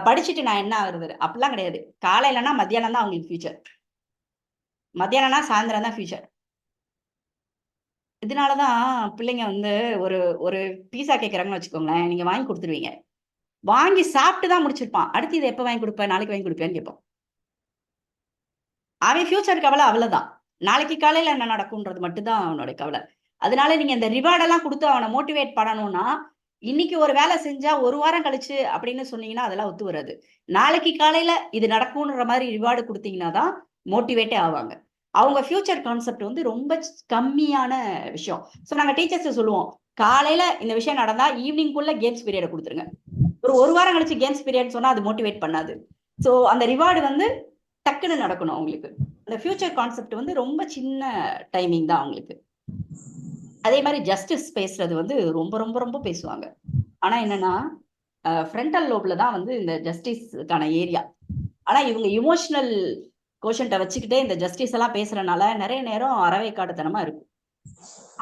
படிச்சுட்டு நான் என்ன ஆகுறது, அப்படிலாம் கிடையாது. காலையிலனா மத்தியானம் தான் அவங்களுக்கு ஃபியூச்சர், மத்தியானம்னா சாயந்தரம் தான் ஃபியூச்சர். இதனாலதான் பிள்ளைங்க வந்து ஒரு ஒரு பீஸா கேட்கறாங்கன்னு வச்சுக்கோங்களேன், நீங்க வாங்கி கொடுத்துருவீங்க, வாங்கி சாப்பிட்டு தான் முடிச்சிருப்பான், அடுத்து இதை எப்போ வாங்கி கொடுப்பேன், நாளைக்கு வாங்கி கொடுப்பேன்னு கேட்பான். அவன் ஃபியூச்சர் கவலை அவ்வளவுதான், நாளைக்கு காலையில என்ன நடக்கும்ன்றது மட்டும்தான் அவனோட கவலை. அதனால நீங்க இந்த ரிவார்டெல்லாம் கொடுத்து அவனை மோட்டிவேட் பண்ணணும்னா, இன்னைக்கு ஒரு வேலை செஞ்சா ஒரு வாரம் கழிச்சு அப்படின்னு சொன்னீங்கன்னா அதெல்லாம் ஒத்து வராது. நாளைக்கு காலையில இது நடக்கும்ன்ற மாதிரி ரிவார்டு கொடுத்தீங்கன்னா தான் மோட்டிவேட்டே ஆவாங்க. அவங்க ஃபியூச்சர் கான்செப்ட் வந்து ரொம்ப கம்மியான விஷயம். ஸோ நாங்கள் டீச்சர்ஸ் சொல்லுவோம், காலையில இந்த விஷயம் நடந்தா ஈவினிங்குள்ள கேம்ஸ் பீரியடை கொடுத்துருங்க. ஒரு வாரம் கழிச்சு கேம்ஸ் பீரியட் சொன்னா அது மோட்டிவேட் பண்ணாது. ஸோ அந்த ரிவார்டு வந்து டக்குன்னு நடக்கணும் அவங்களுக்கு. அந்த ஃபியூச்சர் கான்செப்ட் வந்து ரொம்ப சின்ன டைமிங் தான் அவங்களுக்கு. அதே மாதிரி ஜஸ்டிஸ் பேசுறது வந்து ரொம்ப ரொம்ப ரொம்ப பேசுவாங்க. ஆனா என்னன்னா ஃப்ரண்டல் லோப்ல தான் வந்து இந்த ஜஸ்டிஸ்க்கான ஏரியா. ஆனா இவங்க இமோஷனல் கோஷன்ட்டை வச்சுக்கிட்டே இந்த ஜஸ்டிஸ் எல்லாம் பேசுறதுனால நிறைய நேரம் அறவை காட்டுத்தனமா இருக்கும்.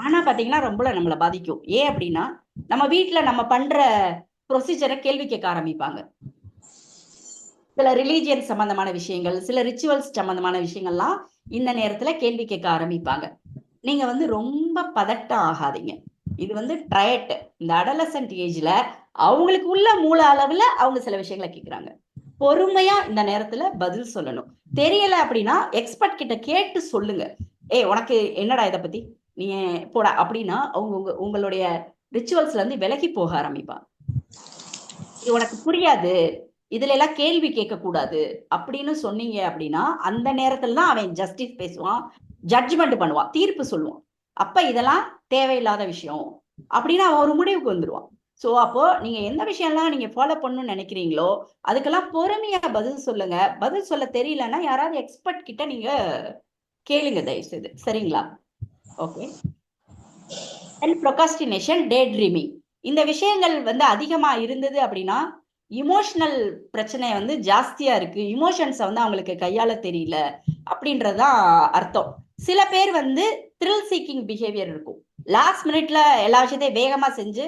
ஆனா பாத்தீங்கன்னா ரொம்ப நம்மளை பாதிக்கும். ஏன் அப்படின்னா நம்ம வீட்டுல நம்ம பண்ற ப்ரொசீஜரை கேள்வி கேட்க ஆரம்பிப்பாங்க. சில ரிலீஜியன் சம்பந்தமான விஷயங்கள், சில ரிச்சுவல்ஸ் சம்பந்தமான விஷயங்கள்லாம் இந்த நேரத்துல கேள்வி கேட்க ஆரம்பிப்பாங்க. நீங்க வந்து ரொம்ப பதட்டம் ஆகாதீங்க. இது வந்து ட்ரையட், இந்த அடலசன்ட் ஏஜ்ல அவங்களுக்கு உள்ள மூல அளவுல அவங்க சில விஷயங்களை கேட்குறாங்க. பொறுமையா இந்த நேரத்துல பதில் சொல்லணும். தெரியல அப்படின்னா எக்ஸ்பர்ட் கிட்ட கேட்டு சொல்லுங்க. உனக்கு என்னடா இதை பத்தி நீ போடா அப்படின்னா அவங்க உங்களுடைய ரிச்சுவல்ஸ்ல இருந்து விலகி போக ஆரம்பிப்பாங்க. இது உனக்கு புரியாது, இதுல எல்லாம் கேள்வி கேட்க கூடாது அப்படின்னு சொன்னீங்க அப்படின்னா அந்த நேரத்துல தான் அவன் ஜஸ்டிஸ் பேசுவான், ஜட்ஜ்மெண்ட் பண்ணுவான், தீர்ப்பு சொல்லுவான். அப்ப இதெல்லாம் தேவையில்லாத விஷயம் அப்படின்னு அவன் ஒரு முடிவுக்கு வந்துடுவான். ஸோ அப்போ நீங்க எந்த விஷயம்லாம் நீங்க ஃபாலோ பண்ணணும்னு நினைக்கிறீங்களோ அதுக்கெல்லாம் பொறுமையா பதில் சொல்லுங்க. பதில் சொல்ல தெரியலன்னா யாராவது எக்ஸ்பர்ட் கிட்ட நீங்க கேளுங்க தயவு செய்து, சரிங்களா? Okay. And procrastination, day dreaming, இந்த விஷயங்கள் வந்து அதிகமா இருந்தது அப்படின்னா இமோஷனல் பிரச்சனை வந்து ஜாஸ்தியா இருக்கு, இமோஷன்ஸை வந்து அவங்களுக்கு கையாள தெரியல அப்படின்றதுதான் அர்த்தம். சில பேர் வந்து த்ரில் சீக்கிங் பிஹேவியர் இருக்கும், லாஸ்ட் மினிட்ல எல்லா விஷயத்தையும் வேகமா செஞ்சு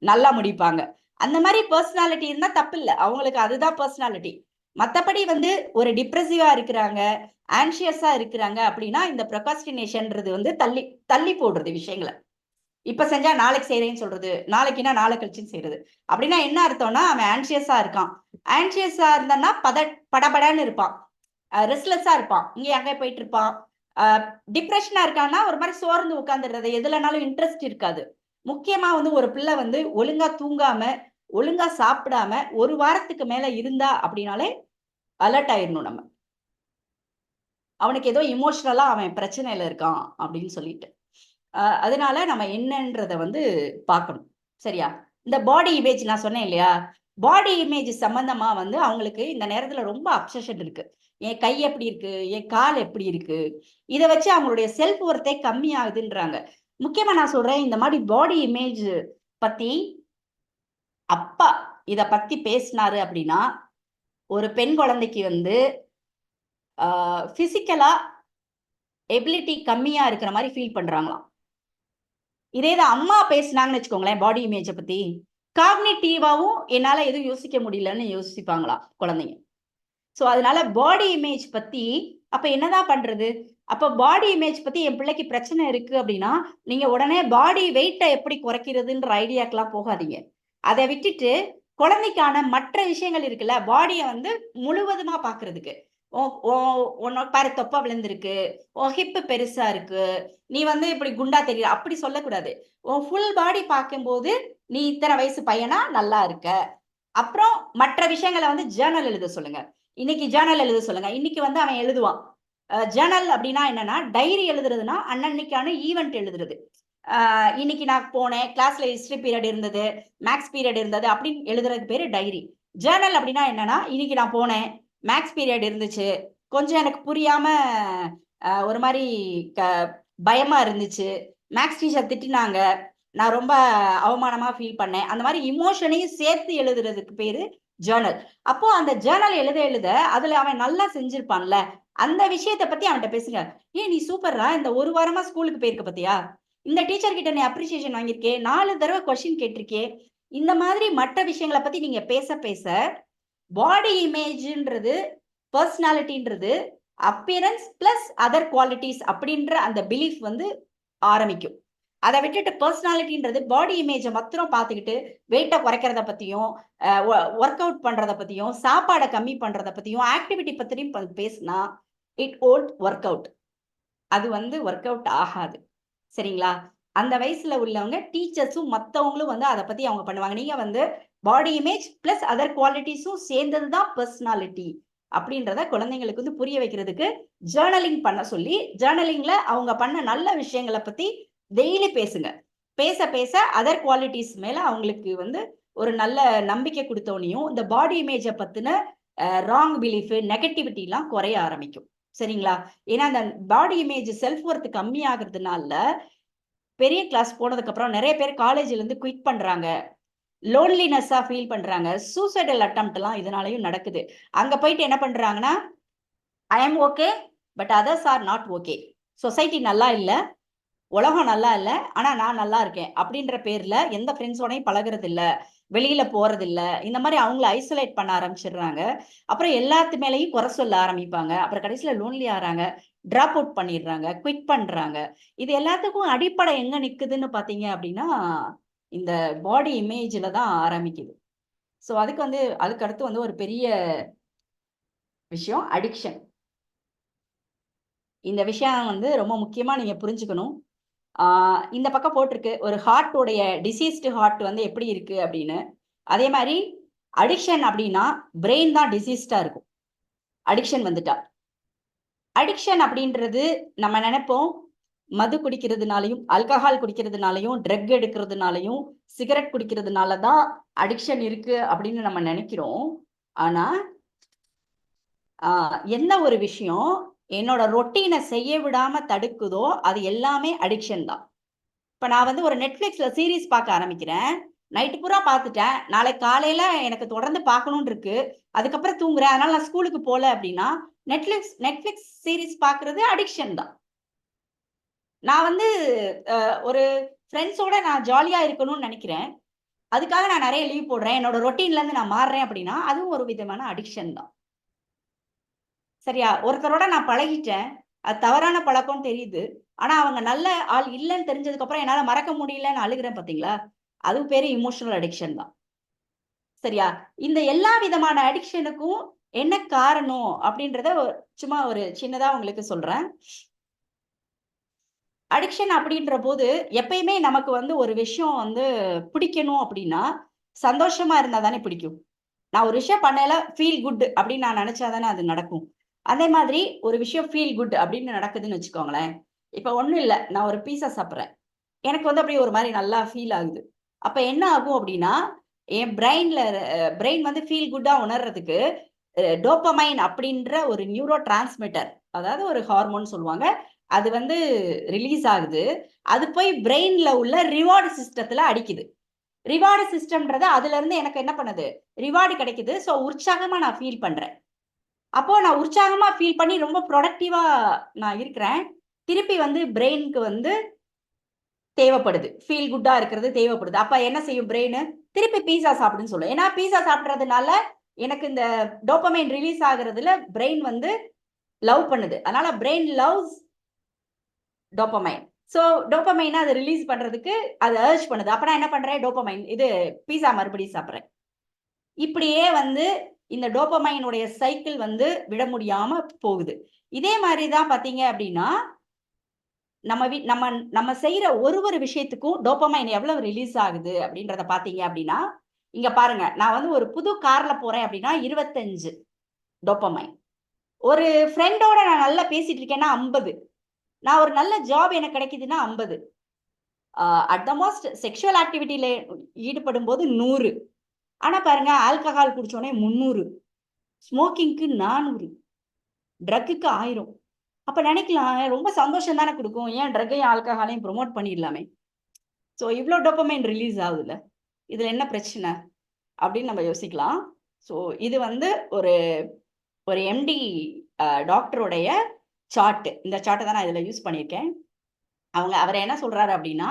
நல்லா முடிப்பாங்க. அந்த மாதிரி பர்சனாலிட்டி இருந்தா தப்பு இல்லை, அவங்களுக்கு அதுதான் பர்சனாலிட்டி. மற்றபடி வந்து ஒரு டிப்ரெசிவா இருக்கிறாங்க, ஆன்சியஸா இருக்கிறாங்க அப்படின்னா இந்த ப்ரொகாஸ்டினேஷன்ன்றது வந்து தள்ளி தள்ளி போடுறது விஷயங்களை. இப்ப செஞ்சா நாளைக்கு செய்யறேன்னு சொல்றது, நாளைக்குன்னா நாளை கழிச்சுன்னு செய்யறது. அப்படின்னா என்ன அர்த்தம்னா அவன் ஆன்சியஸா இருக்கான். ஆன்சியஸா இருந்தான்னா படபடன்னு இருப்பான், ரெஸ்ட்லெஸ்ஸா இருப்பான், இங்கே அங்கே போயிட்டு இருப்பான். டிப்ரெஷனா இருக்கான்னா ஒரு மாதிரி சோர்ந்து உட்காந்துடுறது, எதுலனாலும் இன்ட்ரெஸ்ட் இருக்காது. முக்கியமா வந்து ஒரு பிள்ளை வந்து ஒழுங்கா தூங்காம ஒழுங்கா சாப்பிடாம ஒரு வாரத்துக்கு மேல இருந்தா அப்படின்னாலே அலர்ட் ஆயிடணும் நம்ம, அவனுக்கு ஏதோ இமோஷனலா அவன் பிரச்சனையில இருக்கான் அப்படின்னு சொல்லிட்டு. அதனால நம்ம என்னன்றத வந்து பார்க்கணும், சரியா? இந்த பாடி இமேஜ் நான் சொன்னேன் இல்லையா, பாடி இமேஜ் சம்பந்தமா வந்து அவங்களுக்கு இந்த நேரத்துல ரொம்ப அப்சஷன் இருக்கு. என் கை எப்படி இருக்கு, என் கால் எப்படி இருக்கு, இதை வச்சு அவங்களுடைய செல்ஃப் ஒர்த்தே கம்மி ஆகுதுன்றாங்க. முக்கியமா நான் சொல்றேன், இந்த மாதிரி பாடி இமேஜ் பத்தி அப்பா இத பத்தி பேசினாரு அப்படின்னா ஒரு பெண் குழந்தைக்கு வந்து பிசிக்கலா எபிலிட்டி கம்மியா இருக்கிற மாதிரி ஃபீல் பண்றாங்களாம். இதே தான் அம்மா பேசுனாங்கன்னு வச்சுக்கோங்களேன் பாடி இமேஜை பத்தி, காக்னிட்டிவாவும் என்னால எதுவும் யோசிக்க முடியலன்னு யோசிப்பாங்களாம் குழந்தைங்க. ஸோ அதனால பாடி இமேஜ் பத்தி அப்ப என்னதான் பண்றது? அப்ப பாடி இமேஜ் பத்தி என் பிள்ளைக்கு பிரச்சனை இருக்கு அப்படின்னா, நீங்க உடனே பாடி வெயிட்டை எப்படி குறைக்கிறதுன்ற ஐடியாக்கெல்லாம் போகாதீங்க. அதை விட்டுட்டு குழந்தைக்கான மற்ற விஷயங்கள் இருக்குல்ல, பாடியை வந்து முழுவதுமா பாக்குறதுக்கு, உன்னோட பாரு தொப்பை விழுந்திருக்கு, உன் ஹிப்பு பெருசா இருக்கு, நீ வந்து இப்படி குண்டா தெரியற, அப்படி சொல்லக்கூடாது. உன் ஃபுல் பாடி பார்க்கும்போது நீ இத்தனை வயசு பையனா நல்லா இருக்க. அப்புறம் மற்ற விஷயங்களை வந்து ஜேர்னல் எழுத சொல்லுங்க. இன்னைக்கு ஜேர்னல் எழுத சொல்லுங்க. இன்னைக்கு வந்து அவன் எழுதுவான். ஜேர்னல் அப்படின்னா என்னன்னா, டைரி எழுதுறதுன்னா அன்னன்னைக்கான ஈவெண்ட் எழுதுறது. இன்னைக்கு நான் போனேன், கிளாஸ்ல ஹிஸ்டரி பீரியட் இருந்தது, மேக்ஸ் பீரியட் இருந்தது அப்படின்னு எழுதுறதுக்கு பேரு டைரி. ஜேர்னல் அப்படின்னா என்னன்னா, இன்னைக்கு நான் போனேன், மேக்ஸ் பீரியட் இருந்துச்சு, கொஞ்சம் எனக்கு புரியாம ஒரு மாதிரி பயமா இருந்துச்சு, மேக்ஸ் டீச்சர் திட்டினாங்க, நான் ரொம்ப அவமானமா ஃபீல் பண்ணேன், அந்த மாதிரி இமோஷனையும் சேர்த்து எழுதுறதுக்கு பேரு ஜேர்னல். அப்போ அந்த ஜேர்னல் எழுத எழுத அதுல அவன் நல்லா செஞ்சிருப்பான்ல, அந்த விஷயத்தை பத்தி அவன்கிட்ட பேசுங்க. ஏன் நீ சூப்பர்ரா, இந்த ஒரு வாரமா ஸ்கூலுக்கு போயிருக்க பத்தியா, இந்த டீச்சர் கிட்ட நீ அப்ரிசியேஷன் வாங்கியிருக்கே, 4 தடவை கொஸ்டின் கேட்டிருக்கே, இந்த மாதிரி மற்ற விஷயங்களை பத்தி நீங்க பேச பேச பாடி இமேஜ்ன்றது, பர்சனாலிட்டின்றது அப்பியரன்ஸ் பிளஸ் அதர் குவாலிட்டிஸ் அப்படின்ற அந்த பிலீஃப் வந்து ஆரம்பிக்கும். அதை விட்டுட்டு பர்சனாலிட்டின்றது பாடி இமேஜை மாத்திரம் பார்த்துக்கிட்டு வெயிட்டை குறைக்கிறத பத்தியும், ஒர்க் அவுட் பண்றதை பத்தியும், சாப்பாடை கம்மி பண்றதை பத்தியும், ஆக்டிவிட்டி பத்தியும் பேசினா இட் ஓன்ட் ஒர்க் அவுட். அது வந்து ஒர்க் அவுட் ஆகாது. சரிங்களா? அந்த வயசுல உள்ளவங்க டீச்சர்ஸும் மற்றவங்களும் வந்து அதை பத்தி அவங்க பண்ணுவாங்க. நீங்க வந்து பாடி இமேஜ் பிளஸ் அதர் குவாலிட்டிஸும் சேர்ந்ததுதான் பர்சனாலிட்டி அப்படின்றத குழந்தைங்களுக்கு வந்து புரிய வைக்கிறதுக்கு ஜேர்னலிங் பண்ண சொல்லி, ஜேர்னலிங்ல அவங்க பண்ண நல்ல விஷயங்களை பத்தி டெய்லி பேசுங்க. பேச பேச அதர் குவாலிட்டிஸ் மேல அவங்களுக்கு வந்து ஒரு நல்ல நம்பிக்கை கொடுத்தோனையும் இந்த பாடி இமேஜை பத்தின ராங் பிலீஃப், நெகட்டிவிட்டி எல்லாம் குறைய ஆரம்பிக்கும். சரிங்களா? ஏன்னா அந்த பாடி இமேஜ் செல்ஃப் ஒர்த் கம்மி ஆகுறதுனால பெரிய கிளாஸ் போனதுக்கு அப்புறம் நிறைய பேர் காலேஜ்ல இருந்து குவிட் பண்றாங்க, லோன்லினஸா ஃபீல் பண்றாங்க, சூசைடல் அட்டெம்ப்ட் எல்லாம் இதனாலையும் நடக்குது. அங்க போயிட்டு என்ன பண்றாங்கன்னா, I am okay but others are not okay, society நல்லா இல்லை, உலகம் நல்லா இல்லை, ஆனா நான் நல்லா இருக்கேன் அப்படின்ற பேர்ல எந்த ஃப்ரெண்ட்ஸோடையும் பழகிறது இல்லை, வெளியில போறது இல்லை, இந்த மாதிரி அவங்கள ஐசோலேட் பண்ண ஆரம்பிச்சிடுறாங்க. அப்புறம் எல்லாத்து மேலேயும் குறை சொல்ல ஆரம்பிப்பாங்க. அப்புறம் கடைசியில லோன்லி ஆறாங்க, டிராப் அவுட் பண்ணிடுறாங்க, குவிட் பண்றாங்க. இது எல்லாத்துக்கும் அடிப்படை எங்க நிக்குதுன்னு பாத்தீங்க அப்படின்னா, இந்த பாடி இமேஜ்ல தான் ஆரம்பிக்குது. ஸோ அதுக்கு அடுத்து வந்து ஒரு பெரிய விஷயம் அடிக்ஷன். இந்த விஷயம் வந்து ரொம்ப முக்கியமா நீங்க புரிஞ்சுக்கணும். இந்த பக்கம் போட்டிருக்கு ஒரு ஹார்ட்டோடைய டிசீஸ்டு ஹார்ட் வந்து எப்படி இருக்கு அப்படின்னு. அதே மாதிரி அடிக்ஷன் அப்படின்னா பிரெயின் தான் டிசீஸ்டா இருக்கும் அடிக்ஷன் வந்துட்டா. அடிக்ஷன் அப்படின்றது நம்ம நினைப்போம் மது குடிக்கிறதுனாலையும், ஆல்கஹால் குடிக்கிறதுனாலையும், ட்ரக் எடுக்கிறதுனாலையும், சிகரெட் குடிக்கிறதுனால தான் அடிக்ஷன் இருக்கு அப்படின்னு நம்ம நினைக்கிறோம். ஆனா என்ன ஒரு விஷயம் என்னோட ரொட்டீனை செய்ய விடாம தடுக்குதோ அது எல்லாமே அடிக்ஷன் தான். இப்ப நான் வந்து ஒரு நெட்ஃபிளிக்ஸ்ல சீரீஸ் பார்க்க ஆரம்பிக்கிறேன், நைட்டு பூரா பார்த்துட்டேன், நாளை காலையில எனக்கு தொடர்ந்து பார்க்கணும்னு இருக்கு, அதுக்கப்புறம் தூங்குறேன், அதனால நான் ஸ்கூலுக்கு போல அப்படின்னா நெட்ஃபிளிக்ஸ் சீரீஸ் பார்க்கறது அடிக்ஷன் தான். நான் வந்து ஒரு ஃப்ரெண்ட்ஸோட நான் ஜாலியா இருக்கணும்னு நினைக்கிறேன், அதுக்காக நான் நிறைய லீவ் போடுறேன், என்னோட ரொட்டீன்ல இருந்து நான் மாறுறேன் அப்படின்னா அதுவும் ஒரு விதமான அடிக்ஷன் தான். சரியா? ஒருத்தரோட நான் பழகிட்டேன், அது தவறான பழக்கம் தெரியுது, ஆனா அவங்க நல்ல ஆள் இல்லைன்னு தெரிஞ்சதுக்கு அப்புறம் என்னால மறக்க முடியலன்னு அழுகிறேன் பாத்தீங்களா, அது பேரு இமோஷனல் அடிக்ஷன் தான். சரியா? இந்த எல்லா விதமான அடிக்ஷனுக்கும் என்ன காரணம் அப்படின்றத சும்மா ஒரு சின்னதா உங்களுக்கு சொல்றேன். அடிக்ஷன் அப்படின்ற போது எப்பயுமே நமக்கு வந்து ஒரு விஷயம் வந்து பிடிக்கணும் அப்படின்னா சந்தோஷமா இருந்தா தானே பிடிக்கும். நான் ஒரு விஷயம் பண்ணல ஃபீல் குட் அப்படின்னு நான் நினைச்சாதானே அது நடக்கும். அதே மாதிரி ஒரு விஷயம் ஃபீல் குட் அப்படின்னு நடக்குதுன்னு வச்சுக்கோங்களேன். இப்ப ஒண்ணும் இல்லை, நான் ஒரு பீஸா சாப்பிட்றேன், எனக்கு வந்து அப்படியே ஒரு மாதிரி நல்லா ஃபீல் ஆகுது. அப்ப என்ன ஆகும் அப்படின்னா என் பிரெயின் வந்து ஃபீல் குட்டா உணர்றதுக்கு டோபமைன் அப்படின்ற ஒரு நியூரோ டிரான்ஸ்மிட்டர், அதாவது ஒரு ஹார்மோன் சொல்லுவாங்க, அது வந்து ரிலீஸ் ஆகுது. அது போய் பிரெயின்ல உள்ள ரிவார்டு சிஸ்டத்துல அடிக்குது. ரிவார்டு சிஸ்டம்ன்றது அதுல இருந்து எனக்கு என்ன பண்ணுது, ரிவார்டு கிடைக்குது. ஸோ உற்சாகமா நான் ஃபீல் பண்றேன். அப்போ நான் உற்சாகமா ஃபீல் பண்ணி ரொம்ப ப்ரொடக்டிவா நான் இருக்கிறேன். திருப்பி வந்து பிரெயினுக்கு வந்து தேவைப்படுது, ஃபீல் குட்டா இருக்கிறது தேவைப்படுது. அப்ப என்ன செய்யும் பிரெயின்? திருப்பி பீஸா சாப்பிடுன்னு சொல்லும். ஏன்னா பீஸா சாப்பிட்றதுனால எனக்கு இந்த டோபமைன் ரிலீஸ் ஆகுறதுல பிரெயின் வந்து லவ் பண்ணுது. அதனால பிரெயின் லவ்ஸ் டோபமைன். ஸோ டோபமைனை அதை ரிலீஸ் பண்றதுக்கு அது அர்ஜ் பண்ணுது. அப்ப நான் என்ன பண்றேன்? டோபமைன் இது பீஸா மறுபடியும் சாப்பிட்றேன். இப்படியே வந்து இந்த டோபமைனுடைய சைக்கிள் வந்து விட முடியாம போகுது. இதே மாதிரி தான் பாத்தீங்க அப்படின்னா நம்ம செய்யற ஒரு விஷயத்துக்கும் டோபமைன் எவ்வளவு ரிலீஸ் ஆகுது அப்படின்றத பாத்தீங்க அப்படின்னா, இங்க பாருங்க, நான் வந்து ஒரு புது கார்ல போறேன் அப்படின்னா 25 டோபமைன். ஒரு ஃப்ரெண்டோட நான் நல்லா பேசிட்டு இருக்கேன்னா 50. நான் ஒரு நல்ல ஜாப் எனக்கு கிடைக்குதுன்னா 50. அட் த மோஸ்ட் செக்ஷுவல் ஆக்டிவிட்டியில ஈடுபடும் போது 100. ஆனா பாருங்க, ஆல்கஹால் குடிச்சோடனே 300, ஸ்மோக்கிங்க்கு 400, ட்ரக்குக்கு 1000. அப்ப நினைக்கலாம், ரொம்ப சந்தோஷம் தானே கொடுக்கும், ஏன் ட்ரக்கையும் ஆல்கஹாலையும் ப்ரொமோட் பண்ணிடலாமே. ஸோ இவ்வளோ டோபமைன் ரிலீஸ் ஆகுதுல்ல, இதுல என்ன பிரச்சனை அப்படின்னு நம்ம யோசிக்கலாம். ஸோ இது வந்து ஒரு எம்டி டாக்டருடைய சார்ட். இந்த சார்ட்டை தான் நான் இதுல யூஸ் பண்ணியிருக்கேன். அவர் என்ன சொல்றாரு அப்படின்னா,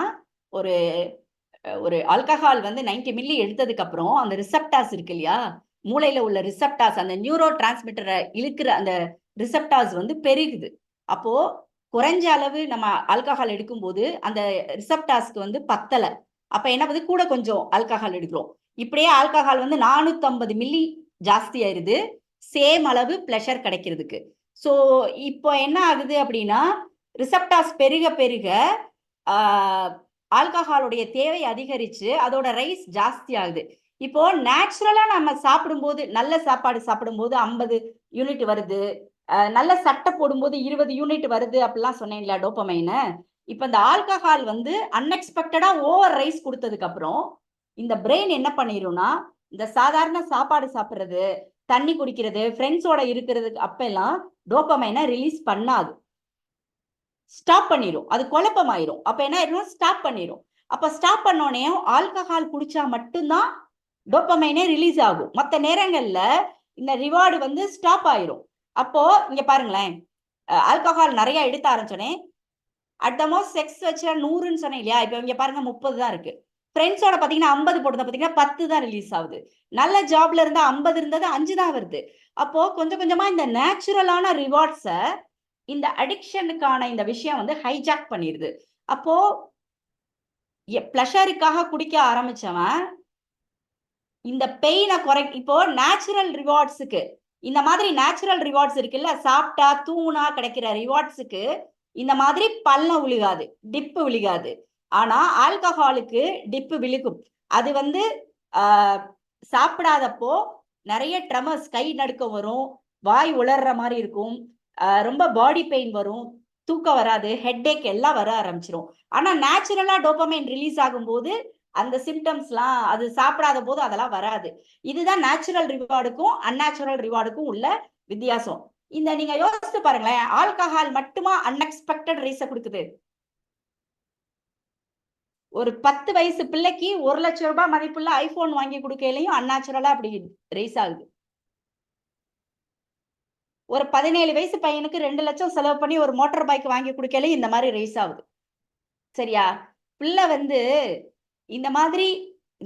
ஒரு ஆல்கஹால் வந்து 90 மில்லி எடுத்ததுக்கு அப்புறம் அந்த ரிசெப்டாஸ் இருக்கு இல்லையா, மூளையில உள்ள ரிசெப்டாஸ், அந்த நியூரோ டிரான்ஸ்மிட்டரை இழுக்கிற அந்த ரிசெப்டாஸ் வந்து பெருகுது. அப்போ குறைஞ்ச அளவு நம்ம ஆல்கஹால் எடுக்கும்போது அந்த ரிசெப்டாஸ்க்கு வந்து பத்தலை. அப்ப என்ன பண்ணுது? கூட கொஞ்சம் ஆல்கஹால் எடுக்கிறோம். இப்படியே ஆல்கஹால் வந்து 450 மில்லி ஜாஸ்தி ஆயிருது, சேம் அளவு பிளஷர் கிடைக்கிறதுக்கு. ஸோ இப்போ என்ன ஆகுது அப்படின்னா, ரிசெப்டாஸ் பெருக பெருக ஆல்கஹாலுடைய தேவை அதிகரிச்சு அதோட ரைஸ் ஜாஸ்தி ஆகுது. இப்போ நேச்சுரலா நம்ம சாப்பிடும்போது, நல்ல சாப்பாடு சாப்பிடும்போது 50 யூனிட் வருது, நல்ல சட்டை போடும்போது 20 யூனிட் வருது அப்படிலாம் சொன்னேன் இல்லையா டோபமைனை. இப்ப இந்த ஆல்கஹால் வந்து அன்எக்ஸ்பெக்டடா ஓவர் ரைஸ் கொடுத்ததுக்கு அப்புறம் இந்த பிரெயின் என்ன பண்ணிரும்னா, இந்த சாதாரண சாப்பாடு சாப்பிடுறது, தண்ணி குடிக்கிறது, ஃப்ரெண்ட்ஸோட இருக்கிறதுக்கு அப்பெல்லாம் டோபமைனை ரிலீஸ் பண்ணாது, ஸ்டாப் பண்ணிரும். அது குழப்பமாயிரும். அப்ப என்ன ஆயிரும்? ஸ்டாப் பண்ணிரும். அப்ப ஸ்டாப் பண்ணோடனே ஆல்கஹால் குடிச்சா மட்டும்தான் டோபமைனே ரிலீஸ் ஆகும். மற்ற நேரங்கள்ல இந்த ரிவார்டு வந்து ஸ்டாப் ஆயிரும். அப்போ இங்க பாருங்களேன், ஆல்கஹால் நிறைய எடுத்த ஆரம்பிச்சோடனே அட் த மோஸ்ட் செக்ஸ் வச்சா 100ன்னு சொன்னேன் இல்லையா, இப்ப இங்க பாருங்க 30 தான் இருக்கு. ஃப்ரெண்ட்ஸோட பாத்தீங்கன்னா 50 போட்டு பாத்தீங்கன்னா 10 தான் ரிலீஸ் ஆகுது. நல்ல ஜாப்ல இருந்தா 50 இருந்தது 5 தான் வருது. அப்போ கொஞ்சம் கொஞ்சமா இந்த நேச்சுரலான ரிவார்ட்ஸ இந்த அடிக்ஷனுக்கான இந்த விஷயம் வந்து ஹைஜாக் பண்ணிடுது. அப்போ பிளஷருக்காக குடிக்க ஆரம்பிச்சவன் இந்த பெயினை இப்போ நேச்சுரல் ரிவார்ட்ஸுக்கு, இந்த மாதிரி நேச்சுரல் ரிவார்ட்ஸ் இருக்குல்ல, சாப்பிட்டா தூணா கிடைக்கிற ரிவார்ட்ஸுக்கு இந்த மாதிரி பள்ளம் விழுகாது, டிப்பு விழுகாது. ஆனா ஆல்கஹாலுக்கு டிப்பு விழுகும். அது வந்து சாப்பிடாதப்போ நிறைய ட்ரமர்ஸ், கை நடுக்கம் வரும், வாய் உலர்ற மாதிரி இருக்கும், ரொம்ப பாடி பெயின் வரும், தூக்கம் வராது, ஹெட்ஏக் எல்லாம் வர ஆரம்பிச்சிடும். ஆனா நேச்சுரலா டோபமைன் ரிலீஸ் ஆகும்போது அந்த சிம்டம்ஸ்லாம் அது சாப்பிடாத போது அதெல்லாம் வராது. இதுதான் நேச்சுரல் ரிவார்டுக்கும் அன்நேச்சுரல் ரிவார்டுக்கும் உள்ள வித்தியாசம். இந்த நீங்க யோசிச்சு பாருங்களேன், ஆல்கஹால் மட்டுமா அன்எக்ஸ்பெக்டட் ரைஸ கொடுக்குது? ஒரு 10 வயசு பிள்ளைக்கு 1 லட்சம் ரூபாய் மதிப்புள்ள ஐபோன் வாங்கி கொடுக்கலையும் அன்நேச்சுரலா அப்படி ரைஸ் ஆகுது. ஒரு 17 வயசு பையனுக்கு 2 லட்சம் செலவு பண்ணி ஒரு மோட்டார் பைக் வாங்கி கொடுக்கலையும் இந்த மாதிரி ரைஸ் ஆகுது. சரியா? பிள்ளை வந்து இந்த மாதிரி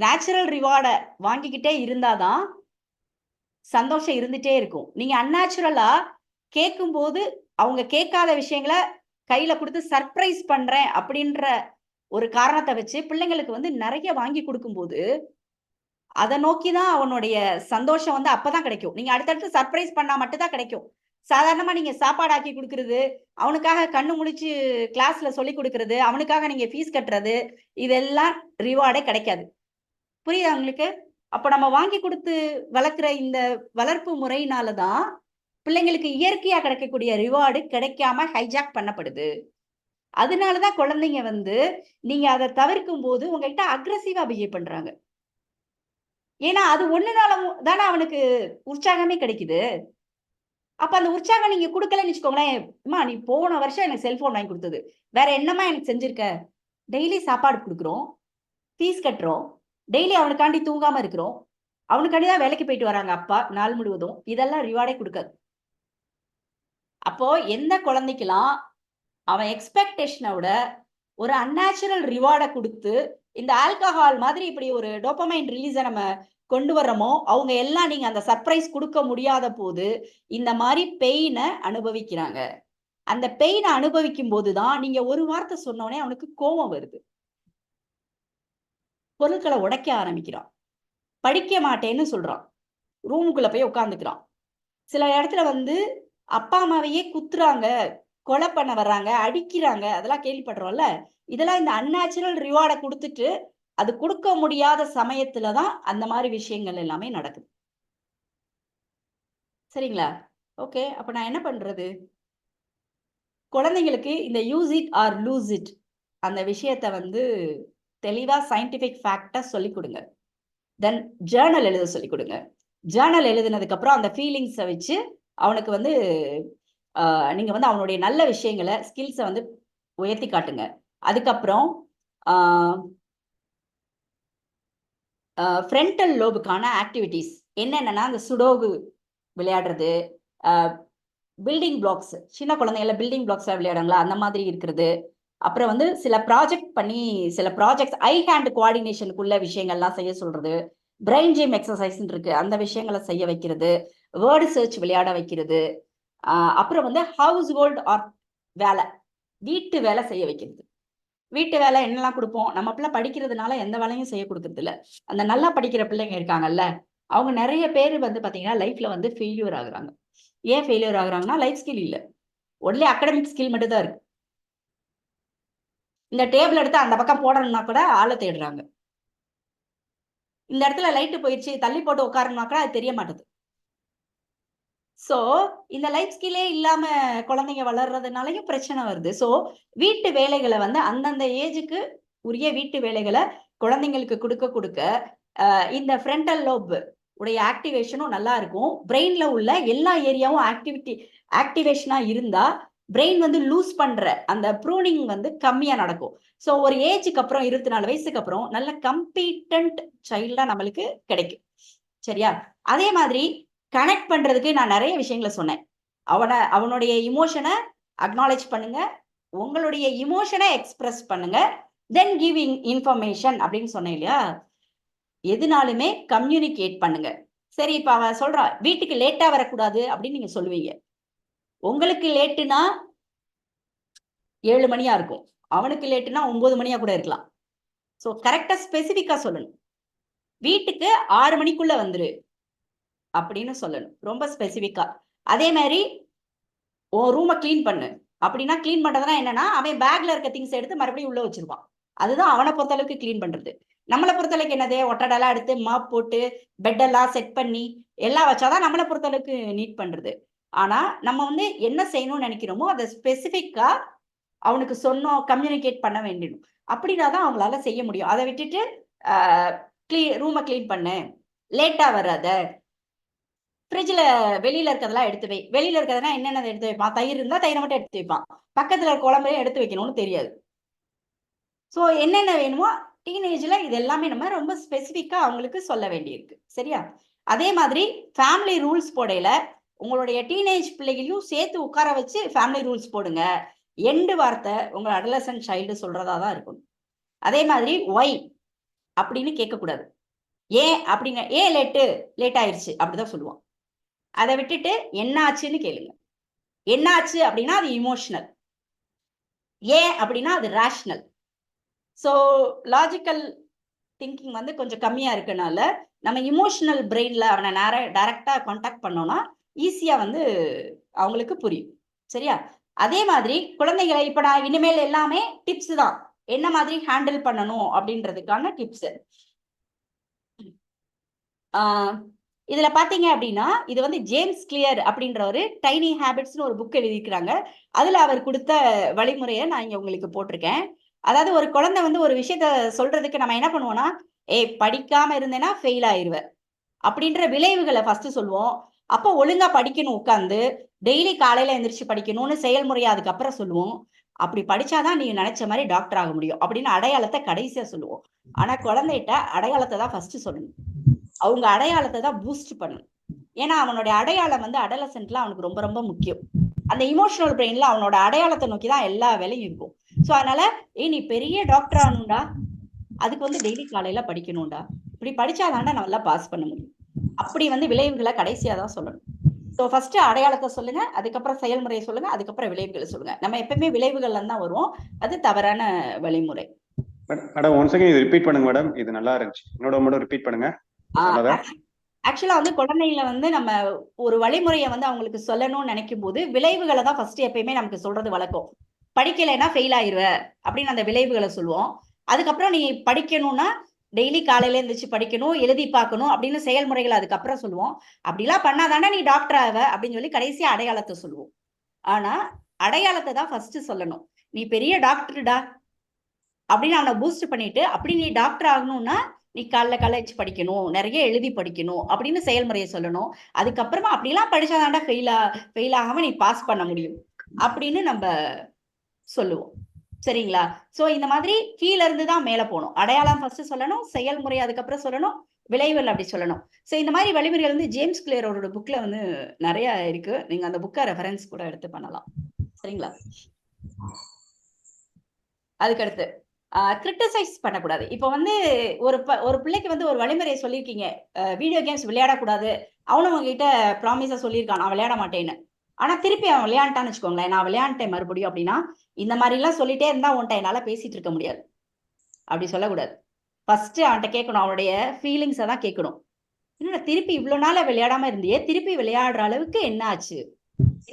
நேச்சுரல் ரிவார்டை வாங்கிக்கிட்டே இருந்தாதான் சந்தோஷம் இருந்துட்டே இருக்கும். நீங்க அன்நேச்சுரலா கேட்கும் போது அவங்க கேட்காத விஷயங்களை கையில கொடுத்து சர்ப்ரைஸ் பண்றேன் அப்படின்ற ஒரு காரணத்தை வச்சு பிள்ளைங்களுக்கு வந்து நிறைய வாங்கி கொடுக்கும்போது அதை நோக்கிதான் அவனுடைய சந்தோஷம் வந்து அப்பதான் கிடைக்கும். நீங்க அடுத்தடுத்து சர்ப்ரைஸ் பண்ணா மட்டும்தான் கிடைக்கும். சாதாரணமா நீங்க சாப்பாடு ஆக்கி கொடுக்கறது, அவனுக்காக கண்ணு முழிச்சு கிளாஸ்ல சொல்லி கொடுக்கறது, அவனுக்காக நீங்க ஃபீஸ் கட்டுறது, இதெல்லாம் ரிவார்டே கிடைக்காது. புரியுதா உங்களுக்கு? அப்ப நம்ம வாங்கி கொடுத்து வளர்க்குற இந்த வளர்ப்பு முறையினாலதான் பிள்ளைங்களுக்கு இயற்கையா கிடைக்கக்கூடிய ரிவார்டு கிடைக்காம ஹைஜாக் பண்ணப்படுது. அதனாலதான் குழந்தைங்க வந்து நீங்க அதை தவிர்க்கும் போது உங்ககிட்ட அக்ரெசிவா பிஹேவ் பண்றாங்க. ஏன்னா அது ஒண்ணுனால தானே அவனுக்கு உற்சாகமே கிடைக்குது. அப்ப அந்த உற்சாகம் நீங்க கொடுக்கலன்னு வச்சுக்கோங்களேன், அம்மா நீ போன வருஷம் எனக்கு செல்போன் வாங்கி கொடுத்தது, வேற என்னமா எனக்கு செஞ்சிருக்க? டெய்லி சாப்பாடு கொடுக்குறோம், ஃபீஸ் கட்டுறோம், டெய்லி அவனுக்காண்டி தூங்காம இருக்கிறோம், அவனுக்காண்டி தான் வேலைக்கு போயிட்டு வராங்க அப்பா நாள் முழுவதும், இதெல்லாம் ரிவார்டே கொடுக்காது. அப்போ எந்த குழந்தைக்கெல்லாம் அவன் எக்ஸ்பெக்டேஷனை விட ஒரு அன்நேச்சுரல் ரிவார்டை கொடுத்து இந்த ஆல்கஹால் மாதிரி இப்படி ஒரு டோபமைன் ரிலீஸை நம்ம கொண்டு வர்றோமோ அவங்க எல்லாம் நீங்க அந்த சர்ப்ரைஸ் கொடுக்க முடியாத போது இந்த மாதிரி பெயினை அனுபவிக்கிறாங்க. அந்த பெயினை அனுபவிக்கும் போதுதான் நீங்க ஒரு வார்த்தை சொன்னோடனே அவனுக்கு கோபம் வருது, பொருட்களை உடைக்க ஆரம்பிக்கிறான், படிக்க மாட்டேன்னு சொல்றான், ரூமுக்குள்ள போய் உட்காந்துக்கிறான். சில இடத்துல வந்து அப்பா அம்மாவையே குத்துறாங்க, கொலை பண்ண வர்றாங்க, அடிக்கிறாங்க, அதெல்லாம் கேள்விப்படுறோம்ல. இதெல்லாம் இந்த அன்நேச்சுரல் ரிவார்டை கொடுத்துட்டு அது கொடுக்க முடியாத சமயத்துலதான் அந்த மாதிரி விஷயங்கள் எல்லாமே நடக்குது. சரிங்களா? ஓகே, அப்ப நான் என்ன பண்றது? குழந்தைங்களுக்கு இந்த use it or loose it அந்த விஷயத்த வந்து தெளிவா சயின்டிபிக் ஃபேக்டா சொல்லி கொடுங்க. தென் ஜேர்னல் எழுத சொல்லி கொடுங்க. ஜேர்னல் எழுதினதுக்கு அப்புறம் அந்த ஃபீலிங்ஸை வச்சு அவனுக்கு வந்து நீங்க வந்து அவனுடைய நல்ல விஷயங்களை ஸ்கில்ஸை வந்து உயர்த்தி காட்டுங்க. அதுக்கப்புறம் ஃப்ரண்டல் லோபுக்கான ஆக்டிவிட்டிஸ் என்னென்னா அந்த சுடோகு விளையாடுறது, பில்டிங் பிளாக்ஸ், சின்ன குழந்தைங்கள பில்டிங் பிளாக்ஸ்ல விளையாடுங்களா அந்த மாதிரி இருக்கிறது. அப்புறம் வந்து சில ப்ராஜெக்ட் பண்ணி சில ப்ராஜெக்ட்ஸ் ஐ ஹேண்ட் கோஆர்டினேஷனுக்குள்ள விஷயங்கள்லாம் செய்ய சொல்றது, பிரெயின் ஜிம் எக்ஸசைஸ் இருக்கு அந்த விஷயங்களை செய்ய வைக்கிறது, வேர்டு சர்ச் விளையாட வைக்கிறது. அப்புறம் வந்து ஹவுஸ் ஹோல்ட் ஆர் வேலை, வீட்டு வேலை செய்ய வைக்கிறது. வீட்டு வேலை என்னெல்லாம் கொடுப்போம்? நம்ம பிள்ளை படிக்கிறதுனால எந்த வேலையும் செய்ய கொடுக்கறது இல்லை. அந்த நல்லா படிக்கிற பிள்ளைங்க இருக்காங்கல்ல, அவங்க நிறைய பேர் வந்து பாத்தீங்கன்னா லைஃப்ல வந்து ஃபெயிலியர் ஆகுறாங்க. ஏன் ஃபெயிலியர் ஆகுறாங்கன்னா லைஃப் ஸ்கில் இல்லை, ஒன்லி அகடமிக் ஸ்கில் மட்டும் தான் இருக்கு. இந்த டேபிள் எடுத்து அந்த பக்கம் போடணும்னா கூட ஆளை தேடுறாங்க. இந்த இடத்துல லைட்டு போயிடுச்சு தள்ளி போட்டு உட்காரணும்னா கூட அது தெரிய மாட்டேது. ஸோ இந்த லைஃப் ஸ்கில்லே இல்லாம குழந்தைங்க வளர்றதுனாலையும் பிரச்சனை வருது. ஸோ வீட்டு வேலைகளை வந்து அந்தந்த ஏஜுக்கு உரிய வீட்டு வேலைகளை குழந்தைங்களுக்கு கொடுக்க கொடுக்க இந்த ஃப்ரண்டல் லோப் உடைய ஆக்டிவேஷனும் நல்லா இருக்கும். பிரெயின்ல உள்ள எல்லா ஏரியாவும் ஆக்டிவேஷனா இருந்தா பிரெயின் வந்து லூஸ் பண்ற அந்த ப்ரூனிங் வந்து கம்மியா நடக்கும். ஸோ ஒரு ஏஜுக்கு அப்புறம் 24 வயசுக்கு அப்புறம் நல்ல கம்பீட்டன்ட் சைல்டா நம்மளுக்கு கிடைக்கும். சரியா? அதே மாதிரி கனெக்ட் பண்றதுக்கு நான் நிறைய விஷயங்களை சொன்னேன். அவனுடைய இமோஷனை அக்னாலேஜ் பண்ணுங்க, உங்களுடைய இமோஷனை எக்ஸ்பிரஸ் பண்ணுங்க, தென் கிவிங் இன்ஃபர்மேஷன் அப்படின்னு சொன்னேன் இல்லையா? எதுனாலுமே கம்யூனிகேட் பண்ணுங்க. சரி, இப்ப அவன் சொல்றான் வீட்டுக்கு லேட்டா வரக்கூடாது அப்படின்னு நீங்க சொல்லுவீங்க. உங்களுக்கு லேட்டுனா 7 மணியா இருக்கும், அவனுக்கு லேட்டுனா 9 மணியா கூட இருக்கலாம். ஸோ கரெக்டா ஸ்பெசிபிக்கா சொல்லணும். வீட்டுக்கு 6 மணிக்குள்ள வந்துரு அப்படின்னு சொல்லணும், ரொம்ப ஸ்பெசிபிக்கா. அதே மாதிரி உன் ரூமை கிளீன் பண்ணு அப்படின்னா, கிளீன் பண்றதுனா என்னன்னா அவன் பேக்ல இருக்க திங்ஸ் எடுத்து மறுபடியும் உள்ள வச்சிருப்பான். அதுதான் அவனை பொறுத்த அளவுக்கு கிளீன் பண்றது. நம்மளை பொறுத்தளவுக்கு என்னது, ஒட்டடெல்லாம் எடுத்து மாப் போட்டு பெட்டெல்லாம் செட் பண்ணி எல்லாம் வச்சாதான் நம்மளை பொறுத்த அளவுக்கு நீட் பண்றது. ஆனா நம்ம வந்து என்ன செய்யணும்னு நினைக்கிறோமோ அதை ஸ்பெசிபிக்கா அவனுக்கு சொன்னோம், கம்யூனிகேட் பண்ண வேண்டிடும். அப்படின்னா தான் அவங்களால செய்ய முடியும். அதை விட்டுட்டு ரூமை கிளீன் பண்ணு, லேட்டா வராத, ஃப்ரிட்ஜில் வெளியில இருக்கிறதெல்லாம் எடுத்து வை. வெளியில இருக்கிறதுனா என்னென்ன எடுத்து வைப்பான்? தயிர் இருந்தா தயிரை மட்டும் எடுத்து வைப்பான், பக்கத்துல குழம்பையும் எடுத்து வைக்கணும்னு தெரியாது. ஸோ என்னென்ன வேணுமோ டீனேஜ்ல இது எல்லாமே நம்ம ரொம்ப ஸ்பெசிபிக்கா அவங்களுக்கு சொல்ல வேண்டியிருக்கு. சரியா? அதே மாதிரி ஃபேமிலி ரூல்ஸ் போடையில உங்களுடைய டீனேஜ் பிள்ளைகளையும் சேர்த்து உட்கார வச்சு ஃபேமிலி ரூல்ஸ் போடுங்க. எண்டு வார்த்தை உங்க அடலசன்ட் சைல்டு சொல்றதா தான் இருக்கணும். அதே மாதிரி ஒய் அப்படின்னு கேட்கக்கூடாது. ஏன் அப்படிங்க, ஏன் லேட் ஆயிடுச்சு அப்படிதான் சொல்லுவான். அதை விட்டுட்டு என்ன ஆச்சுன்னு கேளுங்க. என்ன ஆச்சு அப்படின்னா அது இமோஷனல், ஏன் அப்படின்னா அது ரேஷனல். ஸோ லாஜிக்கல் திங்கிங் வந்து கொஞ்சம் கம்மியா இருக்கனால நம்ம இமோஷனல் பிரெயின்ல அவனை டைரக்டா கான்டாக்ட் பண்ணோம்னா ஈஸியா வந்து அவங்களுக்கு புரியும். சரியா? அதே மாதிரி குழந்தைகளை இப்ப நான் இனிமேல் எல்லாமே டிப்ஸ் தான், என்ன மாதிரி ஹேண்டில் பண்ணணும் அப்படின்றதுக்கான டிப்ஸ். இதுல பாத்தீங்க அப்படின்னா இது வந்து ஜேம்ஸ் கிளியர் அப்படின்ற ஒரு டைனி ஹேபிட்ஸ்னு ஒரு புக் எழுதிக்கிறாங்க. அதுல அவர் கொடுத்த வழிமுறையை நான் இங்க உங்களுக்கு போட்டிருக்கேன். அதாவது ஒரு குழந்தை வந்து ஒரு விஷயத்த சொல்றதுக்கு நம்ம என்ன பண்ணுவோம்னா, படிக்காம இருந்தேன்னா ஃபெயில் ஆயிருவேன் அப்படின்ற விளைவுகளை ஃபர்ஸ்ட் சொல்லுவோம். அப்போ ஒழுங்கா படிக்கணும், உட்காந்து டெய்லி காலையில எந்திரிச்சு படிக்கணும்னு செயல்முறையை அதுக்கப்புறம் சொல்லுவோம். அப்படி படிச்சாதான் நீங்க நினைச்ச மாதிரி டாக்டர் ஆக முடியும் அப்படின்னு அடையாளத்தை கடைசியா சொல்லுவோம். ஆனா குழந்தைகிட்ட அடையாளத்தை தான் ஃபர்ஸ்ட் சொல்லணும், அவங்க அடையாளத்தை தான் பூஸ்ட் பண்ணணும். ஏன்னா அவனுடைய அடையாளம் வந்து அடலசன்ட்ல அவனுக்கு ரொம்ப ரொம்ப முக்கியம். அந்த இமோஷனல் பிரெயின்ல அவனோட அடையாளத்தை நோக்கி தான் எல்லா வேலையும் இருக்கும். ஸோ அதனால நீ பெரிய டாக்டர் ஆகணும்டா, அதுக்கு வந்து டெய்லி காலையில படிக்கணும்டா, இப்படி படிச்சாதாண்டா நல்லா பாஸ் பண்ண முடியும். அப்படி வந்து விளைவுகளை கடைசியா தான் சொல்லணும். ஸோ ஃபர்ஸ்ட் அடையாளத்தை சொல்லுங்க, அதுக்கப்புறம் செயல்முறையை சொல்லுங்க, அதுக்கப்புறம் விளைவுகளை சொல்லுங்க. நம்ம எப்பவுமே விளைவுகள்ல தான் வருவோம், அது தவறான வழிமுறை. மேடம் ஒன் செகண்ட் இது ரிப்பீட் பண்ணுங்க மேடம், இது நல்லா இருந்துச்சு. என்னோட மட்டும் ரிப்பீட் பண்ணுங்க. ஆக்சுவலா வந்து குழந்தைகளை வந்து நம்ம ஒரு வழிமுறையை வந்து அவங்களுக்கு சொல்லணும்னு நினைக்கும் போது விளைவுகளை தான் ஃபர்ஸ்ட் எப்பயுமே நமக்கு சொல்றது வழக்கம். படிக்கலைன்னா ஃபெயில் ஆயிருவ அப்படின்னு அந்த விளைவுகளை சொல்லுவோம். அதுக்கப்புறம் நீ படிக்கணும்னா டெய்லி காலையில இருந்துச்சு படிக்கணும், எழுதி பார்க்கணும் அப்படின்னு செயல்முறைகளை அதுக்கப்புறம் சொல்லுவோம். அப்படிலாம் பண்ணாதானே நீ டாக்டர் ஆவ அப்படின்னு சொல்லி கடைசியா அடையாளத்தை சொல்லுவோம். ஆனா அடையாளத்தை தான் ஃபர்ஸ்ட் சொல்லணும். நீ பெரிய டாக்டர்டா அப்படின்னு அவனை பூஸ்ட் பண்ணிட்டு, அப்படி நீ டாக்டர் ஆகணும்னா நீ காலேஜ் படிக்கணும், நிறைய எழுதி படிக்கணும் அப்படின்னு செயல்முறையை சொல்லணும். அதுக்கப்புறமா அப்படிலாம் படிச்சாதாண்டா ஃபெயில் ஆகாம நீ பாஸ் பண்ண முடியும் அப்படின்னு நம்ம சொல்லுவோம். சரிங்களா? சோ இந்த மாதிரி கீழ இருந்து தான் மேல போகணும். அடையாளம் ஃபர்ஸ்ட் சொல்லணும், செயல்முறை அதுக்கப்புறம் சொல்லணும், விளைவுகள் அப்படி சொல்லணும். சோ இந்த மாதிரி வழிமுறைகள் வந்து ஜேம்ஸ் கிளியர் அவரோட புக்ல வந்து நிறைய இருக்கு. நீங்க அந்த புக்கை ரெஃபரன்ஸ் கூட எடுத்து பண்ணலாம். சரிங்களா? அதுக்கடுத்து கிரிட்டிசைஸ் பண்ணக்கூடாது. இப்போ வந்து ஒரு பிள்ளைக்கு வந்து ஒரு வழிமுறையை சொல்லியிருக்கீங்க, வீடியோ கேம்ஸ் விளையாடக்கூடாது, அவனும் உங்ககிட்ட ப்ராமிஸா சொல்லியிருக்கான் நான் விளையாட மாட்டேன்னு. ஆனா திருப்பி அவன் விளையாண்டான்னு வச்சுக்கோங்களேன், நான் விளையாண்டேன் மறுபடியும் அப்படின்னா, இந்த மாதிரி எல்லாம் சொல்லிட்டே இருந்தா உன்ட்ட என்னால பேசிட்டு இருக்க முடியாது, அப்படி சொல்லக்கூடாது. ஃபர்ஸ்ட் அவன்கிட்ட கேட்கணும், அவனுடைய ஃபீலிங்ஸை தான் கேட்கணும். என்ன திருப்பி இவ்வளவு நாள விளையாடாம இருந்தியே, திருப்பி விளையாடுற அளவுக்கு என்ன ஆச்சு,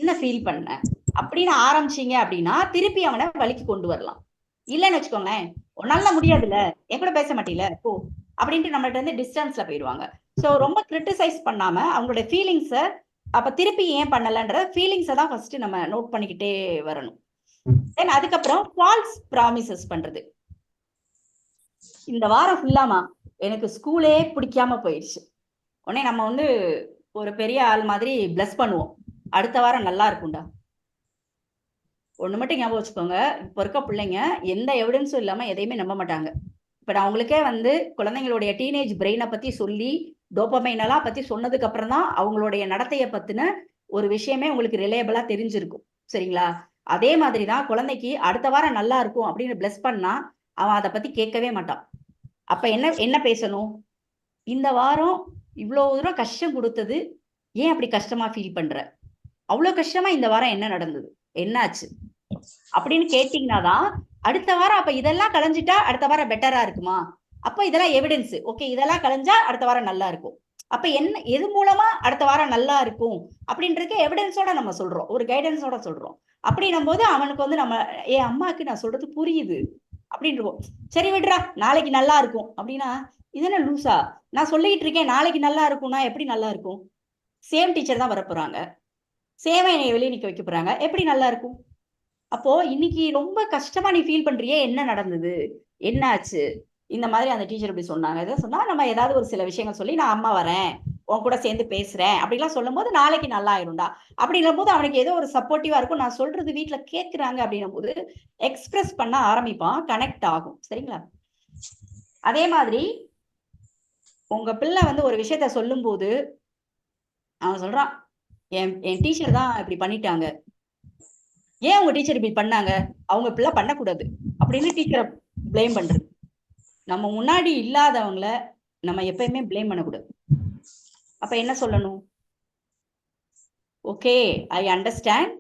என்ன ஃபீல் பண்ண அப்படின்னு ஆரம்பிச்சீங்க அப்படின்னா திருப்பி அவனை வலிக்கு கொண்டு வரலாம். இல்லன்னு வச்சுக்கோங்களேன், உன்னால முடியாதுல்ல, என் கூட பேச மாட்டீல போ அப்படின்ட்டு நம்மள்ட்ட வந்து டிஸ்டன்ஸ்ல போயிடுவாங்க. சோ ரொம்ப கிரிட்டிசைஸ் பண்ணாம அவங்களோட ஃபீலிங்ஸை அப்ப திருப்பி ஏன் பண்ணலன்ற ஃபீலிங்ஸை தான் ஃபர்ஸ்ட் நம்ம நோட் பண்ணிக்கிட்டே வரணும். தென் அதுக்கப்புறம் ஃபால்ஸ் ப்ராமிசஸ் பண்றது. இந்த வாரம் ஃபுல்லாமா எனக்கு ஸ்கூலே பிடிக்காம போயிடுச்சு, உடனே நம்ம வந்து ஒரு பெரிய ஆள் மாதிரி பிளஸ் பண்ணுவோம், அடுத்த வாரம் நல்லா இருக்கும்டா. ஒண்ணு மட்டும் ஞாபகம் வச்சுக்கோங்க, இப்ப இருக்க பிள்ளைங்க எந்த எவிடன்ஸும் இல்லாம எதையுமே நம்ப மாட்டாங்க. இப்ப நான் உங்களுக்கே வந்து குழந்தைங்களுடைய டீனேஜ் பிரெயினை பத்தி சொல்லி டோபமைன் எல்லாம் பத்தி சொன்னதுக்கு அப்புறம் தான் அவங்களுடைய நடத்தைய பத்தின ஒரு விஷயமே உங்களுக்கு ரிலேபிளா தெரிஞ்சிருக்கும். சரிங்களா? அதே மாதிரிதான் குழந்தைக்கு அடுத்த வாரம் நல்லா இருக்கும் அப்படின்னு பிளஸ் பண்ணா அவன் அதை பத்தி கேட்கவே மாட்டான். அப்ப என்ன பேசணும், இந்த வாரம் இவ்வளவு தூரம் கஷ்டம் கொடுத்தது ஏன் அப்படி கஷ்டமா ஃபீல் பண்ற, அவ்வளவு கஷ்டமா இந்த வாரம் என்ன நடந்தது, என்னாச்சு அப்படின்னு கேட்டீங்கன்னா தான் அடுத்த வாரம் அப்ப இதெல்லாம் கலைஞ்சிட்டா அடுத்த வாரம் பெட்டரா இருக்குமா, அப்ப இதெல்லாம் எவிடன்ஸ், ஓகே இதெல்லாம் கலைஞ்சா அடுத்த வாரம் நல்லா இருக்கும், அப்ப என்ன எது மூலமா அடுத்த வாரம் நல்லா இருக்கும் அப்படின்றதுக்கு எவிடன்ஸோட நம்ம சொல்றோம், ஒரு கைடன்ஸோட சொல்றோம். அப்படின்னும் போது அவனுக்கு வந்து நம்ம என் அம்மாக்கு நான் சொல்றது புரியுது அப்படின்னு, சரி விடுறா நாளைக்கு நல்லா இருக்கும் அப்படின்னா இது என்ன லூசா, நான் சொல்லிட்டு இருக்கேன் நாளைக்கு நல்லா இருக்கும்னா எப்படி நல்லா இருக்கும், சேம் டீச்சர் தான் வரப்போறாங்க, சேம் என்னை வெளியே நிக்க வைக்க போறாங்க, எப்படி நல்லா இருக்கும். அப்போ இன்னைக்கு ரொம்ப கஷ்டமா நீ ஃபீல் பண்றியே, என்ன நடந்தது, என்ன ஆச்சு, இந்த மாதிரி அந்த டீச்சர் இப்படி சொன்னாங்க, இதை சொன்னா நம்ம ஏதாவது ஒரு சில விஷயங்கள் சொல்லி நான் அம்மா வரேன் உன் கூட சேர்ந்து பேசுறேன் அப்படிலாம் சொல்லும் போது நாளைக்கு நல்லா ஆயிரும்டா அப்படின்னும் போது அவனுக்கு ஏதோ ஒரு சப்போர்ட்டிவா இருக்கும். நான் சொல்றது வீட்டுல கேட்கிறாங்க அப்படின்னும் போது எக்ஸ்பிரஸ் பண்ண ஆரம்பிப்பான், கனெக்ட் ஆகும். சரிங்களா? அதே மாதிரி உங்க பிள்ளை வந்து ஒரு விஷயத்த சொல்லும் போது அவன் சொல்றான், என் டீச்சர் தான் இப்படி பண்ணிட்டாங்க, ஏன் உங்க டீச்சர் இப்படி பண்ணாங்க, அவங்க பிள்ளை பண்ணக்கூடாது அப்படின்னு டீச்சரை பிளேம் பண்றது. நம்ம முன்னாடி இல்லாதவங்கள நம்ம எப்பயுமே பிளேம் பண்ணக்கூடாது. அப்ப என்ன சொல்லணும், ஓகே ஐ அண்டர்ஸ்டாண்ட்,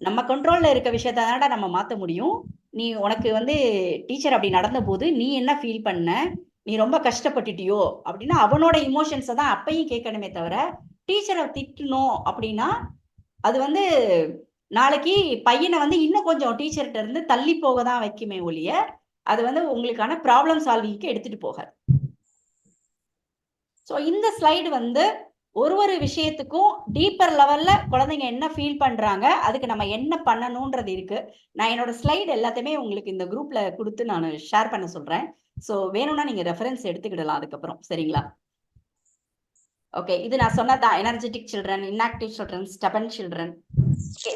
நம்ம கண்ட்ரோல்ல இருக்க விஷயத்த தானடா நம்ம மாத்த முடியும், நீ உனக்கு வந்து டீச்சர் அப்படி நடந்த போது நீ என்ன ஃபீல் பண்ண, நீ ரொம்ப கஷ்டப்பட்டுட்டியோ அப்படின்னா அவனோட இமோஷன்ஸை தான் அப்பையும் கேட்கணுமே தவிர டீச்சரை திட்டணும் அப்படின்னா அது வந்து நாளைக்கு பையனை வந்து இன்னும் கொஞ்சம் டீச்சர்கிட்ட இருந்து தள்ளி போக தான் வைக்குமே ஒழிய அது வந்து உங்களுக்கான ப்ராப்ளம் சால்விங்க்கு எடுத்துட்டு போகாது. ஸோ இந்த ஸ்லைடு வந்து ஒரு விஷயத்துக்கும் டீப்பர் லெவல்ல குழந்தைங்க என்ன ஃபீல் பண்றாங்க, அதுக்கு நம்ம என்ன பண்ணணும்ன்றது இருக்கு. நான் என்னோட ஸ்லைடு எல்லாத்தையுமே உங்களுக்கு இந்த குரூப்ல கொடுத்து நான் ஷேர் பண்ண சொல்றேன். ஸோ வேணும்னா நீங்க ரெஃபரன்ஸ் எடுத்துக்கிடலாம் அதுக்கப்புறம். சரிங்களா? ஓகே, இது நான் சொன்னதான் energetic children, inactive children, stubborn children.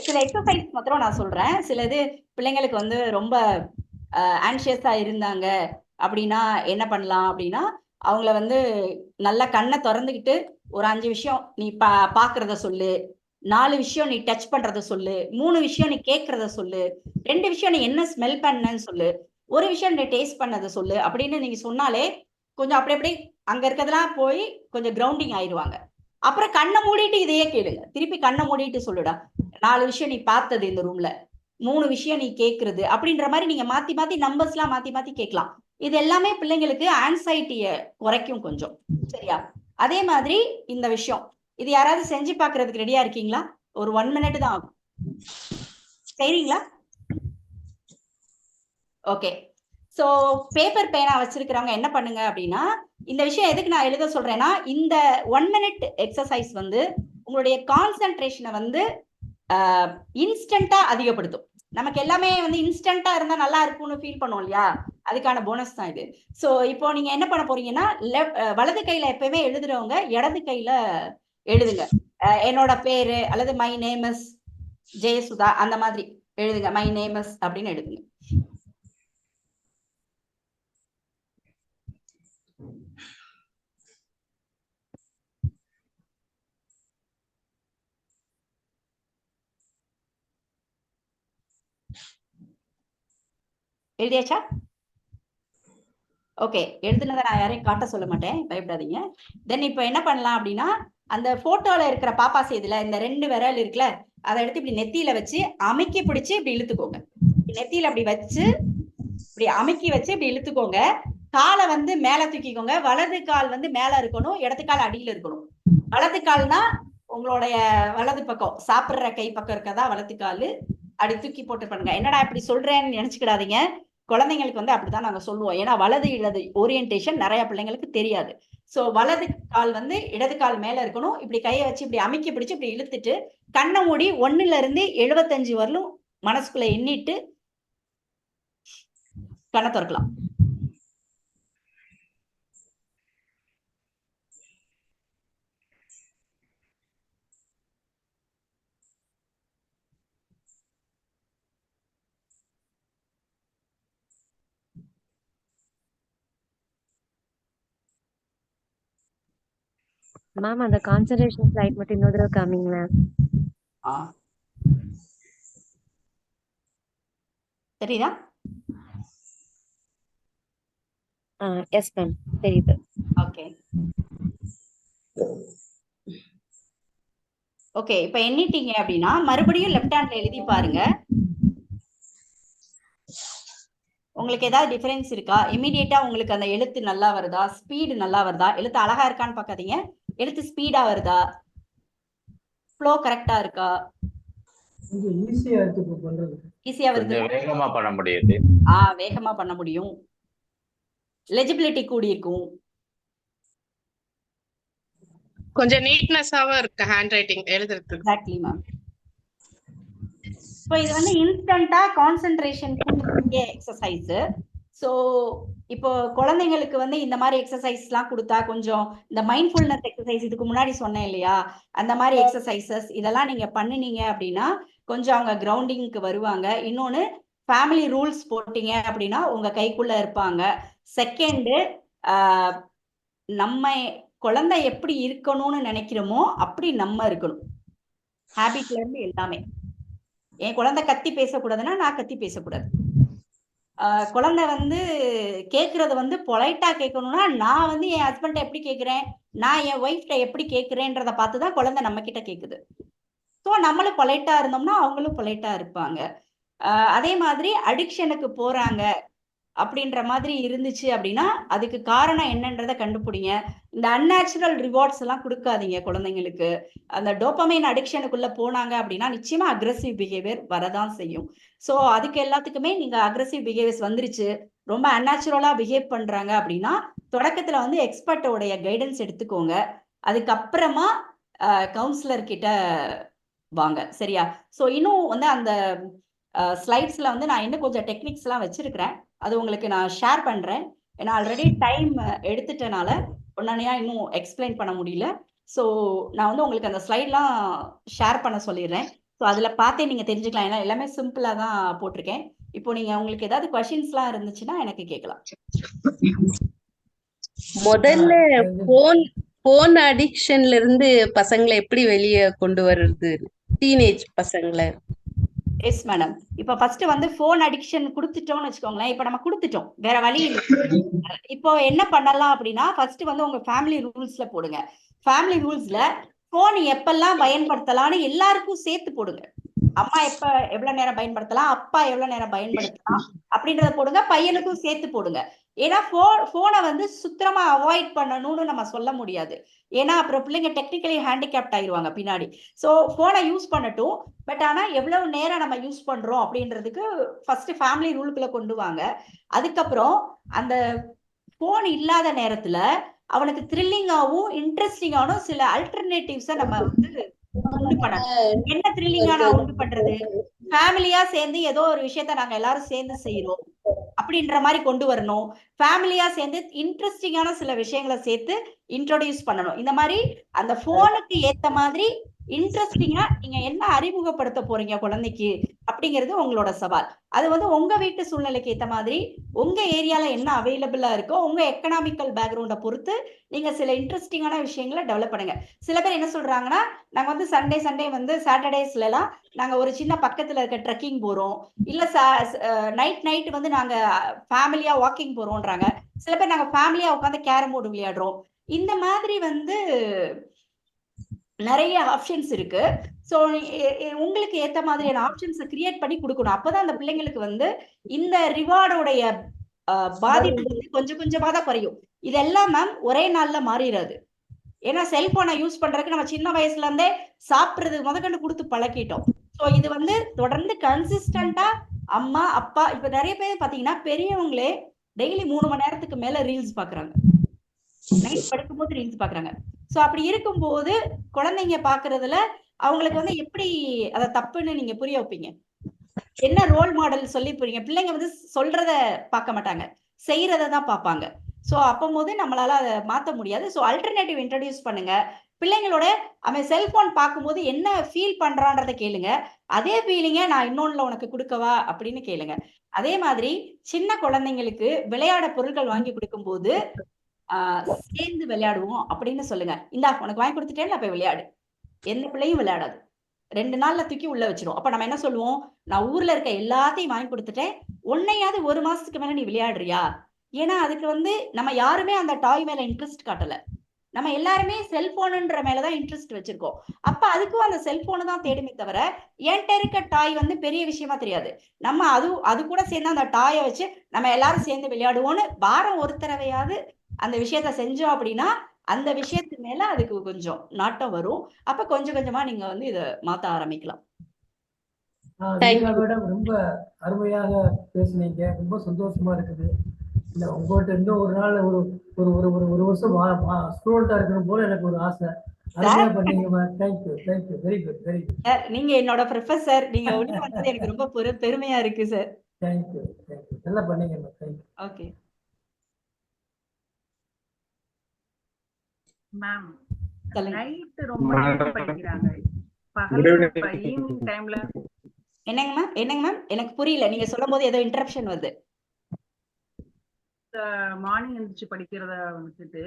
சில எக்ஸசைஸ் மாத்திரம் நான் சொல்றேன். சில இது பிள்ளைங்களுக்கு வந்து ரொம்ப ஆன்ஷியஸா இருந்தாங்க அப்படின்னா என்ன பண்ணலாம் அப்படின்னா, அவங்கள வந்து நல்லா கண்ணை திறந்துக்கிட்டு ஒரு 5 விஷயம் நீ பாக்குறத சொல்லு, 4 விஷயம் நீ டச் பண்றத சொல்லு, 3 விஷயம் நீ கேட்கறத சொல்லு, 2 விஷயம் நீ என்ன ஸ்மெல் பண்ணன்னு சொல்லு, 1 விஷயம் நீ டேஸ்ட் பண்ணதை சொல்லு அப்படின்னு நீங்க சொன்னாலே கொஞ்சம் அப்படி அங்க இருக்கிறதெல்லாம் போய் கொஞ்சம் கிரவுண்டிங் ஆயிடுவாங்க. அப்புறம் கண்ணை மூடிட்டு இதையே கேளுங்க. திருப்பி கண்ணை மூடிட்டு சொல்லுடா, 4 விஷயம் நீ பார்த்தது இந்த ரூம்ல, 3 விஷயம் நீ கேட்கறது அப்படின்ற மாதிரி நீங்க மாத்தி மாத்தி நம்பர்ஸ் எல்லாம் மாத்தி கேட்கலாம். இது எல்லாமே பிள்ளைங்களுக்கு ஆன்சைட்டிய குறைக்கும் கொஞ்சம். சரியா? அதே மாதிரி இந்த விஷயம் இது யாராவது செஞ்சு பாக்குறதுக்கு ரெடியா இருக்கீங்களா? ஒரு 1 minute தான் ஆகும். செய்றீங்களா? ஓகே. சோ பேப்பர் பேனா வச்சிருக்கிறவங்க என்ன பண்ணுங்க அப்படின்னா, இந்த விஷயம் எதுக்கு நான் எழுத சொல்றேன்னா, இந்த 1 minute எக்ஸசைஸ் வந்து உங்களுடைய கான்சென்ட்ரேஷனை வந்து இன்ஸ்டன்டா அதிகப்படுத்தும். நமக்கு எல்லாமே வந்து இன்ஸ்டன்டா இருந்தா நல்லா இருக்கும்னு ஃபீல் பண்ணுவோம் இல்லையா? அதுக்கான போனஸ் தான் இது. சோ இப்போ நீங்க என்ன பண்ண போறீங்கன்னா, வலது கையில எப்பயுமே எழுதுறவங்க இடது கையில எழுதுங்க. என்னோட பேரு அல்லது மை நேம் இஸ் ஜெயசுதா அந்த மாதிரி எழுதுங்க. மை நேம் இஸ் அப்படின்னு எழுதுங்க. எழுதியாச்சா? ஓகே. எழுதுனதை நான் யாரையும் காட்ட சொல்ல மாட்டேன், பயப்படாதீங்க. தென் இப்போ என்ன பண்ணலாம் அப்படின்னா, அந்த போட்டோல இருக்கிற பாப்பா செய்தியில இந்த 2 விரல் இருக்குல்ல, அதை எடுத்து இப்படி நெத்தியில வச்சு அமுக்கி பிடிச்சு இப்படி இழுத்துக்கோங்க. நெத்தியில அப்படி வச்சு இப்படி அமுக்கி வச்சு இப்படி இழுத்துக்கோங்க. காலை வந்து மேல தூக்கிக்கோங்க. வலது கால் வந்து மேல இருக்கணும், இடது கால் அடியில இருக்கணும். வலது கால்னா உங்களுடைய வலது பக்கம் சாப்பிடுற கை பக்கம் இருக்கதா வலது கால், அப்படி தூக்கி போட்டு பண்ணுங்க. என்னடா இப்படி சொல்றேன்னு நினைச்சுக்கிடாதீங்க. குழந்தைங்களுக்கு வந்து அப்படிதான் நாங்க சொல்லுவோம். ஏன்னா வலது இடது ஓரியன்டேஷன் நிறைய பிள்ளைங்களுக்கு தெரியாது. சோ வலது கால் வந்து இடது கால் மேல இருக்கணும். இப்படி கையை வச்சு இப்படி அமுக்கி பிடிச்சு இப்படி இழுத்துட்டு கண்ணை மூடி 1ல இருந்து 75 வரலும் மனசுக்குள்ள எண்ணிட்டு கண்ணை திறக்கலாம். மேம் அந்த கான்சன்ட்ரேஷன் ஸ்லைட் மட்டும் இன்னொரு தடவை காமிங்க மேம். தெரியுதா? எஸ் மேம், தெரியுது. Okay okay. இப்ப எண்ணிட்டீங்க அப்படின்னா மறுபடியும் லெஃப்ட் ஹேண்ட்ல எழுதி பாருங்க. உங்களுக்கு ஏதாவது டிஃபரன்ஸ் இருக்கா? இமீடியட்டா உங்களுக்கு அந்த எழுத்து நல்லா வருதா? ஸ்பீடு நல்லா வருதா? எழுத்து அழகா இருக்கான்னு பார்க்காதீங்க, எழுத்து ஸ்பீடா வருதா? ஃப்ளோ கரெக்டா இருக்கா? ஈஸியா இருக்கு பண்றது. ஈஸியா வருது. வேகமா பண்ண முடியுது. வேகமா பண்ண முடியும். லெஜிபிலிட்டி கூடி இருக்கும். கொஞ்சம் நீட்னஸாவும் இருக்கு ஹேண்ட் ரைட்டிங் எழுதுறதுக்கு. Exactly ma'am. இப்போ இது வந்து இன்ஸ்டன்டா கான்சென்ட்ரேஷன் கூடிய எக்ஸசைஸ். ஸோ இப்போ குழந்தைங்களுக்கு வந்து இந்த மாதிரி எக்ஸசைஸ்லாம் கொடுத்தா கொஞ்சம் இந்த மைண்ட்ஃபுல்னஸ் எக்ஸசைஸ் இதுக்கு முன்னாடி சொன்னேன் இல்லையா, அந்த மாதிரி எக்ஸசைசஸ் இதெல்லாம் நீங்க பண்ணினீங்க அப்படின்னா கொஞ்சம் அவங்க கிரவுண்டிங்க்கு வருவாங்க. இன்னொன்று ஃபேமிலி ரூல்ஸ் போட்டீங்க அப்படின்னா உங்க கைக்குள்ள இருப்பாங்க. செகண்டு, நம்ம குழந்தை எப்படி இருக்கணும்னு நினைக்கிறோமோ அப்படி நம்ம இருக்கணும். ஹேபிட்ல இருந்து எல்லாமே. என் குழந்தை கத்தி பேசக்கூடாதுன்னா நான் கத்தி பேசக்கூடாது. குழந்தை வந்து கேட்கறது வந்து பொலைட்டா கேட்கணும்னா நான் வந்து என் ஹஸ்பண்ட எப்படி கேட்கிறேன், நான் என் ஒய்ஃப்ட எப்படி கேட்கிறேன்றத பார்த்துதான் குழந்தை நம்ம கிட்ட கேட்குது. ஸோ நம்மளும் பொலைட்டா இருந்தோம்னா அவங்களும் பொலைட்டா இருப்பாங்க. அதே மாதிரி அடிக்ஷனுக்கு போறாங்க அப்படின்ற மாதிரி இருந்துச்சு அப்படின்னா அதுக்கு காரணம் என்னன்றதை கண்டுபிடிங்க. இந்த அன்நேச்சுரல் ரிவார்ட்ஸ் எல்லாம் கொடுக்காதீங்க குழந்தைங்களுக்கு. அந்த டோபமைன் அடிக்ஷனுக்குள்ள போனாங்க அப்படின்னா நிச்சயமா அக்ரெசிவ் பிஹேவியர் வரதான் செய்யும். ஸோ அதுக்கு எல்லாத்துக்குமே நீங்க அக்ரெசிவ் பிஹேவியர்ஸ் வந்துருச்சு, ரொம்ப அன்நேச்சுரலா பிஹேவ் பண்றாங்க அப்படின்னா தொடக்கத்துல வந்து எக்ஸ்பர்ட்டோடைய கைடன்ஸ் எடுத்துக்கோங்க. அதுக்கப்புறமா கவுன்சிலர் கிட்ட வாங்க. சரியா? ஸோ இன்னும் வந்து அந்த ஸ்லைட்ஸ்ல வந்து நான் இன்னும் கொஞ்சம் டெக்னிக்ஸ் எல்லாம் வச்சிருக்கிறேன், அது உங்களுக்கு நான் ஷேர் பண்றேன். ஏன்னா ஆல்ரெடி டைம் எடுத்துட்டனால உடனடியா இன்னும் எக்ஸ்பிளைன் பண்ண முடியல. ஸோ நான் வந்து உங்களுக்கு அந்த ஸ்லைட்லாம் ஷேர் பண்ண சொல்லிடுறேன். ஸோ அதுல பார்த்தே நீங்க தெரிஞ்சுக்கலாம். ஏன்னா எல்லாமே சிம்பிளா தான் போட்டிருக்கேன். இப்போ நீங்க உங்களுக்கு ஏதாவது கொஸ்டின்ஸ்லாம் இருந்துச்சுன்னா எனக்கு கேட்கலாம். முதல்ல போன் போன் அடிக்ஷன்ல இருந்து பசங்களை எப்படி வெளியே கொண்டு வர்றது, டீனேஜ் பசங்களை? Yes madam. இப்ப ஃபர்ஸ்ட் வந்து போன் அடிக்ஷன் கொடுத்துட்டோம்னு வச்சுக்கோங்களேன். இப்ப நம்ம கொடுத்துட்டோம், வேற வழி இல்லை. இப்போ என்ன பண்ணலாம் அப்படின்னா, ஃபர்ஸ்ட் வந்து உங்க ஃபேமிலி ரூல்ஸ்ல போடுங்க. ஃபேமிலி ரூல்ஸ்ல போன் எப்பெல்லாம் பயன்படுத்தலாம்னு எல்லாருக்கும் சேர்த்து போடுங்க. அம்மா எவ்வளவு நேரம் பயன்படுத்தலாம், அப்பா எவ்வளவு நேரம் பயன்படுத்தலாம் அப்படின்றத போடுங்க. பையனுக்கும் சேர்த்து போடுங்க. ஏன்னா போனை வந்து சுத்தமா அவாய்ட் பண்ணணும்னு நம்ம சொல்ல முடியாது. ஏன்னா அப்புறம் பிள்ளைங்க டெக்னிக்கலி ஹேண்டிகேப்ட் ஆயிடுவாங்க பின்னாடி. ஸோ போனை யூஸ் பண்ணட்டும், பட் ஆனா எவ்வளவு நேரம் நம்ம யூஸ் பண்றோம் அப்படின்றதுக்கு ஃபர்ஸ்ட் ஃபேமிலி ரூலுக்குள்ள கொண்டு வாங்க. அதுக்கப்புறம் அந்த போன் இல்லாத நேரத்துல அவனுக்கு த்ரில்லிங்காவும் இன்ட்ரெஸ்டிங்காவும் சில அல்டர்னேட்டிவ்ஸை நம்ம வந்து உண்டு பண்ணணும். என்ன த்ரில்லிங்கா நான் உண்டு பண்றது, ஃபேமிலியா சேர்ந்து ஏதோ ஒரு விஷயத்த நாங்க எல்லாரும் சேர்ந்து செய்யறோம் அப்படின்ற மாதிரி கொண்டு வரணும். ஃபேமிலியா சேர்ந்து இன்ட்ரெஸ்டிங்கான சில விஷயங்களை சேர்த்து இன்ட்ரோடியூஸ் பண்ணணும். இந்த மாதிரி அந்த போனுக்கு ஏத்த மாதிரி இன்ட்ரெஸ்டிங்கா நீங்க என்ன அறிமுகப்படுத்த போறீங்க குழந்தைக்கு அப்படிங்கிறது உங்களோட சவால். அது வந்து உங்க வீட்டு சூழ்நிலைக்கு ஏத்த மாதிரி உங்க ஏரியால என்ன அவைலபிளா இருக்கோ உங்க எக்கனாமிக்கல் பேக்ரவுண்டை பொறுத்து நீங்க சில இன்ட்ரெஸ்டிங்கான விஷயங்களை டெவலப் பண்ணுங்க. சில பேர் என்ன சொல்றாங்கன்னா, நாங்க வந்து சண்டே வந்து சாட்டர்டேஸ்ல எல்லாம் நாங்க ஒரு சின்ன பக்கத்துல இருக்க ட்ரெக்கிங் போறோம், இல்ல நைட் வந்து நாங்க ஃபேமிலியா வாக்கிங் போறோம்ன்றாங்க. சில பேர் நாங்க ஃபேமிலியா உட்காந்து கேரம் போர்டு விளையாடுறோம். இந்த மாதிரி வந்து நிறைய ஆப்ஷன்ஸ் இருக்கு. ஸோ உங்களுக்கு ஏத்த மாதிரியான ஆப்ஷன்ஸை கிரியேட் பண்ணி கொடுக்கணும். அப்பதான் அந்த பிள்ளைங்களுக்கு வந்து இந்த ரிவார்டோடைய பாதிப்பு வந்து கொஞ்சம் கொஞ்சமா தான் குறையும். இதெல்லாம் மேம் ஒரே நாள்ல மாறிடாது. ஏன்னா செல்போனை யூஸ் பண்றதுக்கு நம்ம சின்ன வயசுல இருந்தே சாப்பிடுறது முதற்கொண்டு கொடுத்து பழக்கிட்டோம். ஸோ இது வந்து தொடர்ந்து கன்சிஸ்டண்டா அம்மா அப்பா, இப்ப நிறைய பேர் பாத்தீங்கன்னா பெரியவங்களே டெய்லி 3 மணி நேரத்துக்கு மேல ரீல்ஸ் பாக்குறாங்க, நைட் படுக்கும்போது ரீல்ஸ் பாக்குறாங்க. சோ அப்படி இருக்கும்போது குழந்தைங்க பாக்குறதுல அவங்களுக்கு வந்து எப்படி அதை தப்புன்னு நீங்க புரிய வைப்பீங்க? என்ன ரோல் மாடல் சொல்லி புரியுங்க? பிள்ளைங்க வந்து சொல்றத பார்க்க மாட்டாங்க, செய்யறத தான் பார்ப்பாங்க. சோ அப்போது நம்மளால அதை மாத்த முடியாது. சோ அல்டர்னேட்டிவ் இன்ட்ரடியூஸ் பண்ணுங்க. பிள்ளைங்களோட அவன் செல்போன் பார்க்கும்போது என்ன ஃபீல் பண்றான்றத கேளுங்க. அதே ஃபீலிங்க நான் இன்னொன்னுல உனக்கு கொடுக்கவா அப்படின்னு கேளுங்க. அதே மாதிரி சின்ன குழந்தைங்களுக்கு விளையாட பொருட்கள் வாங்கி கொடுக்கும் போது சேர்ந்து விளையாடுவோம் அப்படின்னு சொல்லுங்க. இந்தா உனக்கு வாங்கி கொடுத்துட்டேன்னு போய் விளையாடு. எந்த பிள்ளையும் விளையாடாது, 2 நாள்ல தூக்கி உள்ள வச்சிரும். அப்ப நம்ம என்ன சொல்லுவோம், நான் ஊர்ல இருக்க எல்லாத்தையும் வாங்கி கொடுத்துட்டேன், உன்னையாவது 1 மாசத்துக்கு மேல நீ விளையாடுறியா? ஏன்னா அதுக்கு வந்து நம்ம யாருமே அந்த டாய் மேல இன்ட்ரெஸ்ட் காட்டல, நம்ம எல்லாருமே செல்போனுன்ற மேலதான் இன்ட்ரெஸ்ட் வச்சிருக்கோம். அப்ப அதுக்கும் அந்த செல்போனு தான் தேடுமே தவிர என்கிட்ட இருக்க டாய் வந்து பெரிய விஷயமா தெரியாது. நம்ம அது கூட சேர்ந்து அந்த டாயை வச்சு நம்ம எல்லாரும் சேர்ந்து விளையாடுவோம்னு வாரம் ஒரு தடவையாவது அந்த விஷயத்த செஞ்சோம் அப்படின்னா அந்த விஷயத்து மேல அதுக்கு கொஞ்சம் நாட்டம் வரும். அப்ப கொஞ்சம் கொஞ்சமா நீங்க வந்து இதை மாத்த ஆரம்பிக்கலாம். மேடம் ரொம்ப அருமையாக பேசுனீங்க, ரொம்ப சந்தோஷமா இருக்குது. இல்ல உங்கள்கிட்ட இன்னும் ஒரு நாள் ஒரு ஒரு ஒரு ஒரு ஒரு வருஷம் ஸ்டூடெண்டா இருக்கணும் போல எனக்கு ஒரு ஆசை. அருமையா பண்ணீங்க. Thank you thank you, very good very good. நீங்க என்னோட ப்ரொஃபசர், நீங்க உள்ள வந்தது எனக்கு ரொம்ப பெருமையா இருக்கு சார். தேங்க்யூ தேங்க்யூ, நல்லா பண்ணீங்க. தேங்க்யூ. ஓகே மேம், நைட் ரொம்ப நேரம் படிக்கிறாங்க, பகல்ல ஈவினிங் டைம்ல. என்னங்க மேம் எனக்கு புரியல, நீங்க சொல்லும் போது ஏதோ இன்டரப்ஷன் வருது. மார்னிங் எழுந்திரிச்சு படிக்கிறத வந்துட்டு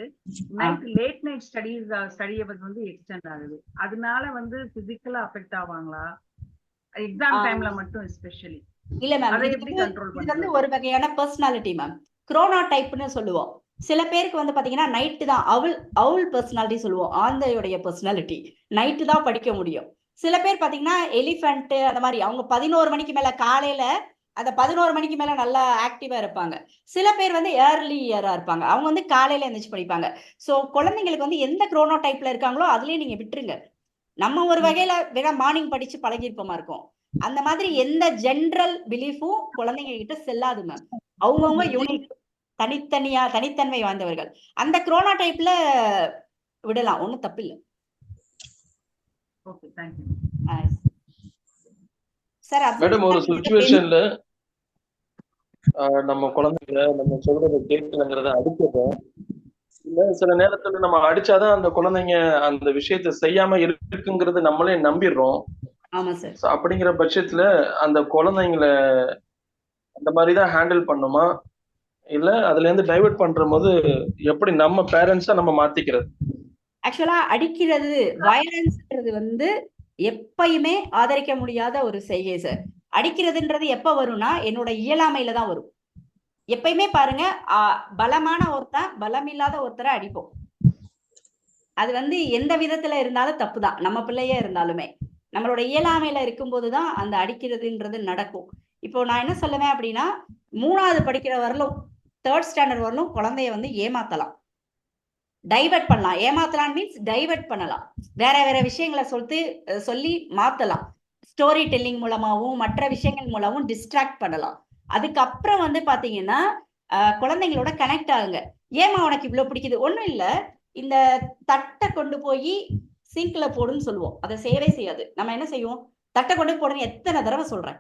நைட் லேட் நைட் ஸ்டடியை வந்து எக்ஸ்டெண்ட் ஆகுது. அதனால வந்து பிசிக்கலா அஃபெக்ட் ஆவாங்களா எக்ஸாம் டைம்ல மட்டும் எஸ்பெஷலி? இல்ல மேம், இது வந்து ஒரு வகையான பர்சனாலிட்டி மேம், குரோனோ டைப்னு சொல்லுவோம். சில பேருக்கு வந்து பாத்தீங்கன்னா நைட்டு தான் அவுல் பர்சனாலிட்டி சொல்லுவோம், ஆந்தையுடைய பர்சனாலிட்டி, நைட்டு தான் படிக்க முடியும். சில பேர் பாத்தீங்கன்னா எலிஃபென்ட் அந்த மாதிரி, அவங்க 11 மணிக்கு மேல காலையில அந்த 11 மணிக்கு மேல நல்லா ஆக்டிவா இருப்பாங்க. சில பேர் வந்து ஏர்லியரா இருப்பாங்க, அவங்க வந்து காலையில எந்திரிச்சு படிப்பாங்க. சோ குழந்தைங்களுக்கு வந்து எந்த குரோனோ டைப்ல இருக்காங்களோ அதுலயே நீங்க விட்டுருங்க. நம்ம ஒரு வகையில வேணா மார்னிங் படிச்சு பழகிருப்போமா இருக்கும், அந்த மாதிரி எந்த ஜென்ரல் பிலீஃபும் குழந்தைங்க கிட்ட செல்லாது மேம். அவங்கவுங்க யூனிக், தனித்தன்மை வாய்ந்தவர்கள். அந்த குரோனோ டைப்ல விடலாம், ஒண்ணும் தப்பு இல்லை. Okay, thank you sir. Madam, ஒரு சிச்சுவேஷன்ல நம்ம குழந்தைங்க நம்ம சொல்றதை கேட்கலங்கிறத அடிக்கிறோம் இல்ல, சில நேரத்துல நம்ம அடிச்சாதான் அந்த குழந்தைங்க அந்த விஷயத்த செய்யாம இருக்குங்கிறது நம்மளே நம்பிடுறோம். ஆமா சார். அப்படிங்கிற பட்சத்துல அந்த குழந்தைங்களை அந்த மாதிரிதான் ஹேண்டில் பண்ணுமா, இல்ல அதுல இருந்து டைவர்ட் பண்ற போது எப்படி நம்ம பேரண்ட்ஸா நம்ம மாத்திக்கிறது? ஆக்சுவலா அடிக்கிறது வயலன்ஸ்ன்றது வந்து எப்பயுமே ஆதரிக்க முடியாத ஒரு செய்கை சார். அடிக்கிறதுன்றது எப்ப வரும்னா என்னோட இயலாமையில தான் வரும். எப்பயுமே பாருங்க, பலமான ஒருத்தன் பலமில்லாத ஒருத்தரை அடிப்போம். அது வந்து எந்த விதத்துல இருந்தாலும் தப்புதான். நம்ம பிள்ளையே இருந்தாலுமே நம்மளோட இயலாமையில இருக்கும்போதுதான் அந்த அடிக்கிறதுன்றது நடக்கும். இப்போ நான் என்ன சொல்லுவேன் அப்படின்னா, 3வது படிக்கிற வரலும் 3rd ஸ்டாண்டர்ட் வரலும் குழந்தைய வந்து ஏமாத்தலாம், டைவர்ட் பண்ணலாம். ஏமாத்தலாம் மீன்ஸ் டைவர்ட் பண்ணலாம், வேற வேற விஷயங்களை சொல்லி மாத்தலாம். ஸ்டோரி டெல்லிங் மூலமாவும் மற்ற விஷயங்கள் மூலமும் டிஸ்ட்ராக்ட் பண்ணலாம். அதுக்கப்புறம் வந்து பாத்தீங்கன்னா குழந்தைங்களோட கனெக்ட் ஆகுங்க. ஏமா உனக்கு இவ்வளவு பிடிக்குது? ஒண்ணும் இல்ல, இந்த தட்டை கொண்டு போய் சிங்க்ல போடுன்னு சொல்லுவோம். அதை செய்யவே செய்யாது. நம்ம என்ன செய்வோம்? தட்டை கொண்டு போடுன்னு எத்தனை தடவை சொல்றேன்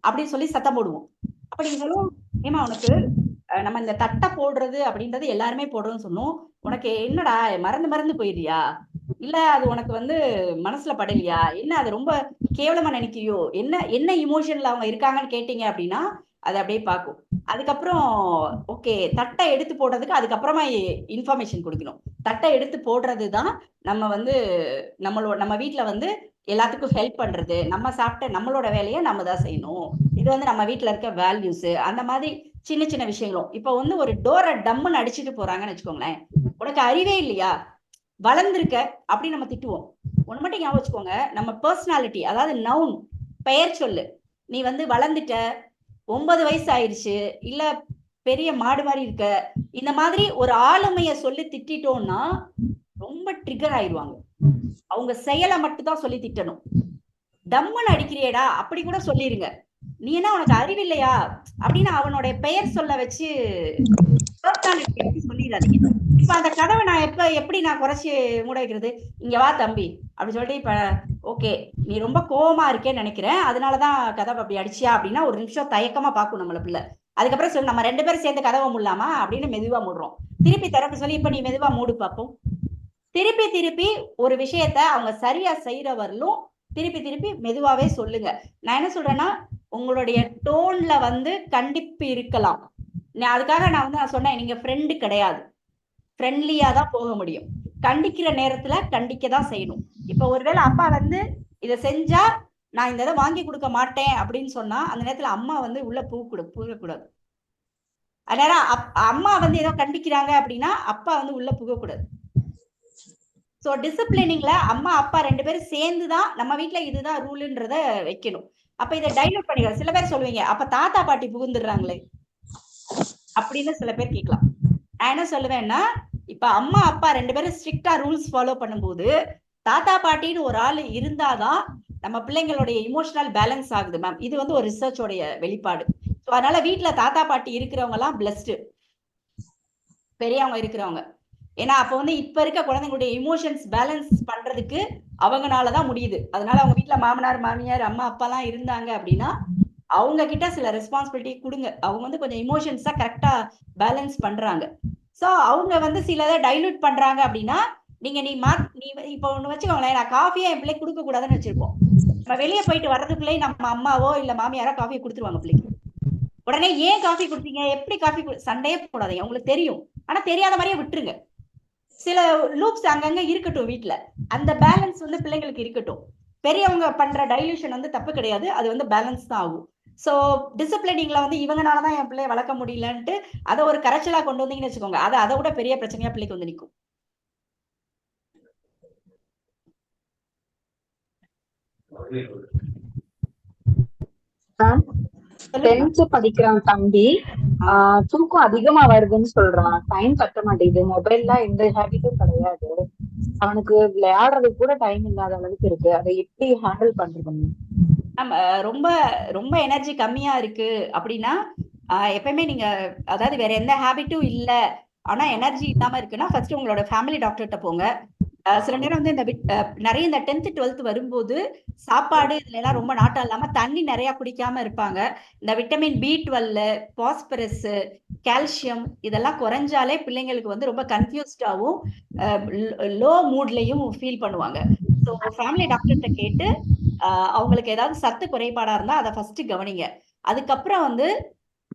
அப்படின்னு சொல்லி சத்தம் போடுவோம். அப்ப நீங்க சொல்லுவோம், ஏமா உனக்கு நம்ம இந்த தட்டை போடுறது அப்படின்றது எல்லாருமே போடுறோம்னு சொன்னோம், உனக்கு என்னடா மறந்து போயிடுறியா, இல்ல அது உனக்கு வந்து மனசுல படலையா, என்ன அது ரொம்ப கேவலமா நினைக்கிறியோ, என்ன இமோஷன்ல அவங்க இருக்காங்கன்னு கேட்டீங்க அப்படின்னா அதை அப்படியே பார்க்கும். அதுக்கப்புறம் ஓகே, தட்டை எடுத்து போடுறதுக்கு அதுக்கப்புறமா இன்ஃபர்மேஷன் கொடுக்கணும். தட்டை எடுத்து போடுறது தான் நம்ம வந்து நம்ம வீட்டுல வந்து எல்லாத்துக்கும் ஹெல்ப் பண்றது, நம்ம சாப்பிட்ட நம்மளோட வேலையை நம்ம தான் செய்யணும். இது வந்து நம்ம வீட்டுல இருக்க வேல்யூஸ். அந்த மாதிரி சின்ன சின்ன விஷயங்களும். இப்போ வந்து ஒரு டோரை டம்முன்னு அடிச்சுட்டு போறாங்கன்னு வச்சுக்கோங்களேன், உனக்கு அறிவே இல்லையா, வளர்ந்துருக்க அப்படின்னு நம்ம திட்டுவோம். ஒண்ணு மட்டும் ஞாபகம் வச்சுக்கோங்க, நம்ம பர்சனாலிட்டி, அதாவது நவுன், பெயர் சொல்லு, நீ வந்து வளர்ந்துட்ட, 9 வயசு ஆயிடுச்சு, இல்ல பெரிய மாடு மாதிரி இருக்க, இந்த மாதிரி ஒரு ஆளுமைய சொல்லி திட்டோம்னா ரொம்ப ட்ரிகர் ஆயிடுவாங்க. அவங்க செயலை மட்டும் தான் சொல்லி திட்டணும். டம்முன்னு அடிக்கிறியடா அப்படி கூட சொல்லிருங்க. நீ என்ன உனக்கு அறிவில்லையா அப்படின்னு அவனுடைய பெயர் சொல்ல வச்சு சொல்லிடாதீங்க. இப்ப அந்த கதவை நான் எப்படி நான் குறைச்சி மூட வைக்கிறது? இங்க வா தம்பி அப்படி சொல்லிட்டு, இப்ப ஓகே நீ ரொம்ப கோவமா இருக்கேன்னு நினைக்கிறேன், அதனாலதான் கதவை அப்படி அடிச்சியா அப்படின்னா ஒரு நிமிஷம் தயக்கமா பாக்கும் நம்மள பிள்ளை. அதுக்கப்புறம் சொல்லி நம்ம 2 பேரும் சேர்ந்து கதவை மூடலாமா அப்படின்னு மெதுவா மூடுறோம். திருப்பி திறக்க சொல்லி இப்ப நீ மெதுவா மூடு பார்ப்போம். திருப்பி ஒரு விஷயத்த அவங்க சரியா செய்யற வரலும் திருப்பி மெதுவாவே சொல்லுங்க. நான் என்ன சொல்றேன்னா, உங்களுடைய டோன்ல வந்து கண்டிப்பு இருக்கலாம். அதுக்காக நான் சொன்னேன், நீங்க ஃப்ரெண்டு கிடையாது, ஃப்ரெண்ட்லியா தான் போக முடியும். கண்டிக்கிற நேரத்துல கண்டிக்க தான் செய்யணும். இப்ப ஒருவேளை அப்பா வந்து இதை செஞ்சா நான் இந்த இதை வாங்கி கொடுக்க மாட்டேன் அப்படின்னு சொன்னா அந்த நேரத்துல அம்மா வந்து உள்ள புகக்கூடாது. அதனால அம்மா வந்து ஏதோ கண்டிக்கிறாங்க அப்படின்னா அப்பா வந்து உள்ள புகக்கூடாது. ஸோ டிசிப்ளினிங்ல அம்மா அப்பா 2 பேரும் சேர்ந்துதான் நம்ம வீட்டுல இதுதான் ரூல்ன்றத வைக்கணும். அப்ப இதை டைலூட் பண்ணிக்கலாம். சில பேர் சொல்லுவீங்க, அப்ப தாத்தா பாட்டி புகுந்துடுறாங்களே அப்படின்னு சில பேர் கேட்கலாம். நான் என்ன சொல்லுவேன்னா, இப்ப அம்மா அப்பா 2 பேரும் ஸ்ட்ரிக்டா ரூல்ஸ் ஃபாலோ பண்ணும்போது தாத்தா பாட்டின்னு ஒரு ஆள் இருந்தாதான் நம்ம பிள்ளைங்களுடைய இமோஷனல் பேலன்ஸ் ஆகுது மேம். இது வந்து ஒரு ரிசர்ச்சோடைய வெளிப்பாடு. ஸோ அதனால வீட்டுல தாத்தா பாட்டி இருக்கிறவங்க எல்லாம் பிளஸ்டு, பெரியவங்க இருக்கிறவங்க. ஏன்னா அப்ப வந்து இப்ப இருக்க குழந்தைங்களுடைய இமோஷன்ஸ் பேலன்ஸ் பண்றதுக்கு அவங்கனாலதான் முடியுது. அதனால அவங்க வீட்டுல மாமனார் மாமியார் அம்மா அப்பா எல்லாம் இருந்தாங்க அப்படின்னா அவங்க கிட்ட சில ரெஸ்பான்சிபிலிட்டி கொடுங்க. அவங்க வந்து கொஞ்சம் இமோஷன்ஸா கரெக்டா பேலன்ஸ் பண்றாங்க. சோ அவங்க வந்து சிலதை டைலூட் பண்றாங்க அப்படின்னா நீங்க நீ இப்ப ஒண்ணு வச்சுக்கோங்களேன், நான் காஃபியா என் பிள்ளை கொடுக்க கூடாதுன்னு வச்சிருப்போம். நம்ம வெளியே போயிட்டு வர்றதுக்குள்ளே நம்ம அம்மாவோ இல்ல மாமியாரோ காஃபியை கொடுத்துருவாங்க பிள்ளைக்கு. உடனே ஏன் காஃபி கொடுத்தீங்க, எப்படி காஃபி சண்டையே போடாதீங்க, உங்களுக்கு தெரியும், ஆனா தெரியாத மாதிரியே விட்டுருங்க. சில லூப்ஸ் அங்கங்க இருக்கட்டும் வீட்டுல, அந்த பேலன்ஸ் வந்து பிள்ளைங்களுக்கு இருக்கட்டும். பெரியவங்க பண்ற டைலூஷன் வந்து தப்பு கிடையாது, அது வந்து பேலன்ஸ் தான் ஆகும். சோ டிசிப்ளினிங்ல வந்து இவங்கனாலதான் என் பிள்ளைய வளர்க்க முடியலன்ட்டு அதை ஒரு கரைச்சலா கொண்டு வந்தீங்கன்னு வச்சுக்கோங்க, அதை விட பெரிய பிரச்சனையா பிள்ளைக்கு வந்து நிற்கும். டென்த் படிக்கிறான் தம்பி, தூக்கம் அதிகமா வருதுன்னு சொல்றான், டைம் பத்த மாட்டேங்குது, மொபைல்ல எந்த ஹேபிட்டும் கிடையாது, அவனுக்கு விளையாடுறதுக்கு கூட டைம் இல்லாத அளவுக்கு இருக்கு, அதை எப்படி ஹேண்டில் பண்றது? நம்ம ரொம்ப ரொம்ப எனர்ஜி கம்மியா இருக்கு அப்படின்னா எப்பயுமே நீங்க, அதாவது வேற எந்த ஹேபிட்டும் இல்ல ஆனா எனர்ஜி இல்லாம இருக்குன்னா ஃபர்ஸ்ட் உங்களோட ஃபேமிலி டாக்டர்கிட்ட போங்க. சில நேரம் வந்து இந்த நிறைய இந்த 10th 12th வரும்போது சாப்பாடு இதுல எல்லாம் ரொம்ப நாட்டம் இல்லாம தண்ணி நிறைய குடிக்காம இருப்பாங்க. இந்த விட்டமின் B12, பாஸ்பரஸ், கால்சியம் இதெல்லாம் குறைஞ்சாலே பிள்ளைங்களுக்கு வந்து ரொம்ப கன்ஃபியூஸ்டாவும் லோ மூட்லயும் ஃபீல் பண்ணுவாங்க. ஸோ ஃபேமிலி டாக்டர்கிட்ட கேட்டு அவங்களுக்கு ஏதாவது சத்து குறைபாடா இருந்தா அதை ஃபர்ஸ்ட் கவனிங்க. அதுக்கப்புறம் வந்து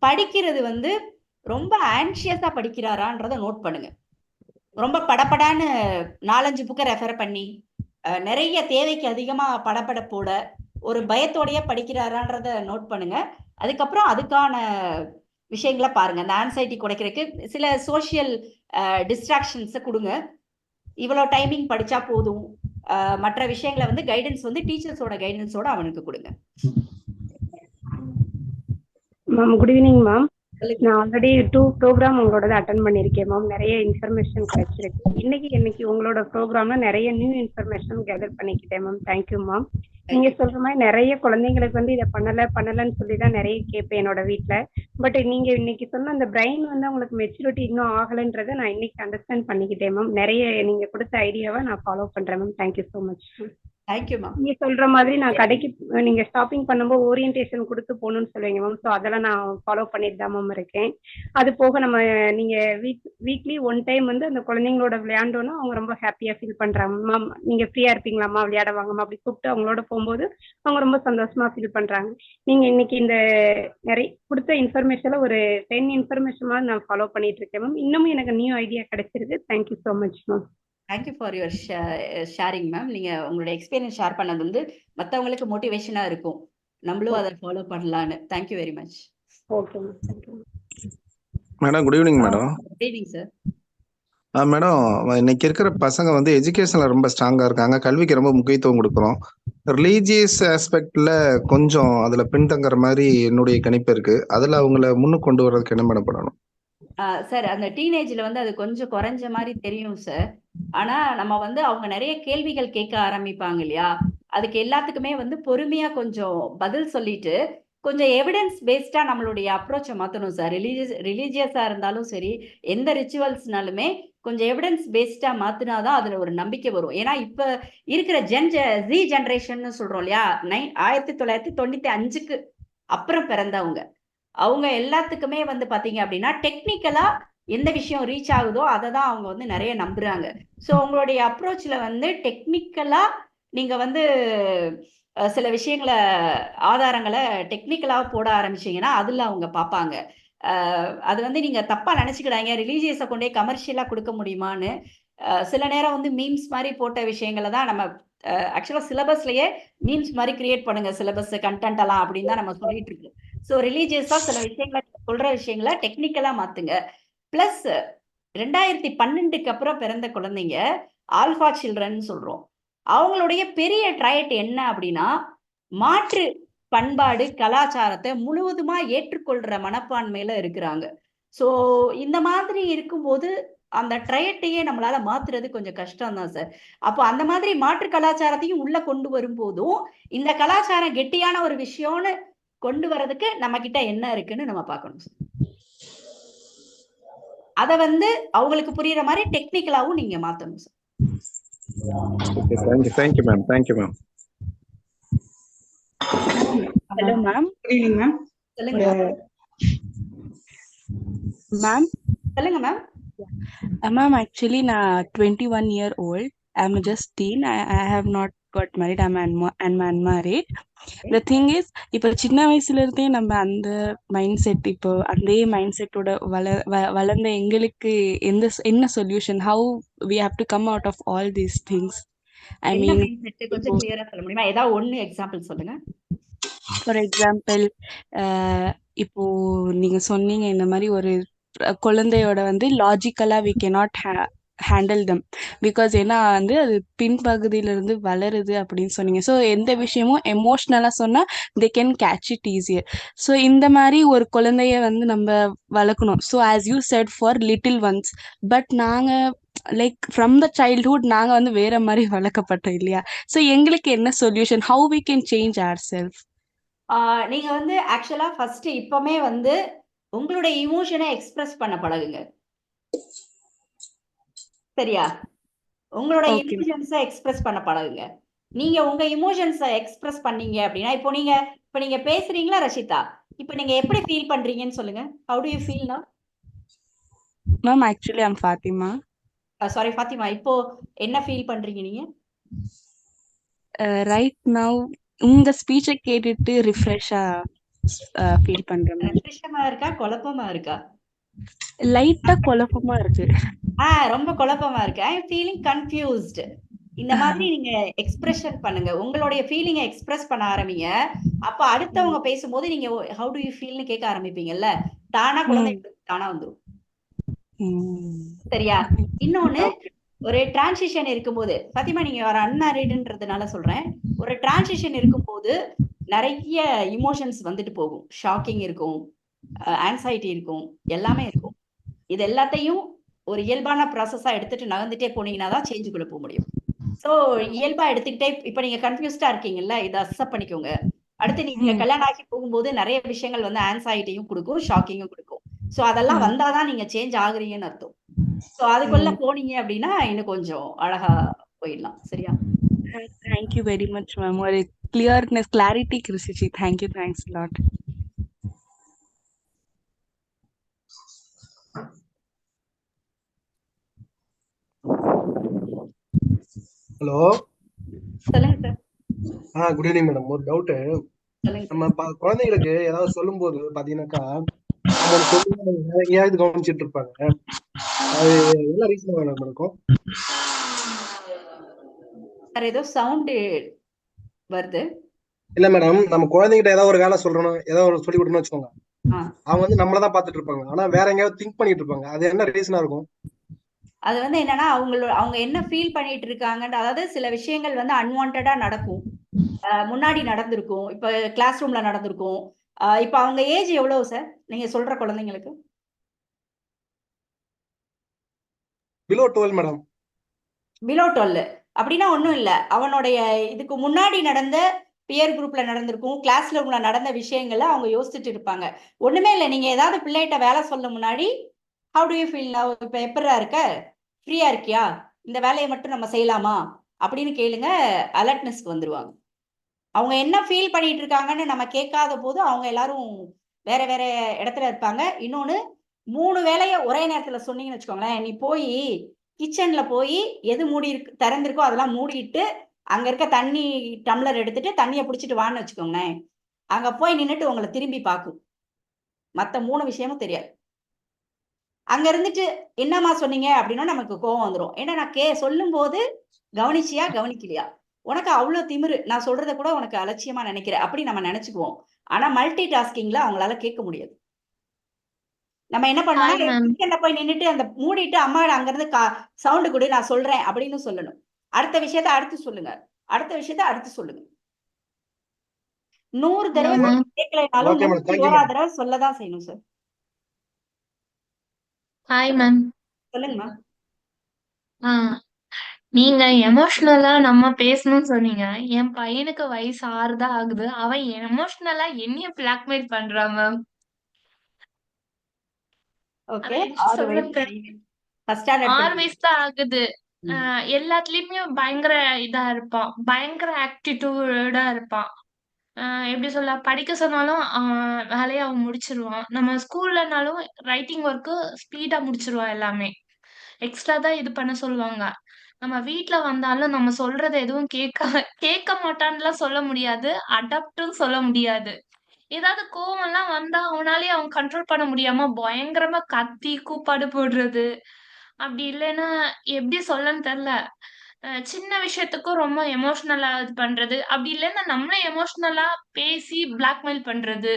படிக்கிறது வந்து ரொம்ப ஆன்சியஸா படிக்கிறாரான்றத நோட் பண்ணுங்க. ரொம்ப படபடான்னு 4-5 புக்கை ரெஃபர் பண்ணி நிறைய தேவைக்கு அதிகமா படபட போட ஒரு பயத்தோடயே படிக்கிறாரான்றத நோட் பண்ணுங்க. அதுக்கப்புறம் அதுக்கான விஷயங்களை பாருங்க. அந்த ஆன்சைட்டி குறைக்கிறதுக்கு சில சோஷியல் டிஸ்ட்ராக்ஷன்ஸை கொடுங்க. இவ்வளோ டைமிங் படிச்சா போதும். மற்ற விஷயங்களை வந்து கைடன்ஸ் வந்து டீச்சர்ஸோட கைடன்ஸோட அவனுக்கு கொடுங்க. Ma'am good evening ma'am. நான் ஆல்ரெடி 2 ப்ரோக்ராம் உங்களோட அட்டன் பண்ணியிருக்கேன் மேம். நிறைய இன்ஃபர்மேஷன் கிடைச்சிருக்கு. இன்னைக்கு உங்களோட ப்ரோக்ராம்ல நிறைய நியூ இன்ஃபர்மேஷன் கேதர் பண்ணிக்கிட்டேன் மேம். Thank you ma'am. நீங்க சொல்ற மாதிரி நிறைய குழந்தைங்களுக்கு வந்து இதை பண்ணலன்னு சொல்லி தான் நிறைய கேட்பேன் என்னோட வீட்டுல. பட் நீங்க இன்னைக்கு சொன்ன அந்த பிரெயின் வந்து அவங்களுக்கு மெச்சூரிட்டி இன்னும் ஆகலைன்றதை நான் இன்னைக்கு அண்டர்ஸ்டாண்ட் பண்ணிக்கிட்டேன் மேம். நிறைய நீங்க கொடுத்த ஐடியாவை நான் ஃபாலோ பண்றேன் ma'am. Thank you so much. Thank you ma'am. நீங்க சொல்ற மாதிரி நான் கடைக்கு நீங்க ஸ்டாப்பிங் பண்ணும்போது ஓரியன்டேஷன் கொடுத்து போகணும்னு சொல்லுவீங்க மேம். ஸோ அதெல்லாம் நான் ஃபாலோ பண்ணிட்டு தான் மேம் இருக்கேன். அது போக நீங்க வீக்லி 1 டைம் வந்து அந்த குழந்தைங்களோட விளையாண்டோன்னா அவங்க ரொம்ப ஹாப்பியா ஃபீல் பண்றாங்க. மேம் நீங்க ஃப்ரீயா இருப்பீங்களாம்மா விளையாட வாங்கம்மா அப்படி கூப்பிட்டு அவங்களோட போகும்போது அவங்க ரொம்ப சந்தோஷமா ஃபீல் பண்றாங்க. நீங்க இன்னைக்கு இந்த நிறைய கொடுத்த இன்ஃபர்மேஷன்ல ஒரு 10 இன்ஃபர்மேஷன் நான் ஃபாலோ பண்ணிட்டு இருக்கேன் மேம். இன்னமும் எனக்கு நியூ ஐடியா கிடைச்சிருக்கு. Thank you so much ma'am. Thank you for your sharing ma'am. நீங்கள் உங்களோட எக்ஸ்பீரியன்ஸ் ஷேர் பண்ணது வந்து மற்றவங்களுக்கு மோட்டிவேஷனாக இருக்கும். நம்மளும் அதை ஃபாலோ பண்ணலான்னு. Thank you very much. Okay ma'am. Madam good evening madam. Good evening sir. Madam இன்னைக்கு இருக்கிற பசங்க வந்து எஜுகேஷன்ல ரொம்ப ஸ்ட்ராங்கா இருக்காங்க. கல்விக்கு ரொம்ப முக்கியத்துவம் கொடுக்குறோம். ரிலீஜியஸ் ஆஸ்பெக்ட்ல கொஞ்சம் அதுல பின்தங்குற மாதிரி என்னுடைய கணிப்பு இருக்கு. அதுல அவங்கள முன்னுக்கு கொண்டு வர்றதுக்கு என்ன மேடம் பண்ணணும்? சார் அந்த டீனேஜ்ல வந்து அது கொஞ்சம் குறைஞ்ச மாதிரி தெரியும் சார். ஆனா நம்ம வந்து அவங்க நிறைய கேள்விகள் கேட்க ஆரம்பிப்பாங்க இல்லையா, அதுக்கு எல்லாத்துக்குமே வந்து பொறுமையா கொஞ்சம் பதில் சொல்லிட்டு கொஞ்சம் எவிடன்ஸ் பேஸ்டா நம்மளுடைய அப்ரோச்சை மாத்தணும் சார். ரிலீஜியஸா இருந்தாலும் சரி, எந்த ரிச்சுவல்ஸ்னாலுமே கொஞ்சம் எவிடன்ஸ் பேஸ்டா மாத்தினாதான் அதுல ஒரு நம்பிக்கை வரும். ஏன்னா இப்ப இருக்கிற ஜி ஜென்ரேஷன் சொல்றோம் இல்லையா, 1995க்கு அப்புறம் பிறந்தவங்க, அவங்க எல்லாத்துக்குமே வந்து பாத்தீங்க அப்படின்னா டெக்னிக்கலா எந்த விஷயம் ரீச் ஆகுதோ அதை தான் அவங்க வந்து நிறைய நம்புறாங்க. ஸோ உங்களுடைய அப்ரோச்ல வந்து டெக்னிக்கலா நீங்க வந்து சில விஷயங்களை ஆதாரங்களை டெக்னிக்கலா போட ஆரம்பிச்சீங்கன்னா அதுல அவங்க பார்ப்பாங்க. அது வந்து நீங்க தப்பா நினைச்சுக்கிடாங்க, ரிலீஜியஸை கொண்டே கமர்ஷியலா கொடுக்க முடியுமான்னு. சில நேரம் வந்து மீம்ஸ் மாதிரி போட்ட விஷயங்களை தான் நம்ம ஆக்சுவலா சிலபஸ்லயே மீம்ஸ் மாதிரி கிரியேட் பண்ணுங்க சிலபஸ் கண்டென்ட் எல்லாம் அப்படின்னு தான் நம்ம சொல்லிட்டு இருக்கோம். ஸோ ரிலீஜியஸா சில விஷயங்களை சொல்ற விஷயங்களை டெக்னிக்கலா மாத்துங்க. பிளஸ் 2012க்கு அப்புறம் பிறந்த குழந்தைங்க ஆல்பா சில்ட்ரன் சொல்றோம். அவங்களுடைய பெரிய ட்ரையட் என்ன அப்படின்னா மாற்று பண்பாடு கலாச்சாரத்தை முழுவதுமா ஏற்றுக்கொள்ற மனப்பான்மையில இருக்கிறாங்க. ஸோ இந்த மாதிரி இருக்கும்போது அந்த ட்ரையட்டையே நம்மளால மாத்துறது கொஞ்சம் கஷ்டம் தான் சார். அப்போ அந்த மாதிரி மாற்று கலாச்சாரத்தையும் உள்ள கொண்டு வரும்போதும் இந்த கலாச்சாரம் கெட்டியான ஒரு விஷயம்னு கொண்டு வர்றதுக்கு நம்ம கிட்ட என்ன இருக்குன்னு நம்ம பார்க்கணும் சார். அத வந்து அவங்களுக்கு புரியுற மாதிரி டெக்னிக்கலாவும் நீங்க மாத்தணும் sir. Thank you ma'am. Thank you ma'am. Hello ma'am. Good evening ma'am. சொல்லுங்க மேம். சொல்லுங்க மேம். மேம் ஆக்சுவலி நான் 21 year old. I'm just teen. I have not got married. I'm unmarried. The thing is, இப்போ சின்ன வயசுல இருந்தே நம்ம அந்த மைண்ட் செட், இப்போ அதே மைண்ட் செட்டோட வளர்ந்த எங்களுக்கு என்ன solution? How we have to come out of all these things? I mean, கொஞ்சம் கிளியரா சொல்ல முடியுமா? ஏதாவது ஒன்னு எக்ஸாம்பிள் சொல்லுங்க. ஃபார் எக்ஸாம்பிள், இப்போ நீங்க சொன்னீங்க இந்த மாதிரி ஒரு குழந்தையோட வந்து லாஜிக்கலா we cannot handle them because ஏன்னா வந்து அது பின்பகுதியிலிருந்து வளருது அப்படின்னு சொன்னீங்க. ஸோ எந்த விஷயமும் எமோஷ்னலா சொன்னா they can catch it easier. So இந்த மாதிரி ஒரு குழந்தைய வந்து நம்ம வளர்க்கணும். So as you said for little ones, but நாங்க லைக் ஃப்ரம் த சைல்ட்ஹுட் நாங்க வந்து வேற மாதிரி வளர்க்கப்பட்டோம் இல்லையா? ஸோ எங்களுக்கு என்ன solution? How we can change ourselves? நீங்க வந்து ஆக்சுவலா ஃபர்ஸ்ட் இப்பமே வந்து உங்களுடைய இமோஷனை எக்ஸ்பிரஸ் பண்ண பழகுங்க. சரியா? உங்களோட இமோஷன்ஸை எக்ஸ்பிரஸ் பண்ண பழகுங்க. நீங்க உங்க இமோஷன்ஸை எக்ஸ்பிரஸ் பண்ணீங்க அப்படின்னா இப்போ நீங்க பேசுறீங்களா ரஷிதா? இப்போ நீங்க எப்படி ஃபீல் பண்றீங்கன்னு சொல்லுங்க. How do you feel now? Ma'am actually I'm Fatima. Sorry Fatima, இப்போ என்ன ஃபீல் பண்றீங்க நீங்க? ரைட் நவ் உங்க ஸ்பீச்சை கேட்டுட்டு ரிஃப்ரெஷ்ஷா ஃபீல் பண்றேன். ரிஃப்ரெஷ்ஷா இருக்கா குழப்பமா இருக்கா? லைட்டா குழப்பமா இருக்கு. ரொம்ப குழப்பமா இருக்கு. I am feeling confused. இந்த மாதிரி நீங்க எக்ஸ்பிரஷன் பண்ணுங்க. உங்களுடைய ஃபீலிங்கை எக்ஸ்பிரஸ் பண்ண ஆரம்பிங்க. அப்ப அடுத்தவங்க பேசும்போது நீங்க ஹவு டு யூ ஃபீல்னு கேட்க ஆரம்பிப்பீங்கல்ல, தானா குழந்தை தானா வந்துரும். சரியா? இன்னொன்னு, ஒரு டிரான்சிஷன் இருக்கும்போது, பாத்திமா நீங்க ஒரு அன்மேரிடுன்றதுனால சொல்றேன், ஒரு டிரான்சிஷன் இருக்கும்போது நிறைய இமோஷன்ஸ் வந்துட்டு போகும். ஷாக்கிங் இருக்கும், ஆன்சைட்டி இருக்கும், எல்லாமே இருக்கும். இது எல்லாத்தையும் ஒரு இயல்பான ப்ராசஸா எடுத்துட்டு நகர்ந்துட்டே போனீங்கன்னா தான் சேஞ்சுக்குள்ள போக முடியும். ஸோ இயல்பா எடுத்துக்கிட்டே, இப்ப நீங்க கன்ஃபியூஸ்டா இருக்கீங்கல்ல, இதை அக்செப்ட் பண்ணிக்கோங்க. அடுத்து நீங்க கல்யாணம் ஆகி போகும்போது நிறைய விஷயங்கள் வந்து ஆன்சைட்டியும் கொடுக்கும், ஷாக்கிங்கும் கொடுக்கும். ஸோ அதெல்லாம் வந்தாதான் நீங்க சேஞ்ச் ஆகுறீங்கன்னு அர்த்தம். ஸோ அதுக்குள்ள போனீங்க அப்படின்னா இன்னும் கொஞ்சம் அழகா போயிடலாம். சரியா? Thank you very much ma'am. ஒரு கிளியர்னஸ், கிளாரிட்டி கிடைச்சிச்சு. Thank you, thanks lot. ஹலோ, சொல்லுங்க சார். Good evening madam. ஒரு டவுட்டு. நம்ம குழந்தைங்களுக்கு ஏதாவது சொல்லும் போது பாத்தீங்கன்னாக்கா அவங்க சொல்லி வேற எங்கேயாவது கவனிச்சிட்டு இருப்பாங்க. அது என்ன ரீசன் மேடம் இருக்கும்? சார் ஏதோ சவுண்ட் வருது. இல்ல மேடம், நம்ம குழந்தைகிட்ட ஏதாவது ஒரு வேலை சொல்றோம், ஏதாவது ஒரு சொல்லி கொடுக்கணும்னு வச்சுக்கோங்க, அவங்க வந்து நம்மளதான் பாத்துட்டு இருப்பாங்க, ஆனா வேற எங்கேயாவது திங்க் பண்ணிட்டு இருப்பாங்க. அது என்ன ரீசனா இருக்கும்? அது வந்து என்னன்னா, அவங்க என்ன ஃபீல் பண்ணிட்டு இருக்காங்கன்ற, அதாவது சில விஷயங்கள் வந்து அன்வான்டா நடக்கும். முன்னாடி நடந்திருக்கும், இப்ப கிளாஸ் ரூம்ல நடந்திருக்கும். இப்ப அவங்க ஏஜ் எவ்வளவு சார் நீங்க சொல்ற குழந்தைங்களுக்கு? Below 12 madam. பிலோ 12 அப்படின்னா ஒண்ணும் இல்ல. அவனுடைய இதுக்கு முன்னாடி நடந்த பியர் குரூப்ல நடந்திருக்கும், கிளாஸ் ரூம்ல நடந்த விஷயங்களை அவங்க யோசிச்சுட்டு இருப்பாங்க. ஒண்ணுமே இல்லை, நீங்க ஏதாவது பிள்ளைகிட்ட வேலை சொல்ல முன்னாடி how to you feel now, இப்ப எப்படியா இருக்க, ஃப்ரீயா இருக்கியா, இந்த வேலையை மட்டும் நம்ம செய்யலாமா அப்படின்னு கேளுங்க. அலர்ட்னஸ்க்கு வந்துருவாங்க. அவங்க என்ன ஃபீல் பண்ணிட்டு இருக்காங்கன்னு நம்ம கேட்காத போது அவங்க எல்லாரும் வேற வேற இடத்துல இருப்பாங்க. இன்னொன்னு, 3 வேலையை ஒரே நேரத்துல சொன்னீங்கன்னு வச்சுக்கோங்களேன், நீ போய் கிச்சன்ல போய் எது மூடி இருக்கு திறந்திருக்கோ அதெல்லாம் மூடிட்டு அங்க இருக்க தண்ணி டம்ளர் எடுத்துட்டு தண்ணியை பிடிச்சிட்டு வான்னு வச்சுக்கோங்களேன், அங்க போய் நின்றுட்டு உங்களை திரும்பி பார்க்கும். மத்த 3 விஷயமும் தெரியாது. அங்க இருந்துட்டு என்னம்மா சொன்னீங்க அப்படின்னா நமக்கு கோவம் வந்துடும். ஏன்னா நான் சொல்லும் போது கவனிச்சியா கவனிக்கலையா, உனக்கு அவ்வளவு திமிரு, நான் சொல்றதை கூட உனக்கு அலட்சியமா நினைக்கிறேன் அப்படி நம்ம நினைச்சுக்குவோம். ஆனா மல்டி டாஸ்கிங்ல அவங்களால கேட்க முடியாது. நம்ம என்ன பண்ணோம்னா போய் நின்றுட்டு அந்த மூடிட்டு அம்மா அங்க இருந்து சவுண்டு கொடு நான் சொல்றேன் அப்படின்னு சொல்லணும். அடுத்த விஷயத்த அடுத்து சொல்லுங்க, அடுத்த விஷயத்த அடுத்து சொல்லுங்க. 100 தடவை கேட்கலைனாலும் 101 தடவை சொல்லதான் செய்யணும் சார். Hi ma'am. சொல்லுங்கம்மா. நீங்க எமோஷனலா நம்ம பேசணும்னு சொன்னீங்க. என் பையனுக்கு வயசு 6 தான் ஆகுது. அவன் எமோஷனலா என்னைய பிளாக்மெயில் பண்றான் மேம். ஓகே, 6 வயசு தான் ஆகுது. எல்லாத்துலயுமே பயங்கர இதா இருப்பான், பயங்கர ஆக்டிடியூடா இருப்பான். எப்படி சொல்ல, படிக்க சொன்னாலும் வேலையை அவன் முடிச்சிருவான். நம்ம ஸ்கூல்லனாலும் ரைட்டிங் ஒர்க்கு ஸ்பீடா முடிச்சிருவான். எல்லாமே எக்ஸ்ட்ரா தான் இது பண்ண சொல்லுவாங்க. நம்ம வீட்ல வந்தாலும் நம்ம சொல்றத எதுவும் கேட்க மாட்டான்னுலாம் சொல்ல முடியாது, அடாப்டும் சொல்ல முடியாது. ஏதாவது கோவம்லாம் வந்தா அவனாலேயே அவன் கண்ட்ரோல் பண்ண முடியாம பயங்கரமா கத்தி கூப்பாடு போடுறது. அப்படி இல்லைன்னா எப்படி சொல்லன்னு தெரியல. சின்ன விஷயத்துக்கும் ரொம்ப எமோஷனலா இது பண்றது. அப்படி இல்லைன்னா நம்மளே எமோஷனலா பேசி பிளாக்மெயில் பண்றது.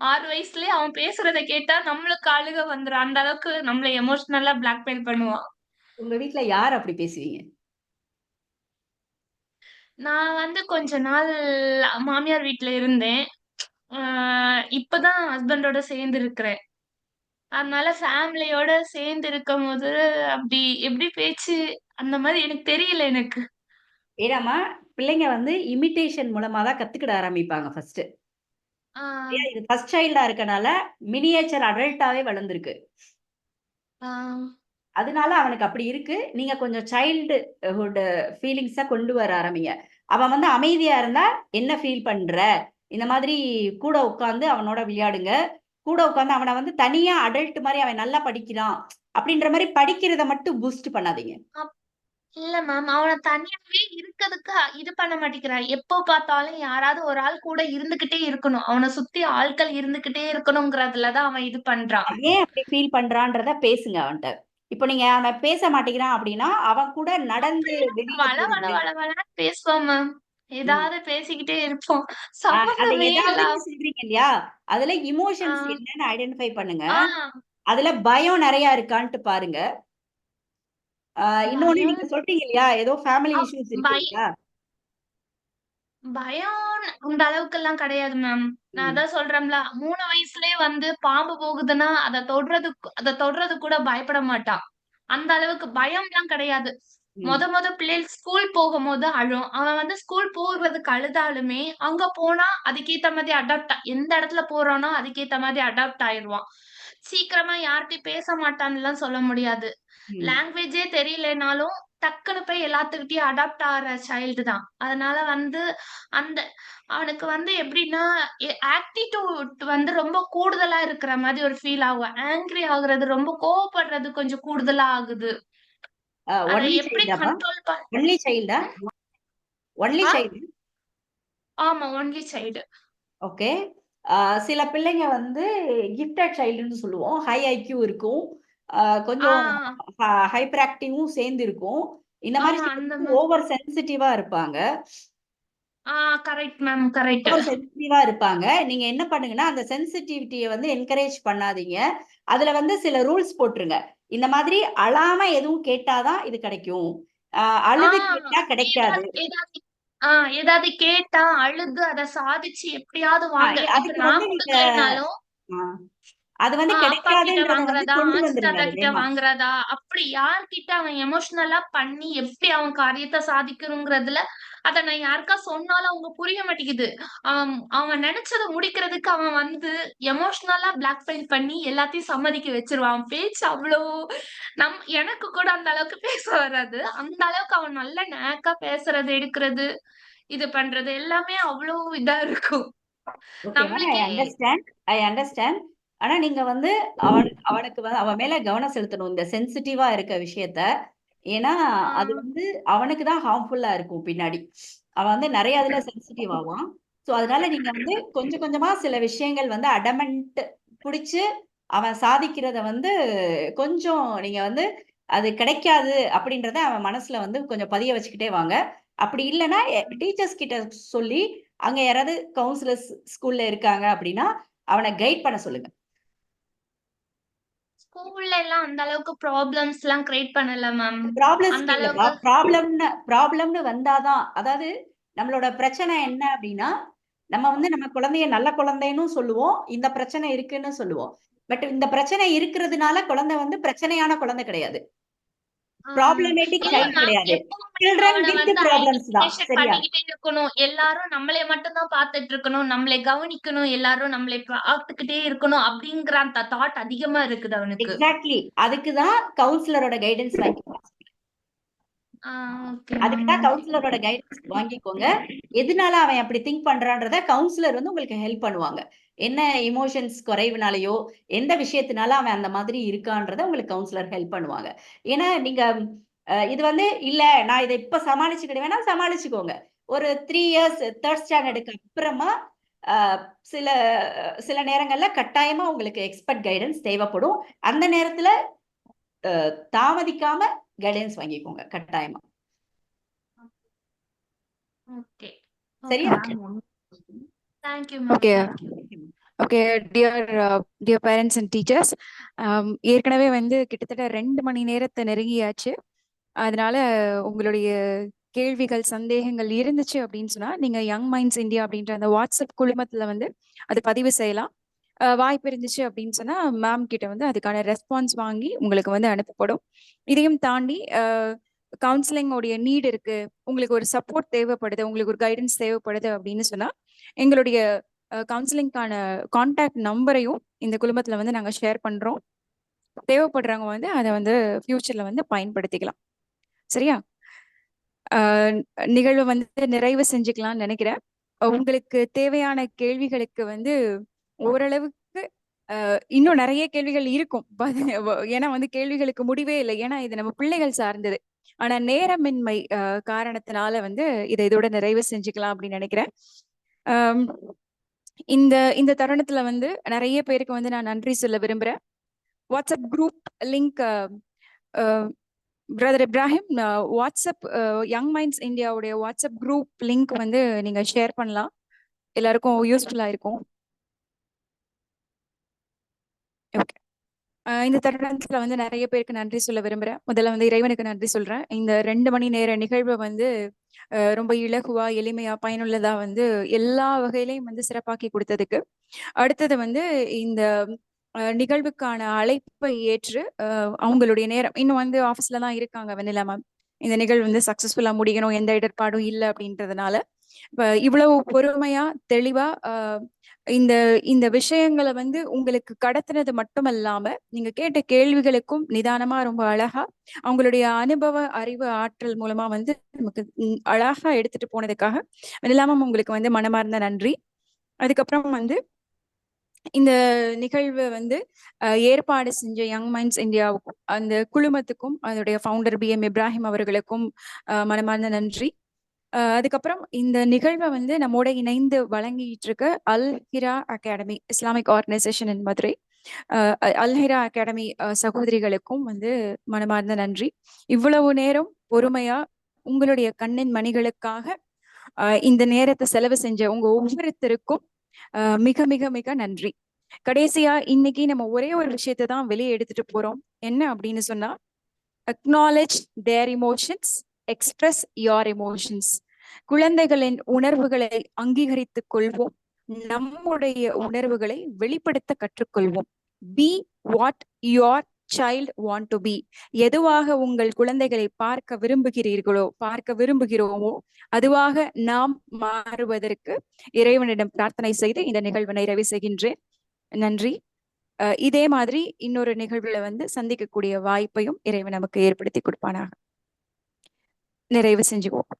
6 வயசுலயே அவன் பேசுறத கேட்டா நம்மளுக்கு அழுக வந்துரும். அந்த அளவுக்கு நம்மள எமோஷனலா பிளாக்மெயில் பண்ணுவான். உங்க வீட்ல யார் அப்படி பேசுவீங்க? நான் வந்து கொஞ்ச நாள் மாமியார் வீட்ல இருந்தேன். இப்பதான் ஹஸ்பண்டோட சேர்ந்து இருக்கிறேன். அதனால ஃபேமிலியோட சேர்ந்து இருக்கும்போது அப்படி எப்படி பேச்சு அந்த மாதிரி எனக்கு தெரியல எனக்கு. ஏடாமா, பிள்ளைங்க வந்து இமிட்டேஷன் மூலமா தான் கத்துக்கிட ஆரம்பிப்பாங்க ஃபர்ஸ்ட். இது ஃபர்ஸ்ட் சைல்டா இருக்கனால மினியேச்சர் அடல்ட்டாவே வளர்ந்துருக்கு. அதனால அவனுக்கு அப்படி இருக்கு. நீங்க கொஞ்சம் சைல்டுஹுட் ஃபீலிங்ஸா கொண்டு வர ஆரம்பிங்க. அவன் வந்து அமைதியா இருந்தா என்ன ஃபீல் பண்ற, இந்த மாதிரி கூட உட்கார்ந்து அவனோட விளையாடுங்க. கூட உட்கார்ந்து அவனை வந்து தனியா அடல்ட் மாதிரி அவன் நல்லா படிக்கிறான் அப்படின்ற மாதிரி படிக்கிறத மட்டும் பூஸ்ட் பண்ணாதீங்க. இல்ல மேம், அவனை தனியாவே இருக்கிறதுக்கு இது பண்ண மாட்டேங்கிறான். எப்போ பார்த்தாலும் யாராவது ஒரு ஆள் கூட இருந்துகிட்டே இருக்கணும், அவனை சுத்தி ஆட்கள் இருந்துகிட்டே இருக்கணுங்கிறதுலதான் அவன் இது பண்றான். ஏன் அப்படி ஃபீல் பண்றான்றத பேசுங்க அவன்கிட்ட. இப்போ நீங்க அவன் பேச மாட்டேங்கிறான் அப்படின்னா அவன் கூட நடந்து வெளியில வள வள போறது. வள வளன்னு பேசுவோம் மேம். ஏதாவது பேசிக்கிட்டே இருப்போம். அந்த சம்பந்தமே ஏதாவதுன்னு இல்லாம. சொல்றீங்க இல்லையா, அதுல ஆ, இமோஷன்ஸ் என்னன்னு ஐடென்டிஃபை பண்ணுங்க. ஆ, அதுல பயம் நிறைய இருக்கான்ட்டு பாருங்க. இன்னொன்னு பயம் நீங்க சொல்றீங்க இல்லையா, ஏதோ ஃபேமிலி இஷ்யூஸ் இருக்கு பய இல்லையா? பயம் அந்த அளவுக்கு எல்லாம் கிடையாது மேம். நான் அதான் சொல்றேன்ல, 3 வயசுலயே வந்து பாம்பு போகுதுன்னா அத தொடுறது கூட பயப்பட மாட்டான். அந்த அளவுக்கு பயம்லாம் கிடையாது. மொத பிள்ளைகள் ஸ்கூல் போகும்போது அழும். அவன் வந்து ஸ்கூல் போறதுக்கு அழுதாலுமே அங்க போனா அதுக்கேத்த மாதிரி எந்த இடத்துல போறானோ அதுக்கேத்த மாதிரி அடாப்ட் ஆயிருவான். சீக்கிரமா யார்கிட்டயும் பேச மாட்டான்னுலாம் சொல்ல முடியாது. லாங்குவேஜே தெரியலனாலும் டக்குனு போய் எல்லாத்துக்கிட்டயும் அடாப்ட் ஆகுற சைல்டு தான். அதனால வந்து அந்த அவனுக்கு வந்து எப்படின்னா ஆட்டிடியூட் வந்து ரொம்ப கூடுதலா இருக்கிற மாதிரி ஒரு ஃபீல் ஆகும். ஆங்கிரி ஆகுறது, ரொம்ப கோவப்படுறது கொஞ்சம் கூடுதலா ஆகுது. அத ஒன்லி எப்படி சைல்டாப்பா? கண்ட்ரோல் ஒன்லி சைல்டா? ஒன்லி ஆ? சைல்டு? ஆமா, ஒன்லி சைல்டு. ஓகே. சில பிள்ளைங்க வந்து கிஃப்டட் சைல்டுன்னு சொல்லுவோம். ஹை ஐக்யூ இருக்கும். ஆ, கொஞ்சம் ஹைப்பர் ஆக்டிவும் சேர்ந்து இருக்கும். இந்த மாதிரி அந்த ஓவர் சென்சிட்டிவா இருப்பாங்க. Correct ma'am, correct. ஓவர் சென்சிட்டிவா இருப்பாங்க. நீங்க என்ன பண்ணுங்கன்னா, அந்த சென்சிட்டிவிட்டிய வந்து என்கரேஜ் பண்ணாதீங்க. அதுல வந்து சில ரூல்ஸ் போட்டுருங்க. இந்த மாதிரி அழாம எதுவும் கேட்டாதான் இது கிடைக்கும். அழுது கேட்டா கிடைக்காது. ஏதாவது கேட்டா அழுது அத சாதிச்சு எப்படியாவது வாங்க. இப்ப அதுக்கு வந்து நான் நீங்க குடுக்கலைனாலும் அது வந்து அப்பா கிட்ட கிடைக்காதுன்றத வந்து வாங்குறதா, கொண்டு அஸ்தாத்தா வந்துருங்க அது கிட்ட வேகமா. வாங்குறதா, அப்படி யார்கிட்ட அவன் எமோஷனலா பண்ணி எப்படி அவன் காரியத்தை சாதிக்கணுங்கிறதுல அத நான் யாருக்கா சொன்னாலும் அவங்க புரிய மாட்டேங்குது. அவன் நினைச்சதை முடிக்கிறதுக்கு அவன் வந்து எமோஷனலா பிளாக்மெயில் பண்ணி எல்லாத்தையும் சம்மதிக்க வச்சிருவான். பேச்சு அவ்வளோ எனக்கு கூட அந்த அளவுக்கு பேச வராது. அந்த அளவுக்கு அவன் நல்ல நேக்கா பேசுறது, எடுக்கிறது, இது பண்றது எல்லாமே அவ்வளோ இதா இருக்கும். நம்மளுக்கே ஐ அண்டர்ஸ்டாண்ட். ஆனா நீங்க வந்து அவனுக்கு வந்து அவன் மேல கவனம் செலுத்தணும் இந்த சென்சிட்டிவா இருக்க விஷயத்த. ஏன்னா அது வந்து அவனுக்கு தான் ஹார்ம்ஃபுல்லா இருக்கும் பின்னாடி. அவன் வந்து நிறைய அதுல சென்சிட்டிவ் ஆவான். சோ அதனால நீங்க வந்து கொஞ்சம் கொஞ்சமா சில விஷயங்கள் வந்து அடமெண்ட் பிடிச்சு அவன் சாதிக்கிறத வந்து கொஞ்சம் நீங்க வந்து அது கிடைக்காது அப்படின்றத அவன் மனசுல வந்து கொஞ்சம் பதிய வச்சுக்கிட்டே வாங்க. அப்படி இல்லைன்னா டீச்சர்ஸ் கிட்ட சொல்லி அங்க யாராவது கவுன்சிலர்ஸ் ஸ்கூல்ல இருக்காங்க அப்படின்னா அவனை கைட் பண்ண சொல்லுங்க. ஸ்கூல்ல எல்லாம் அந்த அளவுக்கு ப்ராப்ளம்ஸ் எல்லாம் கிரியேட் பண்ணல மேம். ப்ராப்ளம்ஸ் அந்த இல்லப்பா, அளவுக்கு ப்ராப்ளம்னு வந்தாதான், அதாவது நம்மளோட பிரச்சனை என்ன அப்படின்னா நம்ம வந்து நம்ம குழந்தைய நல்ல குழந்தைன்னு சொல்லுவோம், இந்த பிரச்சனை இருக்குன்னு சொல்லுவோம். பட் இந்த பிரச்சனை இருக்கிறதுனால குழந்தை வந்து பிரச்சனையான குழந்தை கிடையாது, ப்ராப்ளமேட்டிக் இல்ல சைல்டு மேம், கிடையாது. எப்பவுமே சில்ட்ரன் அவனை வித் வந்து ப்ராப்ளம்ஸ் தான். ஐடென்டிஃபிகேஷன் சரியா? பண்ணிக்கிட்டே இருக்கணும். எல்லாரும் நம்மளை மட்டும் தான் பார்த்துட்டு இருக்கணும், நம்மளை கவனிக்கணும், எல்லாரும் நம்மளை பார்த்துக்கிட்டே இருக்கணும் அப்படிங்கிற அந்த தாட் அதிகமா இருக்குது அவனுக்கு. எக்ஸாக்ட்லி. அதுக்குதான் கவுன்சிலரோட கைடன்ஸ் வாங்கிக்கோங்க. அதுக்குதான் கவுன்சிலரோட கைடன்ஸ் வாங்கிக்கோங்க. எதனால அவன் அப்படி திங்க் பண்றான்றத கவுன்சிலர் வந்து உங்களுக்கு ஹெல்ப் பண்ணுவாங்க. என்ன இமோஷன்ஸ் குறைவுனாலயோ எந்த விஷயத்தினால அவன் அந்த மாதிரி இருக்கான்றத உங்களுக்கு கவுன்சிலர் ஹெல்ப் பண்ணுவாங்க. ஏன்னா நீங்க இது வந்து இல்ல நான் இதை இப்ப சமாளிச்சுக்கிடுவேன்னா சமாளிச்சுக்கோங்க. ஒரு 3 இயர்ஸ் 3rd ஸ்டாண்டர்டுக்கு அப்புறமா சில சில நேரங்கள்ல கட்டாயமா உங்களுக்கு எக்ஸ்பர்ட் கைடன்ஸ் தேவைப்படும். அந்த நேரத்துல தாமதிக்காம கைடன்ஸ் வாங்கிக்கோங்க கட்டாயமா. ஓகே, சரியா? Thank you okay ma'am. Okay dear parents and teachers, ஏற்கனவே வந்து கிட்டத்தட்ட 2 மணி நேரத்தை நெருங்கியாச்சு. அதனால உங்களுடைய கேள்விகள் சந்தேகங்கள் இருந்துச்சு அப்படின்னு சொன்னா நீங்க யங் மைண்ட்ஸ் இந்தியா அப்படின்ற அந்த வாட்ஸ்அப் குழுமத்துல வந்து அது பதிவு செய்யலாம். வாய்ப்பு இருந்துச்சு அப்படின்னு சொன்னா மேம் கிட்ட வந்து அதுக்கான ரெஸ்பான்ஸ் வாங்கி உங்களுக்கு வந்து அனுப்பப்படும். இதையும் தாண்டி கவுன்சிலிங் உடைய நீட் இருக்கு, உங்களுக்கு ஒரு சப்போர்ட் தேவைப்படுது, உங்களுக்கு ஒரு கைடன்ஸ் தேவைப்படுது அப்படின்னு சொன்னா எங்களுடைய கவுன்சிலிங்கான கான்டாக்ட் நம்பரையும் இந்த குழுமத்துல வந்து நாங்க ஷேர் பண்றோம். தேவைப்படுறவங்க வந்து அதை வந்து ஃபியூச்சர்ல வந்து பயன்படுத்திக்கலாம். சரியா? நிகழ்வு வந்து நிறைவு செஞ்சுக்கலாம்னு நினைக்கிறேன். உங்களுக்கு தேவையான கேள்விகளுக்கு வந்து ஓரளவுக்கு இன்னும் நிறைய கேள்விகள் இருக்கும். ஏன்னா வந்து கேள்விகளுக்கு முடிவே இல்லை. ஏன்னா இது நம்ம பிள்ளைகள் சார்ந்தது. ஆனா நேரமின்மை காரணத்தினால வந்து இதை இதோட நிறைவு செஞ்சுக்கலாம் அப்படின்னு நினைக்கிறேன். இந்த தருணத்துல வந்து நிறைய பேருக்கு வந்து நான் நன்றி சொல்ல விரும்புறேன். WhatsApp group link brother Ibrahim, WhatsApp young minds இந்தியாவுடைய வாட்ஸ்அப் குரூப் லிங்க் வந்து நீங்க ஷேர் பண்ணலாம், எல்லாருக்கும் யூஸ்ஃபுல்லா இருக்கும். ஓகே. இந்த தருணத்துல வந்து நிறைய பேருக்கு நன்றி சொல்ல விரும்புறேன். முதல்ல வந்து இறைவனுக்கு நன்றி சொல்றேன். இந்த 2 மணி நேர நிகழ்வை வந்து ரொம்ப இலகுவா, எளிமையா, பயனுள்ளதா வந்து எல்லா வகையிலையும் வந்து சிறப்பாக்கி கொடுத்ததுக்கு. அடுத்தது வந்து இந்த நிகழ்வுக்கான அழைப்பை ஏற்று அவங்களுடைய நேரம் இன்னும் வந்து ஆஃபீஸ்ல தான் இருக்காங்க வெண்ணிலா மேம். இந்த நிகழ்வு வந்து சக்சஸ்ஃபுல்லா முடியணும், எந்த இடர்பாடும் இல்லை அப்படின்றதுனால இவ்வளவு பொறுமையா தெளிவா இந்த இந்த விஷயங்களை வந்து உங்களுக்கு கடத்தினது மட்டுமல்லாம நீங்க கேட்ட கேள்விகளுக்கும் நிதானமா ரொம்ப அழகா அவங்களுடைய அனுபவ அறிவு ஆற்றல் மூலமா வந்து நமக்கு அழகா எடுத்துட்டு போனதுக்காக வெண்ணிலாமம் உங்களுக்கு வந்து மனமார்ந்த நன்றி. அதுக்கப்புறம் வந்து இந்த நிகழ்வு வந்து ஏற்பாடு செஞ்ச யங் மைண்ட்ஸ் இந்தியாவுக்கும் அந்த குழுமத்துக்கும் அதோடைய ஃபவுண்டர் BM இப்ராஹிம் அவர்களுக்கும் மனமார்ந்த நன்றி. அதுக்கப்புறம் இந்த நிகழ்வை வந்து நம்மோட இணைந்து வழங்கிட்டு இருக்க அல்ஹிரா அகாடமி இஸ்லாமிக் ஆர்கனைசேஷன் இன் மதுரை, அல்ஹிரா அகாடமி சகோதரிகளுக்கும் வந்து மனமார்ந்த நன்றி. இவ்வளவு நேரம் பொறுமையா உங்களுடைய கண்ணின் மணிகளுக்காக இந்த நேரத்தை செலவு செஞ்ச உங்க ஒவ்வொருத்தருக்கும் மிக மிக மிக நன்றி. கடைசியா இன்னைக்கு நம்ம ஒரே ஒரு விஷயத்தை தான் வெளியே எடுத்துட்டு போறோம். என்ன அப்படின்னு சொன்னா, acknowledge their emotions, express your emotions. குழந்தைகளின் உணர்வுகளை அங்கீகரித்துக் கொள்வோம், நம்முடைய உணர்வுகளை வெளிப்படுத்த கற்றுக்கொள்வோம். Be what your child want to be. எதுவாக உங்கள் குழந்தைகளை பார்க்க விரும்புகிறோமோ அதுவாக நாம் மாறுவதற்கு இறைவனிடம் பிரார்த்தனை செய்து இந்த நிகழ்வை நிறைவு செய்கின்றேன். நன்றி. இதே மாதிரி இன்னொரு நிகழ்வுல வந்து சந்திக்கக்கூடிய வாய்ப்பையும் இறைவன் நமக்கு ஏற்படுத்தி கொடுப்பானாக. நிறைவு செஞ்சுக்குவோம்.